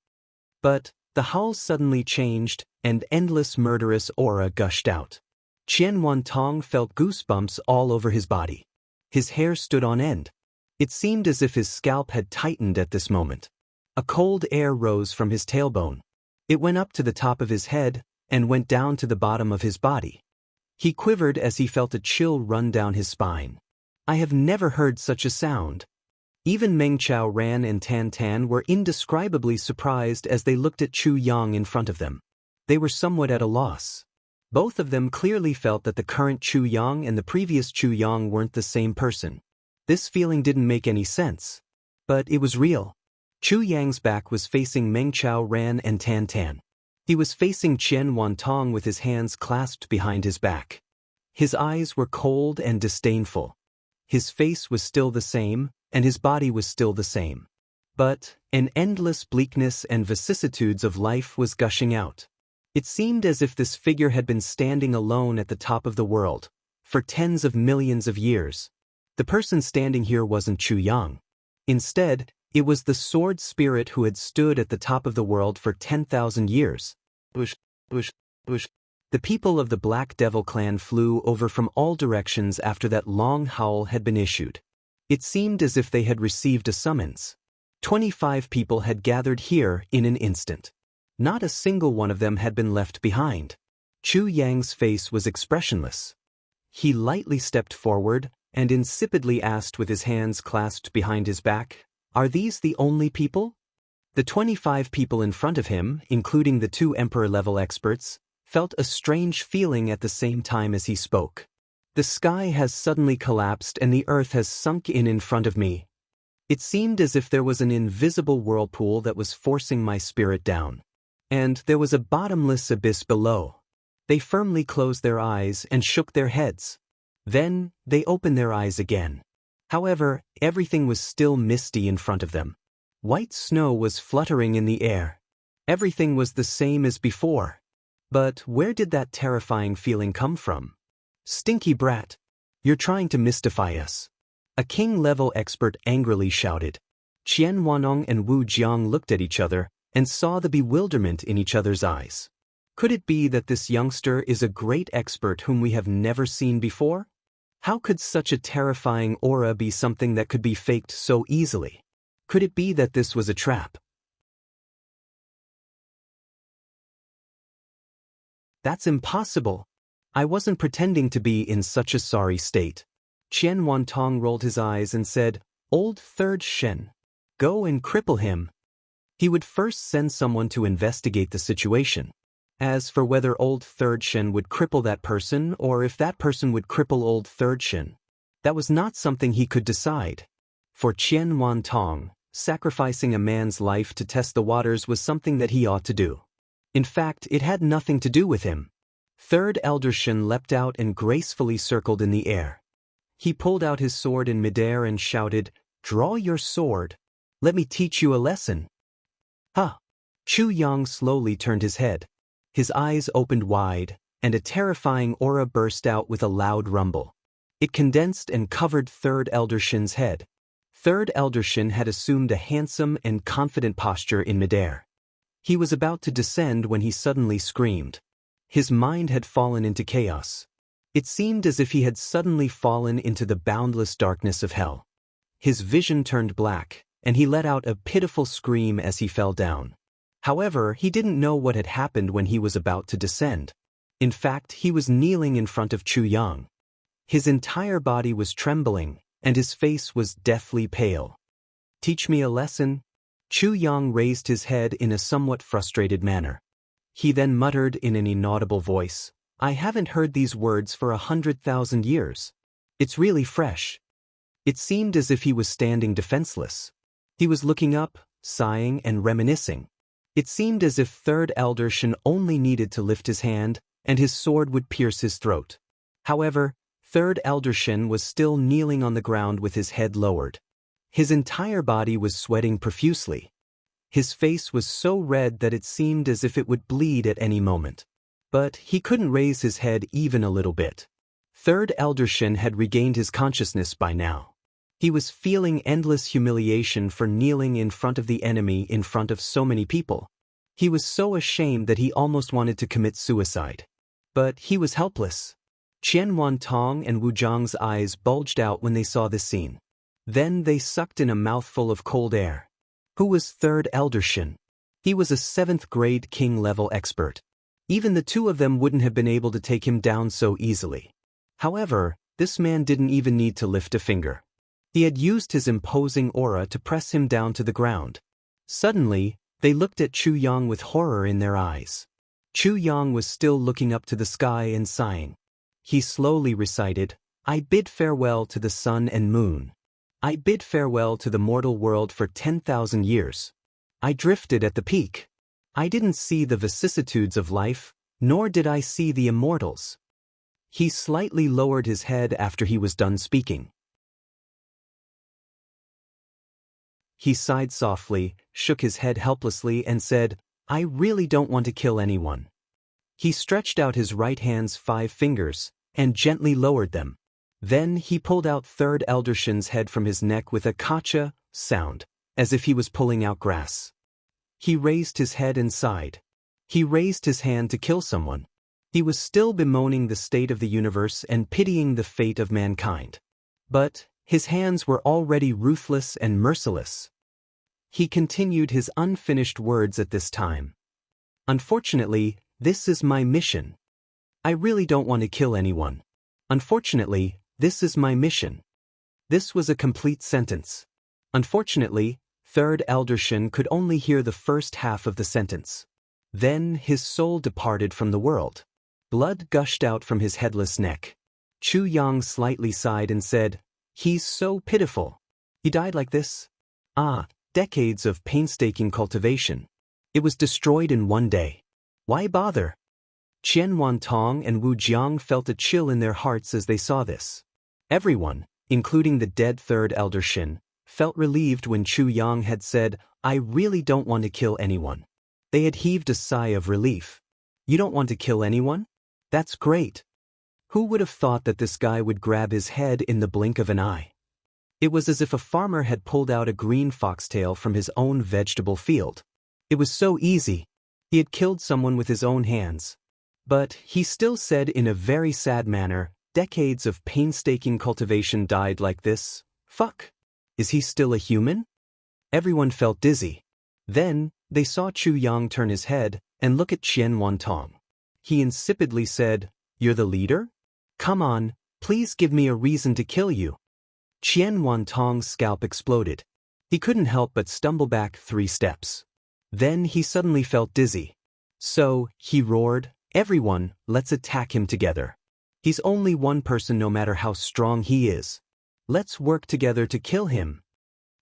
But the howl suddenly changed, and endless murderous aura gushed out. Qian Wantong felt goosebumps all over his body. His hair stood on end. It seemed as if his scalp had tightened at this moment. A cold air rose from his tailbone. It went up to the top of his head and went down to the bottom of his body. He quivered as he felt a chill run down his spine. I have never heard such a sound. Even Meng Chao Ran and Tan Tan were indescribably surprised as they looked at Chu Yang in front of them. They were somewhat at a loss. Both of them clearly felt that the current Chu Yang and the previous Chu Yang weren't the same person. This feeling didn't make any sense. But it was real. Chu Yang's back was facing Meng Chao Ran and Tan Tan. He was facing Qian Wantong with his hands clasped behind his back. His eyes were cold and disdainful. His face was still the same, and his body was still the same. But an endless bleakness and vicissitudes of life was gushing out. It seemed as if this figure had been standing alone at the top of the world, for tens of millions of years. The person standing here wasn't Chu Yang. Instead, it was the sword spirit who had stood at the top of the world for 10,000 years. Bush, bush, bush. The people of the Black Devil clan flew over from all directions after that long howl had been issued. It seemed as if they had received a summons. 25 people had gathered here in an instant. Not a single one of them had been left behind. Chu Yang's face was expressionless. He lightly stepped forward and insipidly asked with his hands clasped behind his back, "Are these the only people?" The 25 people in front of him, including the 2 emperor-level experts, felt a strange feeling at the same time as he spoke. The sky has suddenly collapsed and the earth has sunk in front of me. It seemed as if there was an invisible whirlpool that was forcing my spirit down. And there was a bottomless abyss below. They firmly closed their eyes and shook their heads. Then, they opened their eyes again. However, everything was still misty in front of them. White snow was fluttering in the air. Everything was the same as before. But where did that terrifying feeling come from? "Stinky brat! You're trying to mystify us," a king-level expert angrily shouted. Qian Huanong and Wu Jiang looked at each other and saw the bewilderment in each other's eyes. Could it be that this youngster is a great expert whom we have never seen before? How could such a terrifying aura be something that could be faked so easily? Could it be that this was a trap? That's impossible. I wasn't pretending to be in such a sorry state. Qian Wantong rolled his eyes and said, "Old Third Shen. Go and cripple him." He would first send someone to investigate the situation. As for whether Old Third Shen would cripple that person or if that person would cripple Old Third Shen, that was not something he could decide. For Qian Wantong, sacrificing a man's life to test the waters was something that he ought to do. In fact, it had nothing to do with him. Third Elder Shen leapt out and gracefully circled in the air. He pulled out his sword in midair and shouted, "Draw your sword. Let me teach you a lesson." "Huh!" Chu Yang slowly turned his head. His eyes opened wide, and a terrifying aura burst out with a loud rumble. It condensed and covered Third Elder Shen's head. Third Elder Shen had assumed a handsome and confident posture in midair. He was about to descend when he suddenly screamed. His mind had fallen into chaos. It seemed as if he had suddenly fallen into the boundless darkness of hell. His vision turned black, and he let out a pitiful scream as he fell down. However, he didn't know what had happened when he was about to descend. In fact, he was kneeling in front of Chu Yang. His entire body was trembling, and his face was deathly pale. "Teach me a lesson?" Chu Yang raised his head in a somewhat frustrated manner. He then muttered in an inaudible voice, "I haven't heard these words for 100,000 years. It's really fresh." It seemed as if he was standing defenseless. He was looking up, sighing and reminiscing. It seemed as if Third Elder Shen only needed to lift his hand, and his sword would pierce his throat. However, Third Elder Shen was still kneeling on the ground with his head lowered. His entire body was sweating profusely. His face was so red that it seemed as if it would bleed at any moment. But he couldn't raise his head even a little bit. Third Elder Shen had regained his consciousness by now. He was feeling endless humiliation for kneeling in front of the enemy in front of so many people. He was so ashamed that he almost wanted to commit suicide. But he was helpless. Qian Wantong and Wu Jiang's eyes bulged out when they saw this scene. Then they sucked in a mouthful of cold air. Who was Third Elder Shen? He was a 7th grade king-level expert. Even the 2 of them wouldn't have been able to take him down so easily. However, this man didn't even need to lift a finger. He had used his imposing aura to press him down to the ground. Suddenly, they looked at Chu Yang with horror in their eyes. Chu Yang was still looking up to the sky and sighing. He slowly recited, "I bid farewell to the sun and moon. I bid farewell to the mortal world for 10,000 years. I drifted at the peak. I didn't see the vicissitudes of life, nor did I see the immortals." He slightly lowered his head after he was done speaking. He sighed softly, shook his head helplessly and said, "I really don't want to kill anyone." He stretched out his right hand's 5 fingers, and gently lowered them. Then he pulled out Third Elder Shin's head from his neck with a kacha sound, as if he was pulling out grass. He raised his head and sighed. He raised his hand to kill someone. He was still bemoaning the state of the universe and pitying the fate of mankind. But his hands were already ruthless and merciless. He continued his unfinished words at this time. Unfortunately, this is my mission. I really don't want to kill anyone. Unfortunately, this is my mission. This was a complete sentence. Unfortunately, Third Elder Shin could only hear the first half of the sentence. Then his soul departed from the world. Blood gushed out from his headless neck. Chu Yang slightly sighed and said, "He's so pitiful. He died like this? Ah, decades of painstaking cultivation. It was destroyed in one day. Why bother?" Qian Wantong and Wu Jiang felt a chill in their hearts as they saw this. Everyone, including the dead Third Elder Shin, felt relieved when Chu Yang had said, "I really don't want to kill anyone." They had heaved a sigh of relief. "You don't want to kill anyone? That's great. Who would have thought that this guy would grab his head in the blink of an eye?" It was as if a farmer had pulled out a green foxtail from his own vegetable field. It was so easy. He had killed someone with his own hands. But he still said in a very sad manner, "Decades of painstaking cultivation died like this. Fuck. Is he still a human?" Everyone felt dizzy. Then, they saw Chu Yang turn his head and look at Qian Wantong. He insipidly said, "You're the leader? Come on, please give me a reason to kill you." Qian Wantong's scalp exploded. He couldn't help but stumble back 3 steps. Then he suddenly felt dizzy. So, he roared, "Everyone, let's attack him together. He's only one person no matter how strong he is. Let's work together to kill him."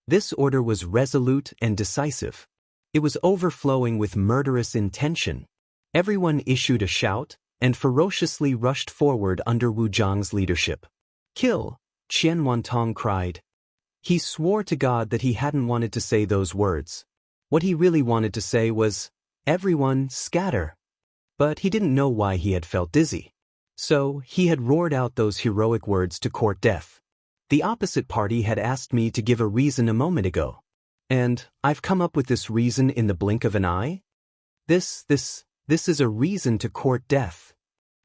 This order was resolute and decisive. It was overflowing with murderous intention. Everyone issued a shout and ferociously rushed forward under Wu Jiang's leadership. "Kill!" Qian Wantong cried. He swore to God that he hadn't wanted to say those words. What he really wanted to say was, "Everyone, scatter." But he didn't know why he had felt dizzy. So, he had roared out those heroic words to court death. The opposite party had asked me to give a reason a moment ago. And I've come up with this reason in the blink of an eye? This is a reason to court death.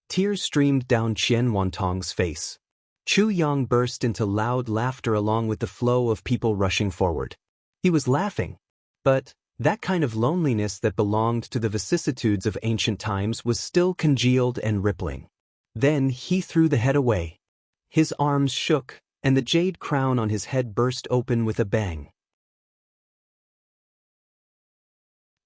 Tears streamed down Qian Wantong's face. Chu Yang burst into loud laughter along with the flow of people rushing forward. He was laughing. But that kind of loneliness that belonged to the vicissitudes of ancient times was still congealed and rippling. Then he threw the head away. His arms shook, and the jade crown on his head burst open with a bang.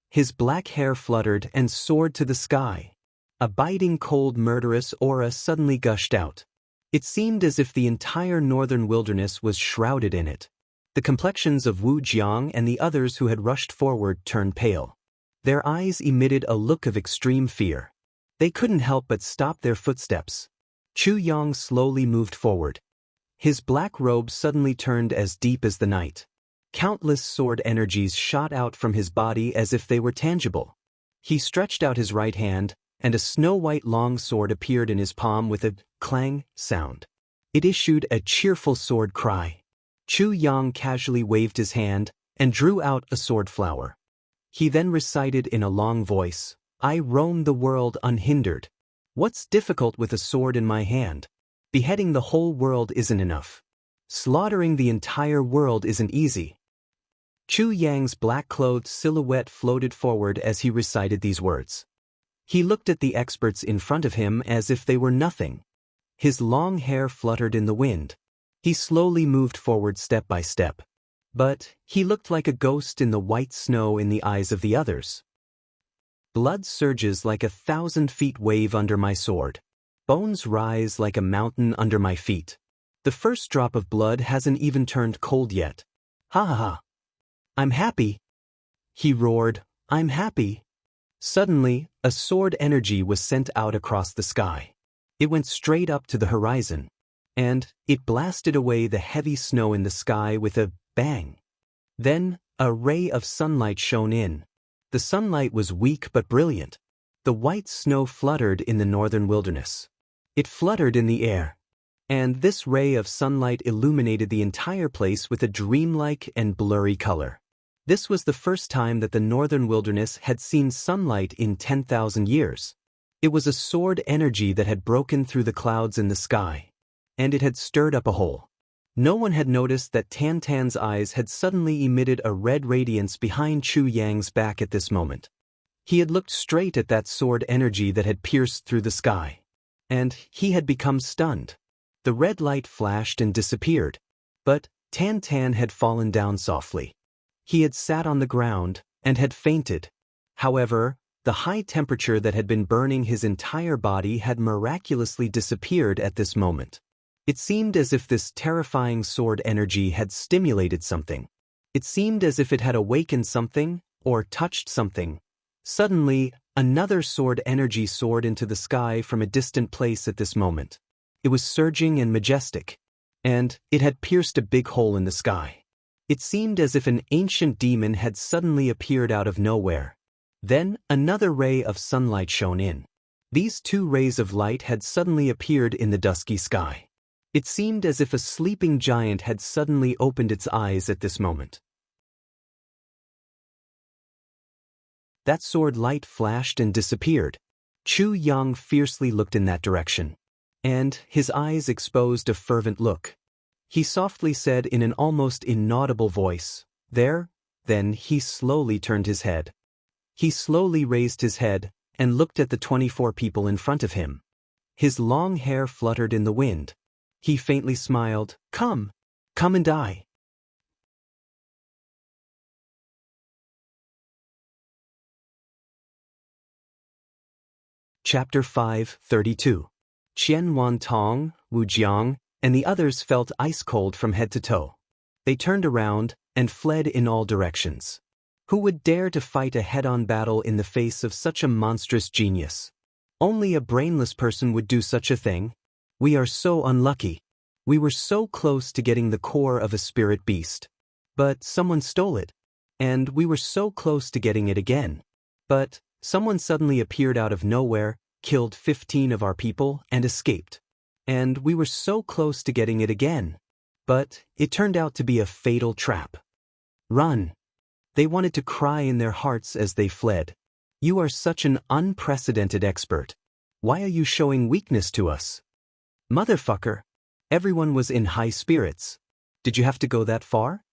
His black hair fluttered and soared to the sky. A biting cold murderous aura suddenly gushed out. It seemed as if the entire northern wilderness was shrouded in it. The complexions of Wu Jiang and the others who had rushed forward turned pale. Their eyes emitted a look of extreme fear. They couldn't help but stop their footsteps. Chu Yang slowly moved forward. His black robe suddenly turned as deep as the night. Countless sword energies shot out from his body as if they were tangible. He stretched out his right hand, and a snow-white long sword appeared in his palm with a clang sound. It issued a cheerful sword cry. Chu Yang casually waved his hand and drew out a sword flower. He then recited in a long voice, "I roam the world unhindered. What's difficult with a sword in my hand? Beheading the whole world isn't enough. Slaughtering the entire world isn't easy." Chu Yang's black-clothed silhouette floated forward as he recited these words. He looked at the experts in front of him as if they were nothing. His long hair fluttered in the wind. He slowly moved forward step by step. But he looked like a ghost in the white snow in the eyes of the others. Blood surges like 1,000 feet wave under my sword. Bones rise like a mountain under my feet. The first drop of blood hasn't even turned cold yet. Ha ha ha. I'm happy. He roared, "I'm happy." Suddenly, a sword energy was sent out across the sky. It went straight up to the horizon, and it blasted away the heavy snow in the sky with a bang. Then, a ray of sunlight shone in. The sunlight was weak but brilliant. The white snow fluttered in the northern wilderness. It fluttered in the air, and this ray of sunlight illuminated the entire place with a dreamlike and blurry color. This was the first time that the northern wilderness had seen sunlight in 10,000 years. It was a sword energy that had broken through the clouds in the sky, and it had stirred up a hole. No one had noticed that Tan Tan's eyes had suddenly emitted a red radiance behind Chu Yang's back at this moment. He had looked straight at that sword energy that had pierced through the sky, and he had become stunned. The red light flashed and disappeared, but Tan Tan had fallen down softly. He had sat on the ground and had fainted. However, the high temperature that had been burning his entire body had miraculously disappeared at this moment. It seemed as if this terrifying sword energy had stimulated something. It seemed as if it had awakened something or touched something. Suddenly, another sword energy soared into the sky from a distant place at this moment. It was surging and majestic, and it had pierced a big hole in the sky. It seemed as if an ancient demon had suddenly appeared out of nowhere. Then, another ray of sunlight shone in. These two rays of light had suddenly appeared in the dusky sky. It seemed as if a sleeping giant had suddenly opened its eyes at this moment. That sword light flashed and disappeared. Chu Yang fiercely looked in that direction, and his eyes exposed a fervent look. He softly said in an almost inaudible voice, "There." Then he slowly turned his head. He slowly raised his head and looked at the 24 people in front of him. His long hair fluttered in the wind. He faintly smiled. Come and die." Chapter 5:32. Qian Wantong, Wu Jiang, and the others felt ice cold from head to toe. They turned around and fled in all directions. Who would dare to fight a head-on battle in the face of such a monstrous genius? Only a brainless person would do such a thing. We are so unlucky. We were so close to getting the core of a spirit beast. But someone stole it. And we were so close to getting it again. But someone suddenly appeared out of nowhere, killed 15 of our people, and escaped. And we were so close to getting it again. But it turned out to be a fatal trap. Run. They wanted to cry in their hearts as they fled. You are such an unprecedented expert. Why are you showing weakness to us? Motherfucker. Everyone was in high spirits. Did you have to go that far?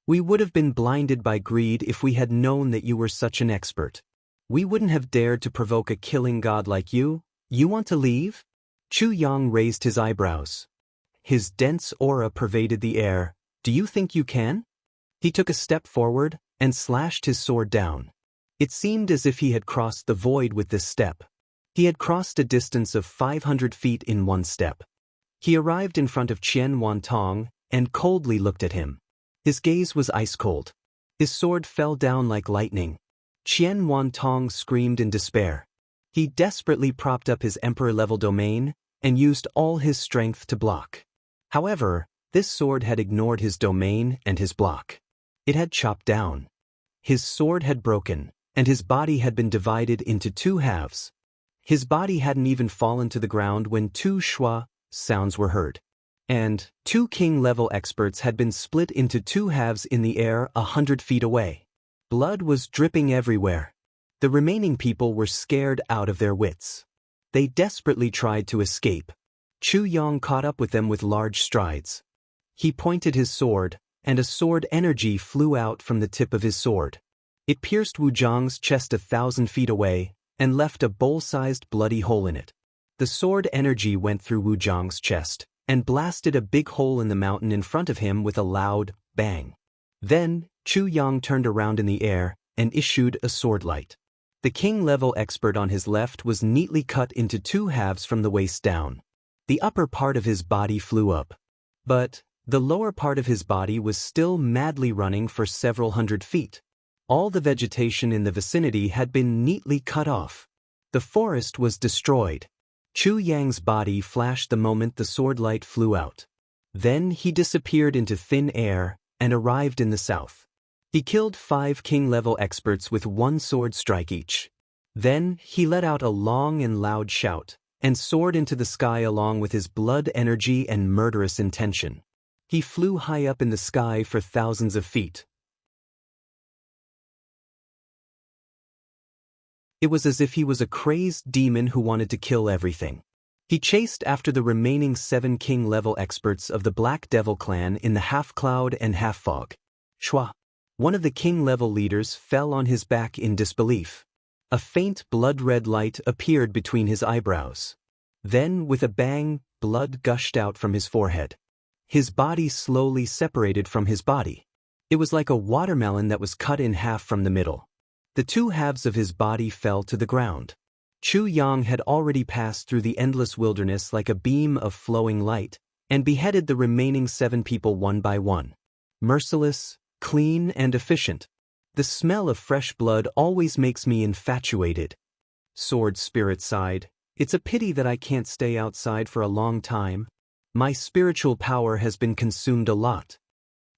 We would have been blinded by greed if we had known that you were such an expert. We wouldn't have dared to provoke a killing god like you. You want to leave? Chu Yang raised his eyebrows. His dense aura pervaded the air. Do you think you can? He took a step forward and slashed his sword down. It seemed as if he had crossed the void with this step. He had crossed a distance of 500 feet in one step. He arrived in front of Qian Wantong and coldly looked at him. His gaze was ice cold. His sword fell down like lightning. Qian Wantong screamed in despair. He desperately propped up his emperor-level domain and used all his strength to block. However, this sword had ignored his domain and his block. It had chopped down. His sword had broken, and his body had been divided into two halves. His body hadn't even fallen to the ground when two schwa sounds were heard. And 2 king-level experts had been split into two halves in the air 100 feet away. Blood was dripping everywhere. The remaining people were scared out of their wits. They desperately tried to escape. Chu Yang caught up with them with large strides. He pointed his sword, and a sword energy flew out from the tip of his sword. It pierced Wu Jiang's chest 1,000 feet away and left a bowl-sized bloody hole in it. The sword energy went through Wu Jiang's chest and blasted a big hole in the mountain in front of him with a loud bang. Then, Chu Yang turned around in the air and issued a sword light. The king-level expert on his left was neatly cut into two halves from the waist down. The upper part of his body flew up, but the lower part of his body was still madly running for several hundred feet. All the vegetation in the vicinity had been neatly cut off. The forest was destroyed. Chu Yang's body flashed the moment the sword light flew out. Then he disappeared into thin air and arrived in the south. He killed 5 king-level experts with 1 sword strike each. Then he let out a long and loud shout, and soared into the sky along with his blood energy and murderous intention. He flew high up in the sky for thousands of feet. It was as if he was a crazed demon who wanted to kill everything. He chased after the remaining 7 king-level experts of the Black Devil clan in the half-cloud and half-fog. Shua, one of the king-level leaders, fell on his back in disbelief. A faint blood-red light appeared between his eyebrows. Then, with a bang, blood gushed out from his forehead. His body slowly separated from his body. It was like a watermelon that was cut in half from the middle. The 2 halves of his body fell to the ground. Chu Yang had already passed through the endless wilderness like a beam of flowing light, and beheaded the remaining 7 people one by one. Merciless, clean, and efficient. The smell of fresh blood always makes me infatuated. Sword Spirit sighed. It's a pity that I can't stay outside for a long time. My spiritual power has been consumed a lot.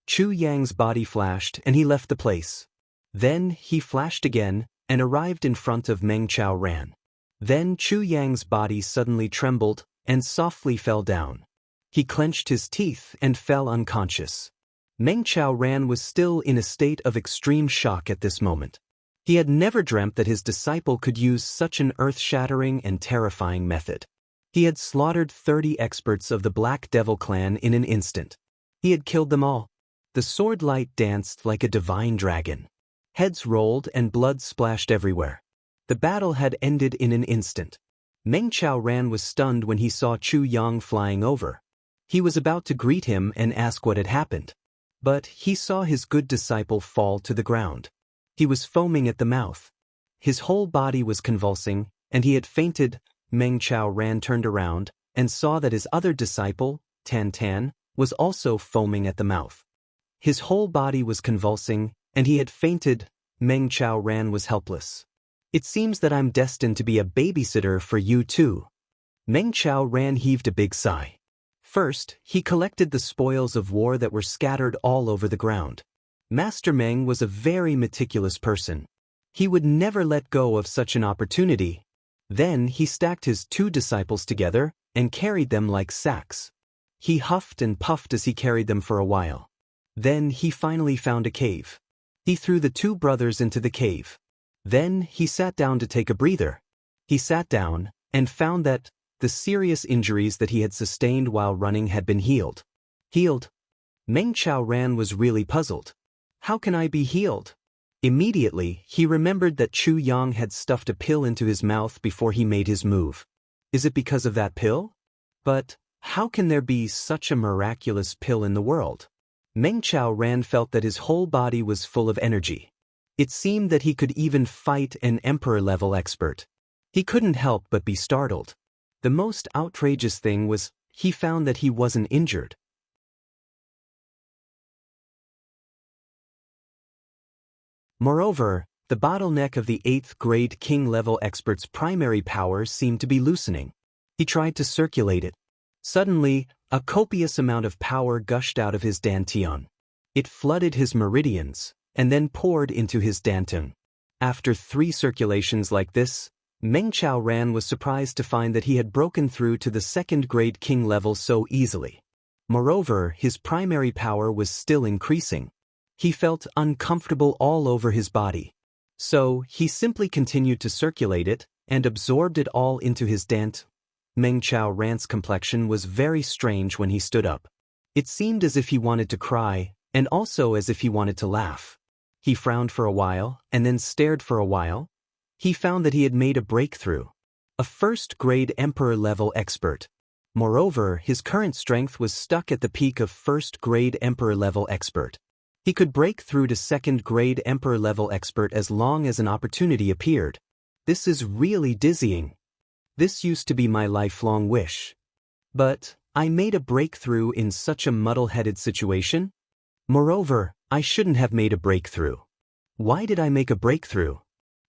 Chu Yang's body flashed and he left the place. Then he flashed again and arrived in front of Meng Chao Ran. Then Chu Yang's body suddenly trembled and softly fell down. He clenched his teeth and fell unconscious. Meng Chao Ran was still in a state of extreme shock at this moment. He had never dreamt that his disciple could use such an earth-shattering and terrifying method. He had slaughtered 30 experts of the Black Devil clan in an instant. He had killed them all. The sword light danced like a divine dragon. Heads rolled and blood splashed everywhere. The battle had ended in an instant. Meng Chao Ran was stunned when he saw Chu Yang flying over. He was about to greet him and ask what had happened. But he saw his good disciple fall to the ground. He was foaming at the mouth. His whole body was convulsing, and he had fainted. Meng Chao Ran turned around and saw that his other disciple, Tan Tan, was also foaming at the mouth. His whole body was convulsing, and he had fainted. Meng Chao Ran was helpless. It seems that I'm destined to be a babysitter for you too. Meng Chao Ran heaved a big sigh. First, he collected the spoils of war that were scattered all over the ground. Master Meng was a very meticulous person. He would never let go of such an opportunity. Then he stacked his 2 disciples together and carried them like sacks. He huffed and puffed as he carried them for a while. Then he finally found a cave. He threw the 2 brothers into the cave. Then he sat down to take a breather. He sat down and found that the serious injuries that he had sustained while running had been healed. Healed? Meng Chao Ran was really puzzled. How can I be healed? Immediately, he remembered that Chu Yang had stuffed a pill into his mouth before he made his move. Is it because of that pill? But how can there be such a miraculous pill in the world? Meng Chao Ran felt that his whole body was full of energy. It seemed that he could even fight an emperor-level expert. He couldn't help but be startled. The most outrageous thing was, he found that he wasn't injured. Moreover, the bottleneck of the 8th-grade king-level expert's primary power seemed to be loosening. He tried to circulate it. Suddenly, a copious amount of power gushed out of his dantian. It flooded his meridians, and then poured into his dantian. After 3 circulations like this, Meng Chao Ran was surprised to find that he had broken through to the 2nd-grade king level so easily. Moreover, his primary power was still increasing. He felt uncomfortable all over his body. So, he simply continued to circulate it, and absorbed it all into his dant. Meng Chao Ran's complexion was very strange when he stood up. It seemed as if he wanted to cry, and also as if he wanted to laugh. He frowned for a while, and then stared for a while. He found that he had made a breakthrough. A 1st-grade emperor-level expert. Moreover, his current strength was stuck at the peak of 1st-grade emperor-level expert. He could break through to 2nd-grade emperor-level expert as long as an opportunity appeared. This is really dizzying. This used to be my lifelong wish. But I made a breakthrough in such a muddle-headed situation. Moreover, I shouldn't have made a breakthrough. Why did I make a breakthrough?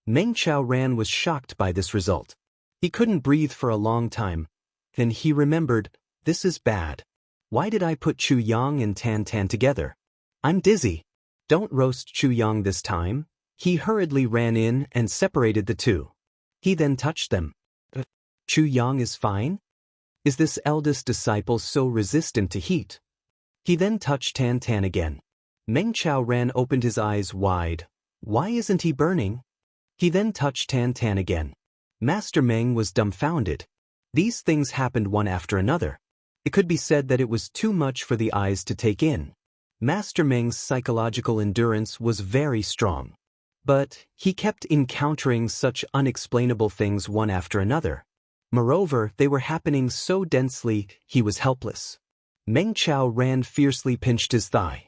Meng Chao Ran was shocked by this result. He couldn't breathe for a long time. Then he remembered, this is bad. Why did I put Chu Yang and Tan Tan together? I'm dizzy. Don't roast Chu Yang this time. He hurriedly ran in and separated the 2. He then touched them. Chu Yang is fine? Is this eldest disciple so resistant to heat? He then touched Tan Tan again. Meng Qiaoran opened his eyes wide. Why isn't he burning? He then touched Tan Tan again. Master Meng was dumbfounded. These things happened one after another. It could be said that it was too much for the eyes to take in. Master Meng's psychological endurance was very strong. But he kept encountering such unexplainable things one after another. Moreover, they were happening so densely, he was helpless. Meng Qiaoran fiercely pinched his thigh.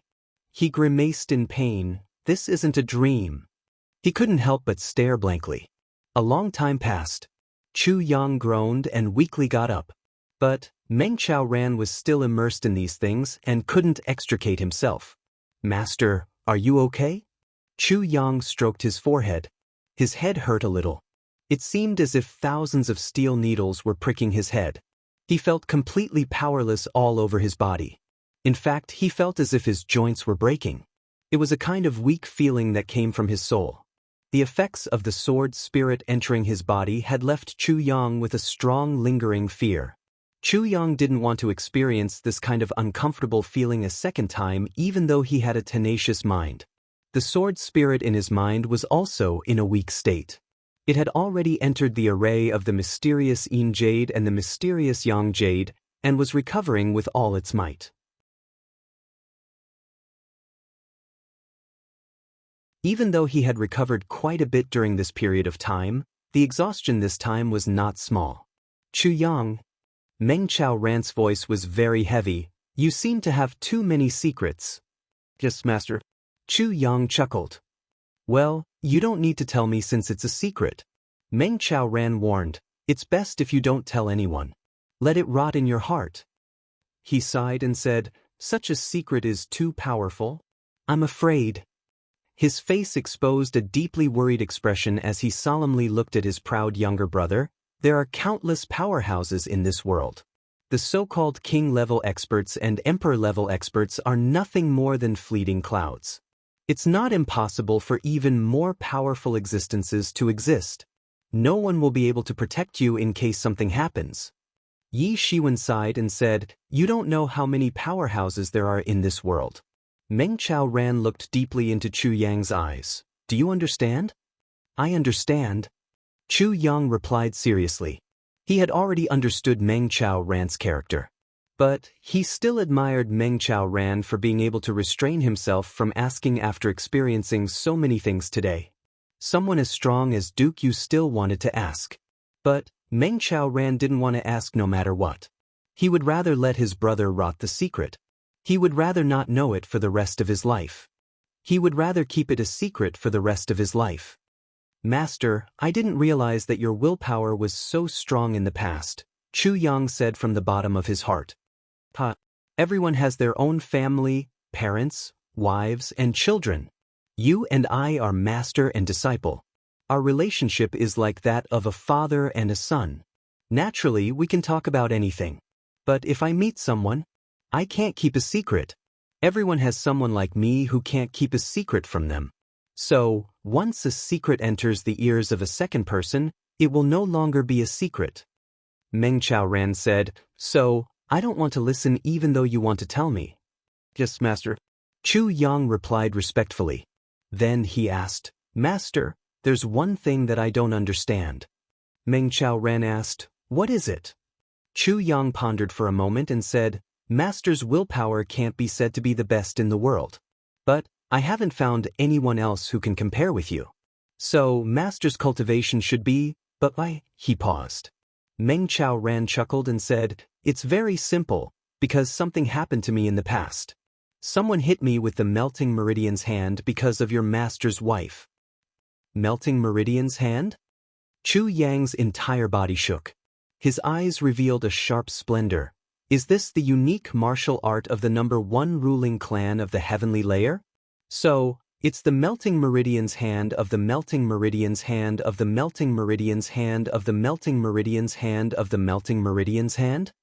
He grimaced in pain. This isn't a dream. He couldn't help but stare blankly. A long time passed. Chu Yang groaned and weakly got up. But Meng Qiaoran was still immersed in these things and couldn't extricate himself. Master, are you okay? Chu Yang stroked his forehead. His head hurt a little. It seemed as if thousands of steel needles were pricking his head. He felt completely powerless all over his body. In fact, he felt as if his joints were breaking. It was a kind of weak feeling that came from his soul. The effects of the sword spirit entering his body had left Chu Yang with a strong lingering fear. Chu Yang didn't want to experience this kind of uncomfortable feeling a second time, even though he had a tenacious mind. The sword spirit in his mind was also in a weak state. It had already entered the array of the mysterious Yin Jade and the mysterious Yang Jade, and was recovering with all its might. Even though he had recovered quite a bit during this period of time, the exhaustion this time was not small. Chu Yang. Meng Qiaoran's voice was very heavy. You seem to have too many secrets. Yes, Master. Chu Yang chuckled. Well, you don't need to tell me since it's a secret. Meng Qiaoran warned. It's best if you don't tell anyone. Let it rot in your heart. He sighed and said, such a secret is too powerful. I'm afraid. His face exposed a deeply worried expression as he solemnly looked at his proud younger brother. There are countless powerhouses in this world. The so-called king-level experts and emperor-level experts are nothing more than fleeting clouds. It's not impossible for even more powerful existences to exist. No one will be able to protect you in case something happens. Yi Shiwen sighed and said, you don't know how many powerhouses there are in this world. Meng Qiaoran looked deeply into Chu Yang's eyes. Do you understand? I understand. Chu Yang replied seriously. He had already understood Meng Qiaoran's character. But he still admired Meng Qiaoran for being able to restrain himself from asking after experiencing so many things today. Someone as strong as Duke Yu still wanted to ask. But Meng Qiaoran didn't want to ask no matter what. He would rather let his brother rot the secret. He would rather not know it for the rest of his life. He would rather keep it a secret for the rest of his life. Master, I didn't realize that your willpower was so strong in the past, Chu Yang said from the bottom of his heart. Everyone has their own family, parents, wives, and children. You and I are master and disciple. Our relationship is like that of a father and a son. Naturally, we can talk about anything. But if I meet someone, I can't keep a secret. Everyone has someone like me who can't keep a secret from them. So, once a secret enters the ears of a second person, it will no longer be a secret. Meng Qiaoran said, so, I don't want to listen even though you want to tell me. Yes, Master. Chu Yang replied respectfully. Then he asked, Master, there's one thing that I don't understand. Meng Qiaoran asked, what is it? Chu Yang pondered for a moment and said, Master's willpower can't be said to be the best in the world. But I haven't found anyone else who can compare with you. So, Master's cultivation should be, but why? He paused. Meng Qiaoran chuckled and said, it's very simple, because something happened to me in the past. Someone hit me with the melting meridian's hand because of your master's wife. Melting meridian's hand? Chu Yang's entire body shook. His eyes revealed a sharp splendor. Is this the unique martial art of the #1 ruling clan of the heavenly layer? So, it's the melting meridian's hand of the melting meridian's hand of the melting meridian's hand of the melting meridian's hand of the melting meridian's hand?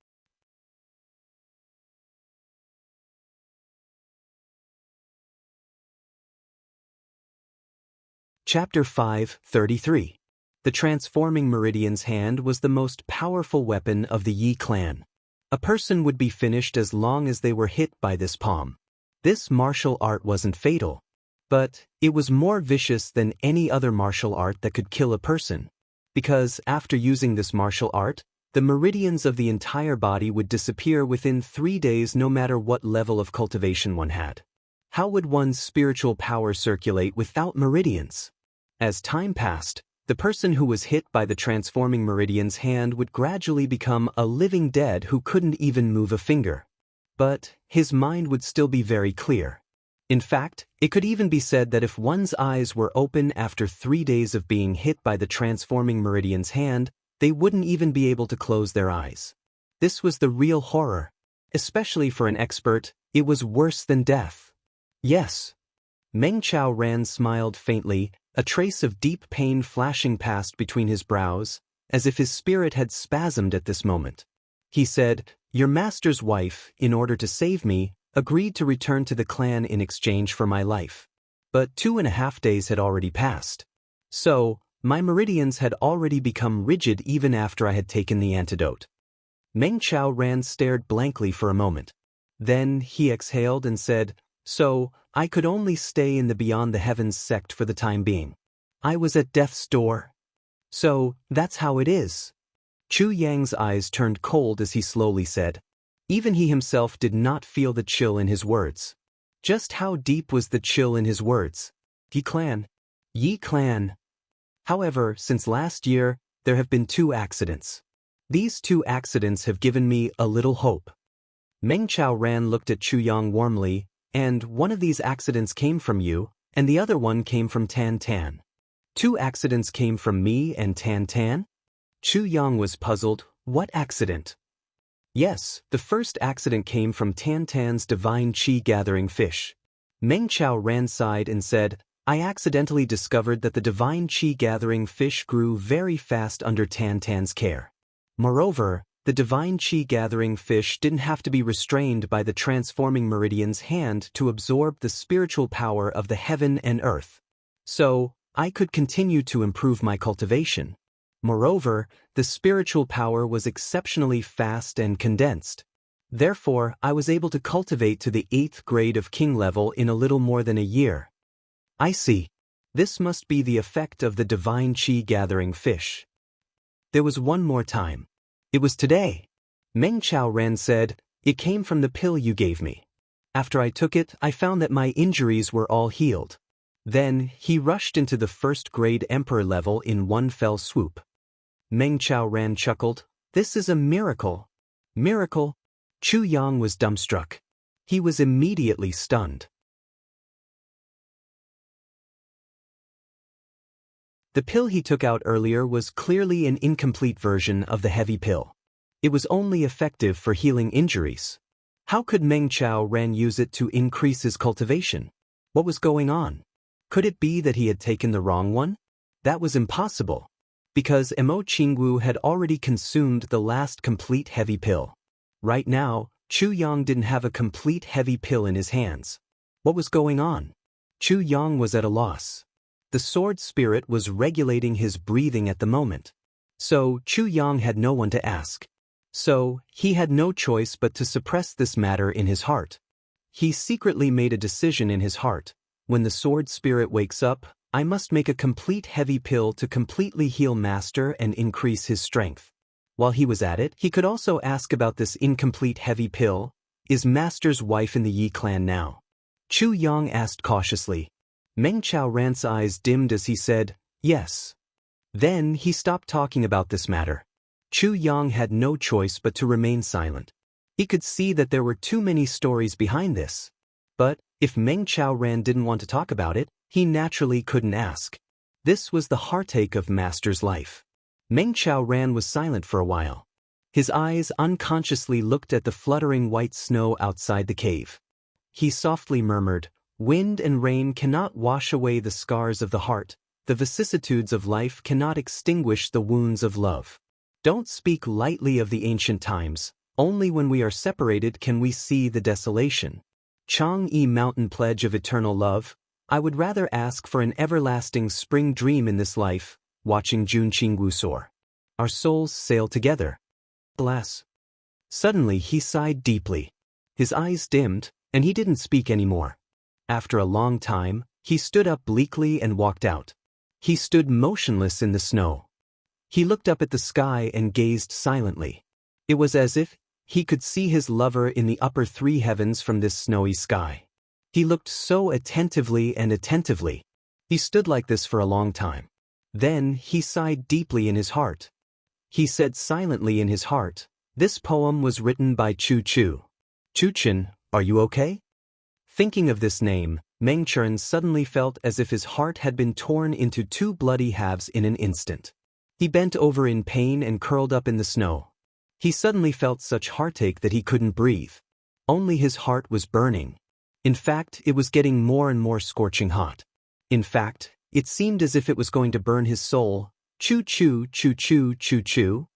Chapter 5:33. The transforming meridian's hand was the most powerful weapon of the Yi clan. A person would be finished as long as they were hit by this palm. This martial art wasn't fatal, but it was more vicious than any other martial art that could kill a person. Because after using this martial art, the meridians of the entire body would disappear within 3 days no matter what level of cultivation one had. How would one's spiritual power circulate without meridians? As time passed, the person who was hit by the transforming meridian's hand would gradually become a living dead who couldn't even move a finger. But his mind would still be very clear. In fact, it could even be said that if one's eyes were open after 3 days of being hit by the transforming meridian's hand, they wouldn't even be able to close their eyes. This was the real horror. Especially for an expert, it was worse than death. Yes. Meng Chao Ran smiled faintly, a trace of deep pain flashing past between his brows, as if his spirit had spasmed at this moment. He said, "Your master's wife, in order to save me, agreed to return to the clan in exchange for my life. But 2.5 days had already passed. So, my meridians had already become rigid even after I had taken the antidote." Meng Chao Ran stared blankly for a moment. Then he exhaled and said, "So, I could only stay in the Beyond the Heavens sect for the time being. I was at death's door. So, that's how it is." Chu Yang's eyes turned cold as he slowly said. Even he himself did not feel the chill in his words. Just how deep was the chill in his words? Yi clan. Yi clan. However, since last year, there have been 2 accidents. These 2 accidents have given me a little hope. Meng Chao Ran looked at Chu Yang warmly, "And one of these accidents came from you, and the other one came from Tan Tan." 2 accidents came from me and Tan Tan? Chu Yang was puzzled. What accident? Yes, the first accident came from Tan Tan's divine qi gathering fish. Meng Chao Ran sighed and said, "I accidentally discovered that the divine qi gathering fish grew very fast under Tan Tan's care. Moreover, the divine qi gathering fish didn't have to be restrained by the transforming meridian's hand to absorb the spiritual power of the heaven and earth. So, I could continue to improve my cultivation. Moreover, the spiritual power was exceptionally fast and condensed. Therefore, I was able to cultivate to the 8th grade of king level in a little more than a year." I see. This must be the effect of the divine qi gathering fish. There was one more time. It was today. Meng Chao Ran said, "It came from the pill you gave me. After I took it, I found that my injuries were all healed." Then, he rushed into the 1st grade emperor level in one fell swoop. Meng Chao Ran chuckled, "This is a miracle." Miracle? Chu Yang was dumbstruck. He was immediately stunned. The pill he took out earlier was clearly an incomplete version of the heavy pill. It was only effective for healing injuries. How could Meng Chao Ran use it to increase his cultivation? What was going on? Could it be that he had taken the wrong one? That was impossible, because Emo Qingwu had already consumed the last complete heavy pill. Right now, Chu Yang didn't have a complete heavy pill in his hands. What was going on? Chu Yang was at a loss. The sword spirit was regulating his breathing at the moment. So, Chu Yang had no one to ask. So, he had no choice but to suppress this matter in his heart. He secretly made a decision in his heart. When the sword spirit wakes up, I must make a complete heavy pill to completely heal Master and increase his strength. While he was at it, he could also ask about this incomplete heavy pill. Is Master's wife in the Yi clan now? Chu Yang asked cautiously. Meng Chao Ran's eyes dimmed as he said, "Yes." Then he stopped talking about this matter. Chu Yang had no choice but to remain silent. He could see that there were too many stories behind this. But, if Meng Chao Ran didn't want to talk about it, he naturally couldn't ask. This was the heartache of Master's life. Meng Chao Ran was silent for a while. His eyes unconsciously looked at the fluttering white snow outside the cave. He softly murmured, "Wind and rain cannot wash away the scars of the heart. The vicissitudes of life cannot extinguish the wounds of love. Don't speak lightly of the ancient times. Only when we are separated can we see the desolation. Chang'e Mountain Pledge of Eternal Love, I would rather ask for an everlasting spring dream in this life, watching Jianghu soar. Our souls sail together. Alas. Suddenly he sighed deeply. His eyes dimmed, and he didn't speak anymore. After a long time, he stood up bleakly and walked out. He stood motionless in the snow. He looked up at the sky and gazed silently. It was as if he could see his lover in the upper three heavens from this snowy sky. He looked so attentively and attentively. He stood like this for a long time. Then he sighed deeply in his heart. He said silently in his heart, "This poem was written by Chu Chu. Chuchen, are you okay?" Thinking of this name, Meng Chen suddenly felt as if his heart had been torn into two bloody halves in an instant. He bent over in pain and curled up in the snow. He suddenly felt such heartache that he couldn't breathe. Only his heart was burning. In fact, it was getting more and more scorching hot. In fact, it seemed as if it was going to burn his soul. Choo choo, choo choo, choo choo.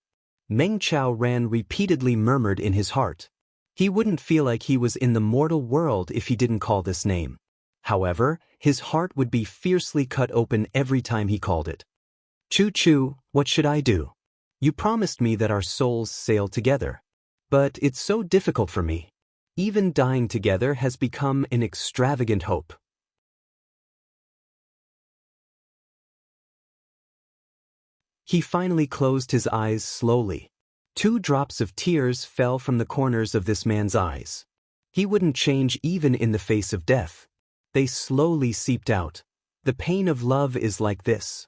Meng Chao Ran repeatedly murmured in his heart. He wouldn't feel like he was in the mortal world if he didn't call this name. However, his heart would be fiercely cut open every time he called it. Choo choo, what should I do? You promised me that our souls sail together. But it's so difficult for me. Even dying together has become an extravagant hope. He finally closed his eyes slowly. 2 drops of tears fell from the corners of this man's eyes. He wouldn't change even in the face of death. They slowly seeped out. The pain of love is like this.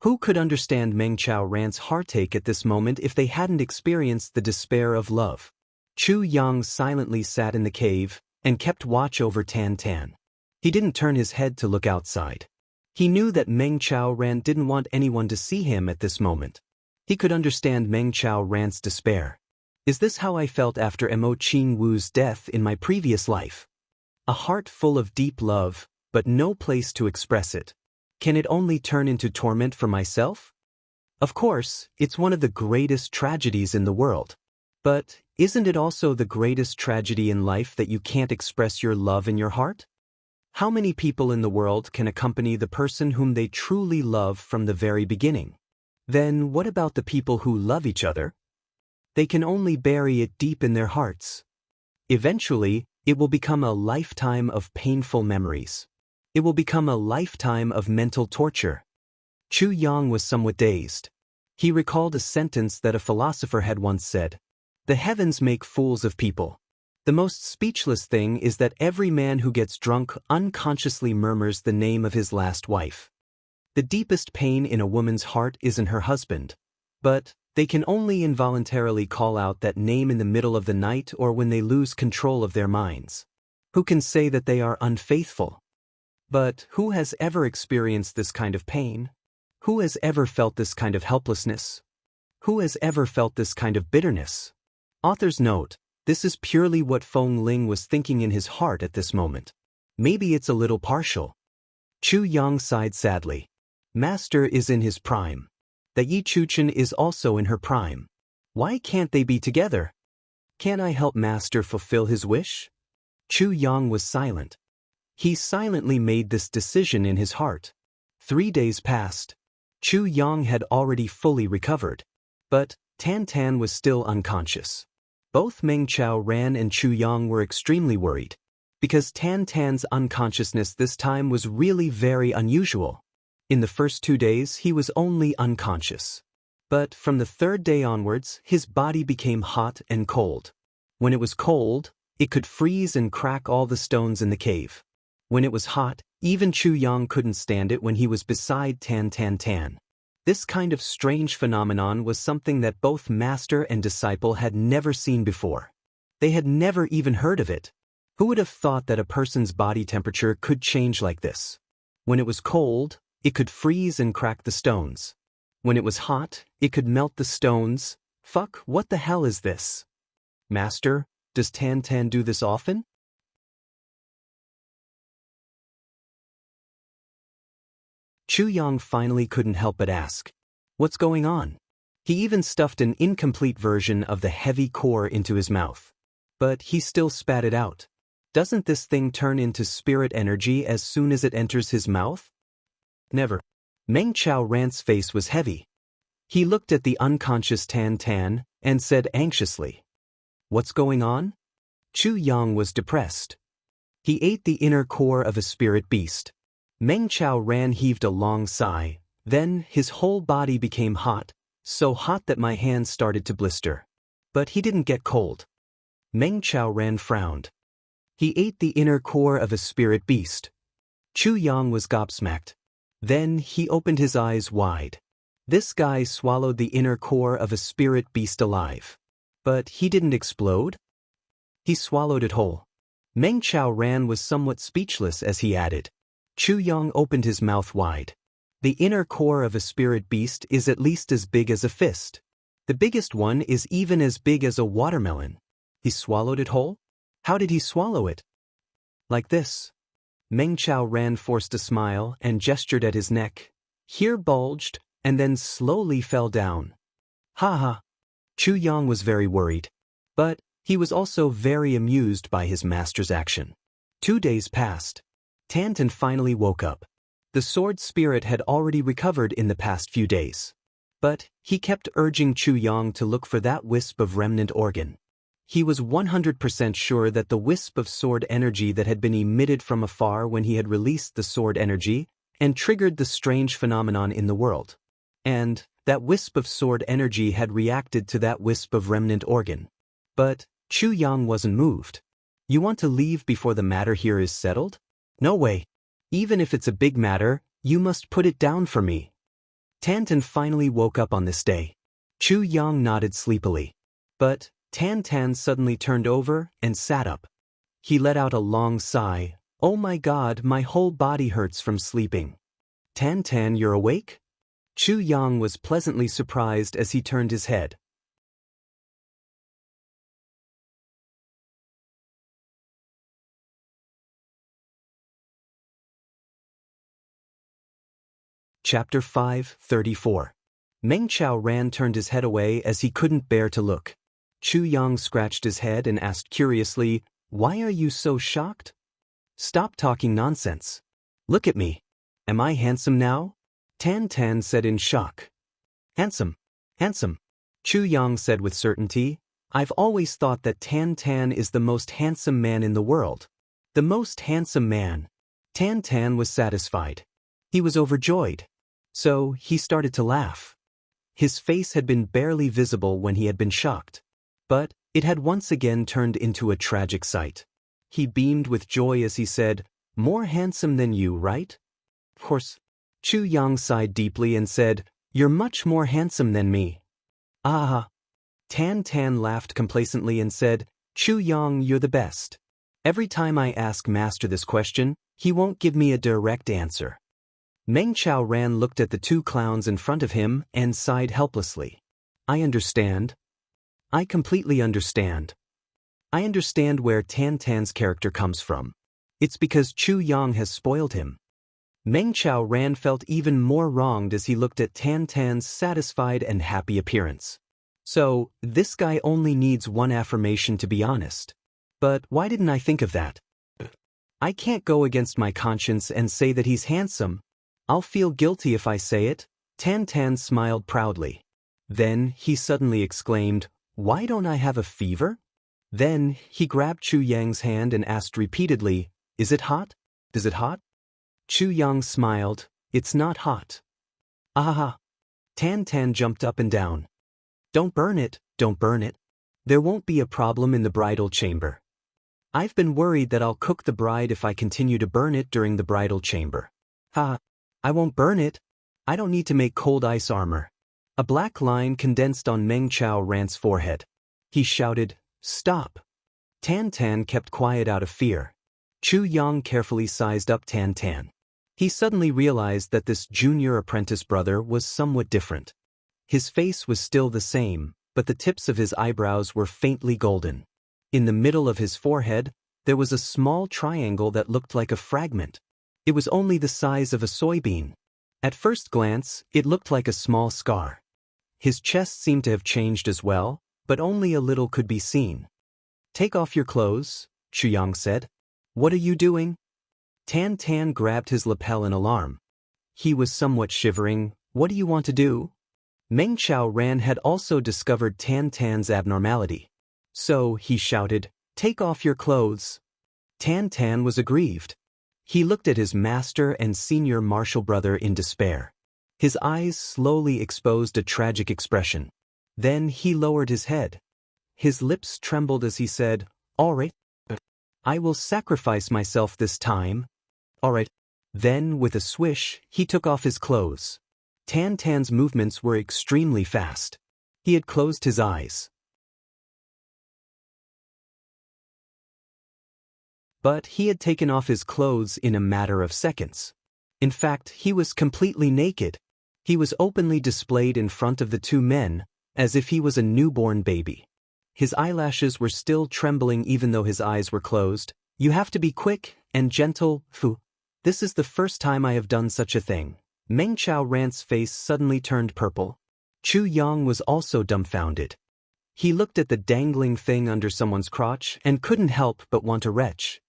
Who could understand Meng Chao Ran's heartache at this moment if they hadn't experienced the despair of love? Chu Yang silently sat in the cave and kept watch over Tan Tan. He didn't turn his head to look outside. He knew that Meng Chao Ran didn't want anyone to see him at this moment. He could understand Meng Chao Ran's despair. Is this how I felt after Mo Qing Wu's death in my previous life? A heart full of deep love, but no place to express it. Can it only turn into torment for myself? Of course, it's one of the greatest tragedies in the world. But isn't it also the greatest tragedy in life that you can't express your love in your heart? How many people in the world can accompany the person whom they truly love from the very beginning? Then what about the people who love each other? They can only bury it deep in their hearts. Eventually, it will become a lifetime of painful memories. It will become a lifetime of mental torture. Chu Yang was somewhat dazed. He recalled a sentence that a philosopher had once said. The heavens make fools of people. The most speechless thing is that every man who gets drunk unconsciously murmurs the name of his last wife. The deepest pain in a woman's heart isn't her husband, but they can only involuntarily call out that name in the middle of the night or when they lose control of their minds. Who can say that they are unfaithful? But who has ever experienced this kind of pain? Who has ever felt this kind of helplessness? Who has ever felt this kind of bitterness? Author's note. This is purely what Feng Ling was thinking in his heart at this moment. Maybe it's a little partial. Chu Yang sighed sadly. Master is in his prime. That Yi Chuchen is also in her prime. Why can't they be together? Can I help Master fulfill his wish? Chu Yang was silent. He silently made this decision in his heart. 3 days passed. Chu Yang had already fully recovered. But Tan Tan was still unconscious. Both Meng Chao Ran and Chu Yang were extremely worried, because Tan Tan's unconsciousness this time was really very unusual. In the first 2 days he was only unconscious. But from the 3rd day onwards his body became hot and cold. When it was cold, it could freeze and crack all the stones in the cave. When it was hot, even Chu Yang couldn't stand it when he was beside Tan Tan Tan. This kind of strange phenomenon was something that both master and disciple had never seen before. They had never even heard of it. Who would have thought that a person's body temperature could change like this? When it was cold, it could freeze and crack the stones. When it was hot, it could melt the stones. Fuck, what the hell is this? Master, does Tan Tan do this often? Chu Yang finally couldn't help but ask. What's going on? He even stuffed an incomplete version of the heavy core into his mouth. But he still spat it out. Doesn't this thing turn into spirit energy as soon as it enters his mouth? Never. Meng Chao Ran's face was heavy. He looked at the unconscious Tan Tan and said anxiously, "What's going on?" Chu Yang was depressed. He ate the inner core of a spirit beast. Meng Chao Ran heaved a long sigh, then his whole body became hot, so hot that my hands started to blister. But he didn't get cold. Meng Chao Ran frowned. He ate the inner core of a spirit beast. Chu Yang was gobsmacked. Then he opened his eyes wide. This guy swallowed the inner core of a spirit beast alive. But he didn't explode? He swallowed it whole. Meng Chao Ran was somewhat speechless as he added. Chu Yang opened his mouth wide. The inner core of a spirit beast is at least as big as a fist. The biggest one is even as big as a watermelon. He swallowed it whole? How did he swallow it? Like this. Meng Chao Ran forced a smile and gestured at his neck. Here bulged, and then slowly fell down. Ha ha. Chu Yang was very worried. But he was also very amused by his master's action. 2 days passed. Tan Tan finally woke up. The sword spirit had already recovered in the past few days. But he kept urging Chu Yang to look for that wisp of remnant organ. He was 100% sure that the wisp of sword energy that had been emitted from afar when he had released the sword energy and triggered the strange phenomenon in the world. And that wisp of sword energy had reacted to that wisp of remnant organ. But Chu Yang wasn't moved. You want to leave before the matter here is settled? No way. Even if it's a big matter, you must put it down for me. Tan Tan finally woke up on this day. Chu Yang nodded sleepily. But Tan Tan suddenly turned over and sat up. He let out a long sigh. Oh my God, my whole body hurts from sleeping. Tan Tan, you're awake? Chu Yang was pleasantly surprised as he turned his head. Chapter 5:34. Meng Chao Ran turned his head away as he couldn't bear to look. Chu Yang scratched his head and asked curiously, "Why are you so shocked?" "Stop talking nonsense. Look at me. Am I handsome now?" Tan Tan said in shock. "Handsome. Handsome." Chu Yang said with certainty, "I've always thought that Tan Tan is the most handsome man in the world." The most handsome man. Tan Tan was satisfied. He was overjoyed. So he started to laugh. His face had been barely visible when he had been shocked. But it had once again turned into a tragic sight. He beamed with joy as he said, "More handsome than you, right?" "Of course." Chu Yang sighed deeply and said, "You're much more handsome than me." "Ah." Tan Tan laughed complacently and said, "Chu Yang, you're the best. Every time I ask Master this question, he won't give me a direct answer." Meng Chao Ran looked at the two clowns in front of him and sighed helplessly. "I understand. I completely understand. I understand where Tan Tan's character comes from. It's because Chu Yang has spoiled him." Meng Chao Ran felt even more wronged as he looked at Tan Tan's satisfied and happy appearance. So, this guy only needs one affirmation to be honest. But why didn't I think of that? I can't go against my conscience and say that he's handsome. I'll feel guilty if I say it. Tan Tan smiled proudly. Then he suddenly exclaimed, "Why don't I have a fever?" Then he grabbed Chu Yang's hand and asked repeatedly, "Is it hot? Is it hot?" Chu Yang smiled, "It's not hot." "Ah!" Tan Tan jumped up and down. "Don't burn it, don't burn it. There won't be a problem in the bridal chamber. I've been worried that I'll cook the bride if I continue to burn it during the bridal chamber." "Ha! I won't burn it. I don't need to make cold ice armor." A black line condensed on Meng Chao Ran's forehead. He shouted, "Stop." Tan Tan kept quiet out of fear. Chu Yang carefully sized up Tan Tan. He suddenly realized that this junior apprentice brother was somewhat different. His face was still the same, but the tips of his eyebrows were faintly golden. In the middle of his forehead, there was a small triangle that looked like a fragment. It was only the size of a soybean. At first glance, it looked like a small scar. His chest seemed to have changed as well, but only a little could be seen. "Take off your clothes," Chu Yang said. "What are you doing?" Tan Tan grabbed his lapel in alarm. He was somewhat shivering. What do you want to do? Meng Ran had also discovered Tan Tan's abnormality. So he shouted, "Take off your clothes." Tan Tan was aggrieved. He looked at his master and senior martial brother in despair. His eyes slowly exposed a tragic expression. Then he lowered his head. His lips trembled as he said, "All right. I will sacrifice myself this time. All right." Then, with a swish, he took off his clothes. Tan Tan's movements were extremely fast. He had closed his eyes. But he had taken off his clothes in a matter of seconds. In fact, he was completely naked. He was openly displayed in front of the two men, as if he was a newborn baby. His eyelashes were still trembling even though his eyes were closed. "You have to be quick and gentle, Fu. This is the first time I have done such a thing." Meng Ran's face suddenly turned purple. Chu Yang was also dumbfounded. He looked at the dangling thing under someone's crotch and couldn't help but want to retch.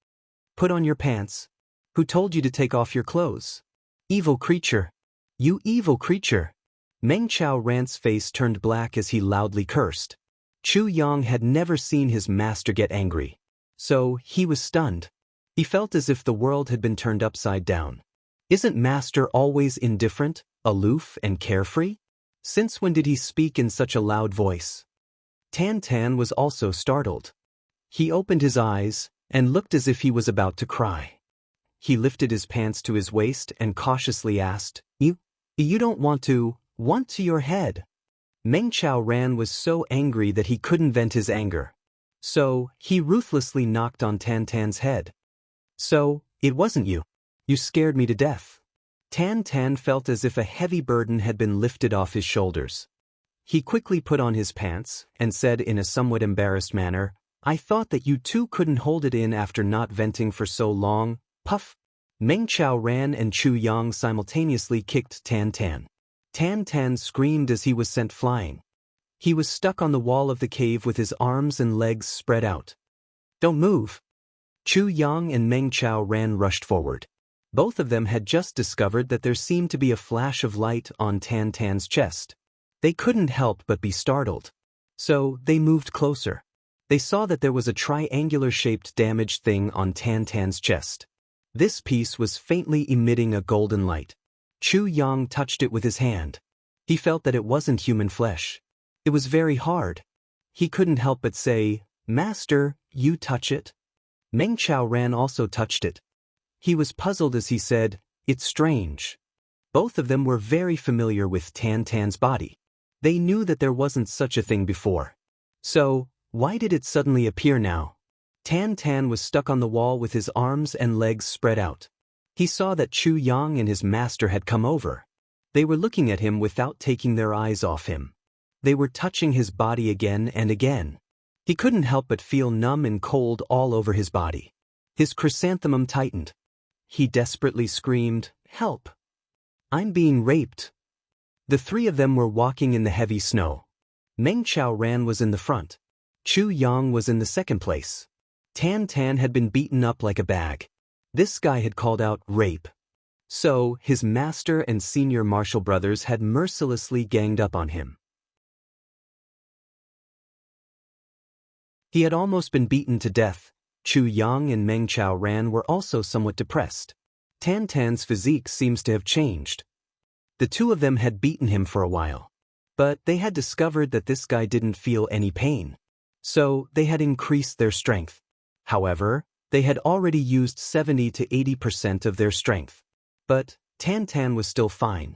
"Put on your pants. Who told you to take off your clothes? Evil creature. You evil creature." Meng Ran's face turned black as he loudly cursed. Chu Yang had never seen his master get angry. So, he was stunned. He felt as if the world had been turned upside down. Isn't master always indifferent, aloof, and carefree? Since when did he speak in such a loud voice? Tan Tan was also startled. He opened his eyes and looked as if he was about to cry. He lifted his pants to his waist and cautiously asked, You don't want to your head." Meng Ran was so angry that he couldn't vent his anger. So, he ruthlessly knocked on Tan Tan's head. "So, it wasn't you. You scared me to death." Tan Tan felt as if a heavy burden had been lifted off his shoulders. He quickly put on his pants and said in a somewhat embarrassed manner, "I thought that you two couldn't hold it in after not venting for so long." Puff! Meng Ran and Chu Yang simultaneously kicked Tan Tan. Tan Tan screamed as he was sent flying. He was stuck on the wall of the cave with his arms and legs spread out. "Don't move!" Chu Yang and Meng Ran rushed forward. Both of them had just discovered that there seemed to be a flash of light on Tan Tan's chest. They couldn't help but be startled. So, they moved closer. They saw that there was a triangular-shaped damaged thing on Tan Tan's chest. This piece was faintly emitting a golden light. Chu Yang touched it with his hand. He felt that it wasn't human flesh. It was very hard. He couldn't help but say, "Master, you touch it?" Meng Ran also touched it. He was puzzled as he said, "It's strange." Both of them were very familiar with Tan Tan's body. They knew that there wasn't such a thing before. So, why did it suddenly appear now? Tan Tan was stuck on the wall with his arms and legs spread out. He saw that Chu Yang and his master had come over. They were looking at him without taking their eyes off him. They were touching his body again and again. He couldn't help but feel numb and cold all over his body. His chrysanthemum tightened. He desperately screamed, "Help! I'm being raped!" The three of them were walking in the heavy snow. Meng Ran was in the front. Chu Yang was in the second place. Tan Tan had been beaten up like a bag. This guy had called out rape. So, his master and senior martial brothers had mercilessly ganged up on him. He had almost been beaten to death. Chu Yang and Meng Ran were also somewhat depressed. Tan Tan's physique seems to have changed. The two of them had beaten him for a while. But they had discovered that this guy didn't feel any pain. So, they had increased their strength. However, they had already used 70 to 80% of their strength. But Tan Tan was still fine.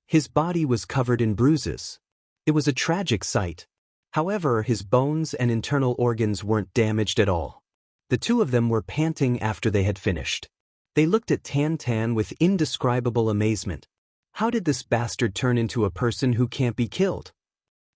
His body was covered in bruises. It was a tragic sight. However, his bones and internal organs weren't damaged at all. The two of them were panting after they had finished. They looked at Tan Tan with indescribable amazement. How did this bastard turn into a person who can't be killed?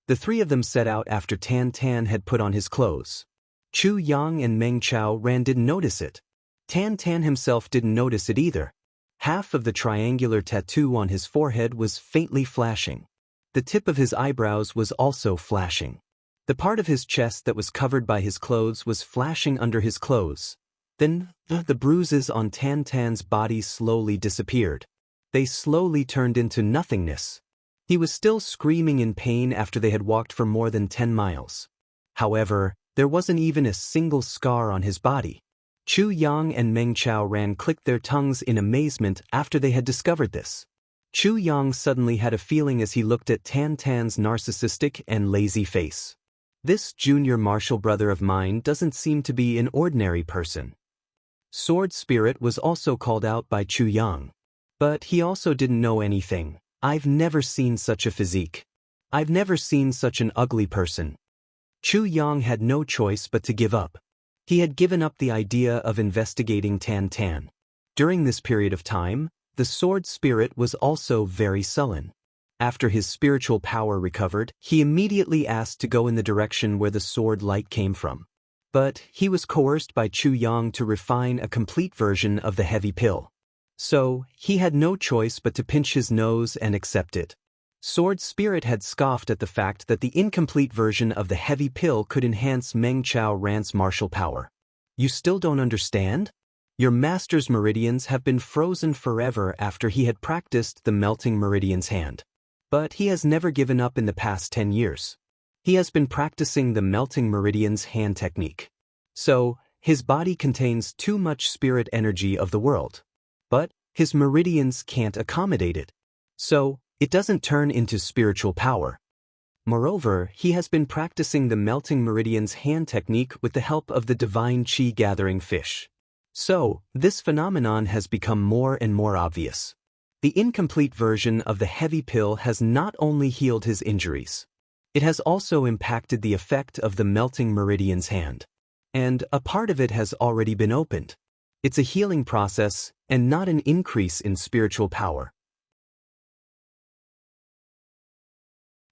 The three of them set out after Tan Tan had put on his clothes. Chu Yang and Meng Ran didn't notice it. Tan Tan himself didn't notice it either. Half of the triangular tattoo on his forehead was faintly flashing. The tip of his eyebrows was also flashing. The part of his chest that was covered by his clothes was flashing under his clothes. Then, the bruises on Tan Tan's body slowly disappeared. They slowly turned into nothingness. He was still screaming in pain after they had walked for more than 10 miles. However, there wasn't even a single scar on his body. Chu Yang and Meng Qiaoran clicked their tongues in amazement after they had discovered this. Chu Yang suddenly had a feeling as he looked at Tan Tan's narcissistic and lazy face. This junior martial brother of mine doesn't seem to be an ordinary person. Sword Spirit was also called out by Chu Yang. But he also didn't know anything. I've never seen such a physique. I've never seen such an ugly person. Chu Yang had no choice but to give up. He had given up the idea of investigating Tan Tan. During this period of time, the Sword Spirit was also very sullen. After his spiritual power recovered, he immediately asked to go in the direction where the sword light came from. But he was coerced by Chu Yang to refine a complete version of the heavy pill. So, he had no choice but to pinch his nose and accept it. Sword Spirit had scoffed at the fact that the incomplete version of the heavy pill could enhance Meng Qiaoran's martial power. You still don't understand? Your master's meridians have been frozen forever after he had practiced the melting meridian's hand. But he has never given up in the past 10 years. He has been practicing the melting meridian's hand technique. So, his body contains too much spirit energy of the world. But his meridians can't accommodate it. So, it doesn't turn into spiritual power. Moreover, he has been practicing the melting meridian's hand technique with the help of the divine qi gathering fish. So, this phenomenon has become more and more obvious. The incomplete version of the heavy pill has not only healed his injuries. It has also impacted the effect of the melting meridian's hand. And a part of it has already been opened. It's a healing process and not an increase in spiritual power.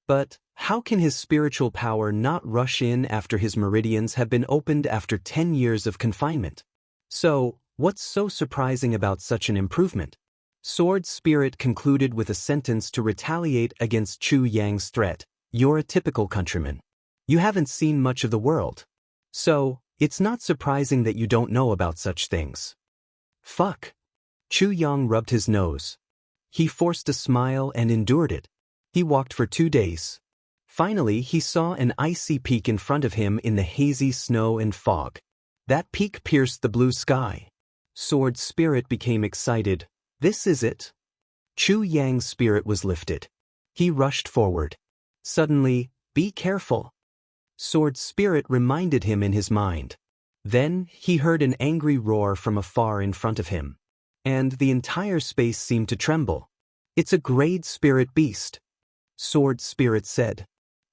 But how can his spiritual power not rush in after his meridians have been opened after 10 years of confinement? So, what's so surprising about such an improvement? Sword Spirit concluded with a sentence to retaliate against Chu Yang's threat. You're a typical countryman. You haven't seen much of the world. So, it's not surprising that you don't know about such things. Fuck. Chu Yang rubbed his nose. He forced a smile and endured it. He walked for 2 days. Finally, he saw an icy peak in front of him in the hazy snow and fog. That peak pierced the blue sky. Sword Spirit became excited. This is it. Chu Yang's spirit was lifted. He rushed forward. Suddenly, be careful. Sword Spirit reminded him in his mind. Then, he heard an angry roar from afar in front of him. And the entire space seemed to tremble. It's a great spirit beast. Sword Spirit said.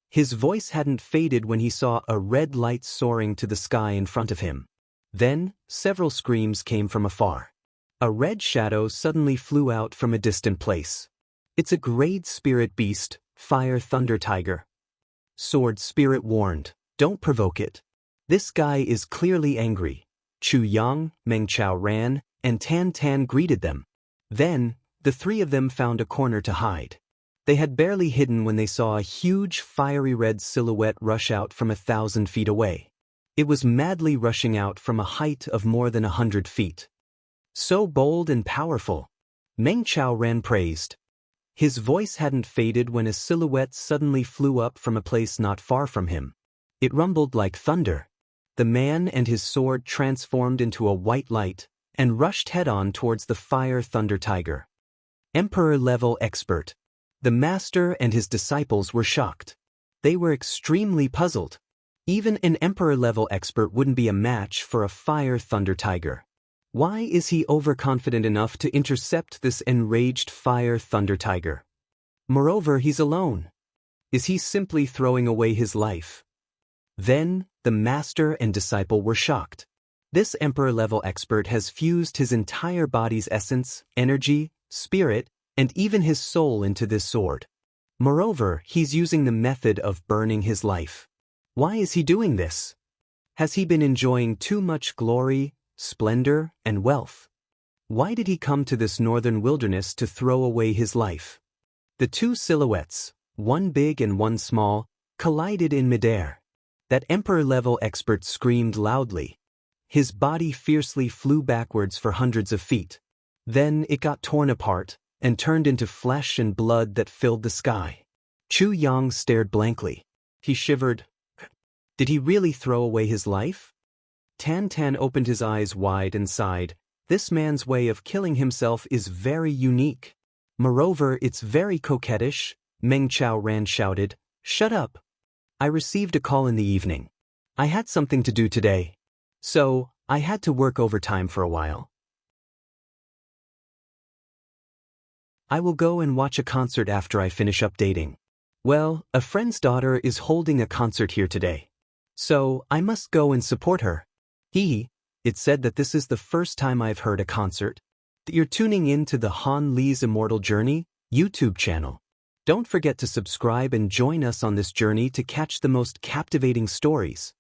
His voice hadn't faded when he saw a red light soaring to the sky in front of him. Then, several screams came from afar. A red shadow suddenly flew out from a distant place. It's a great spirit beast, Fire Thunder Tiger. Sword Spirit warned, don't provoke it. This guy is clearly angry. Chu Yang, Meng Qiaoran, and Tan Tan greeted them. Then, the three of them found a corner to hide. They had barely hidden when they saw a huge fiery red silhouette rush out from 1,000 feet away. It was madly rushing out from a height of more than 100 feet. So bold and powerful. Meng Qiaoran praised. His voice hadn't faded when a silhouette suddenly flew up from a place not far from him. It rumbled like thunder. The man and his sword transformed into a white light and rushed head-on towards the Fire Thunder Tiger. Emperor-level expert. The master and his disciples were shocked. They were extremely puzzled. Even an emperor-level expert wouldn't be a match for a Fire Thunder Tiger. Why is he overconfident enough to intercept this enraged Fire Thunder Tiger? Moreover, he's alone. Is he simply throwing away his life? Then, the master and disciple were shocked. This emperor-level expert has fused his entire body's essence, energy, spirit, and even his soul into this sword. Moreover, he's using the method of burning his life. Why is he doing this? Has he been enjoying too much glory, splendor, and wealth? Why did he come to this northern wilderness to throw away his life? The two silhouettes, one big and one small, collided in midair. That emperor-level expert screamed loudly. His body fiercely flew backwards for hundreds of feet. Then it got torn apart, and turned into flesh and blood that filled the sky. Chu Yang stared blankly. He shivered. Did he really throw away his life? Tan Tan opened his eyes wide and sighed. This man's way of killing himself is very unique. Moreover, it's very coquettish. Meng Chao Ran shouted. Shut up. I received a call in the evening. I had something to do today. So, I had to work overtime for a while. I will go and watch a concert after I finish updating. Well, a friend's daughter is holding a concert here today. So, I must go and support her. It said that this is the first time I've heard a concert. That you're tuning in to the Han Li's Immortal Journey YouTube channel. Don't forget to subscribe and join us on this journey to catch the most captivating stories.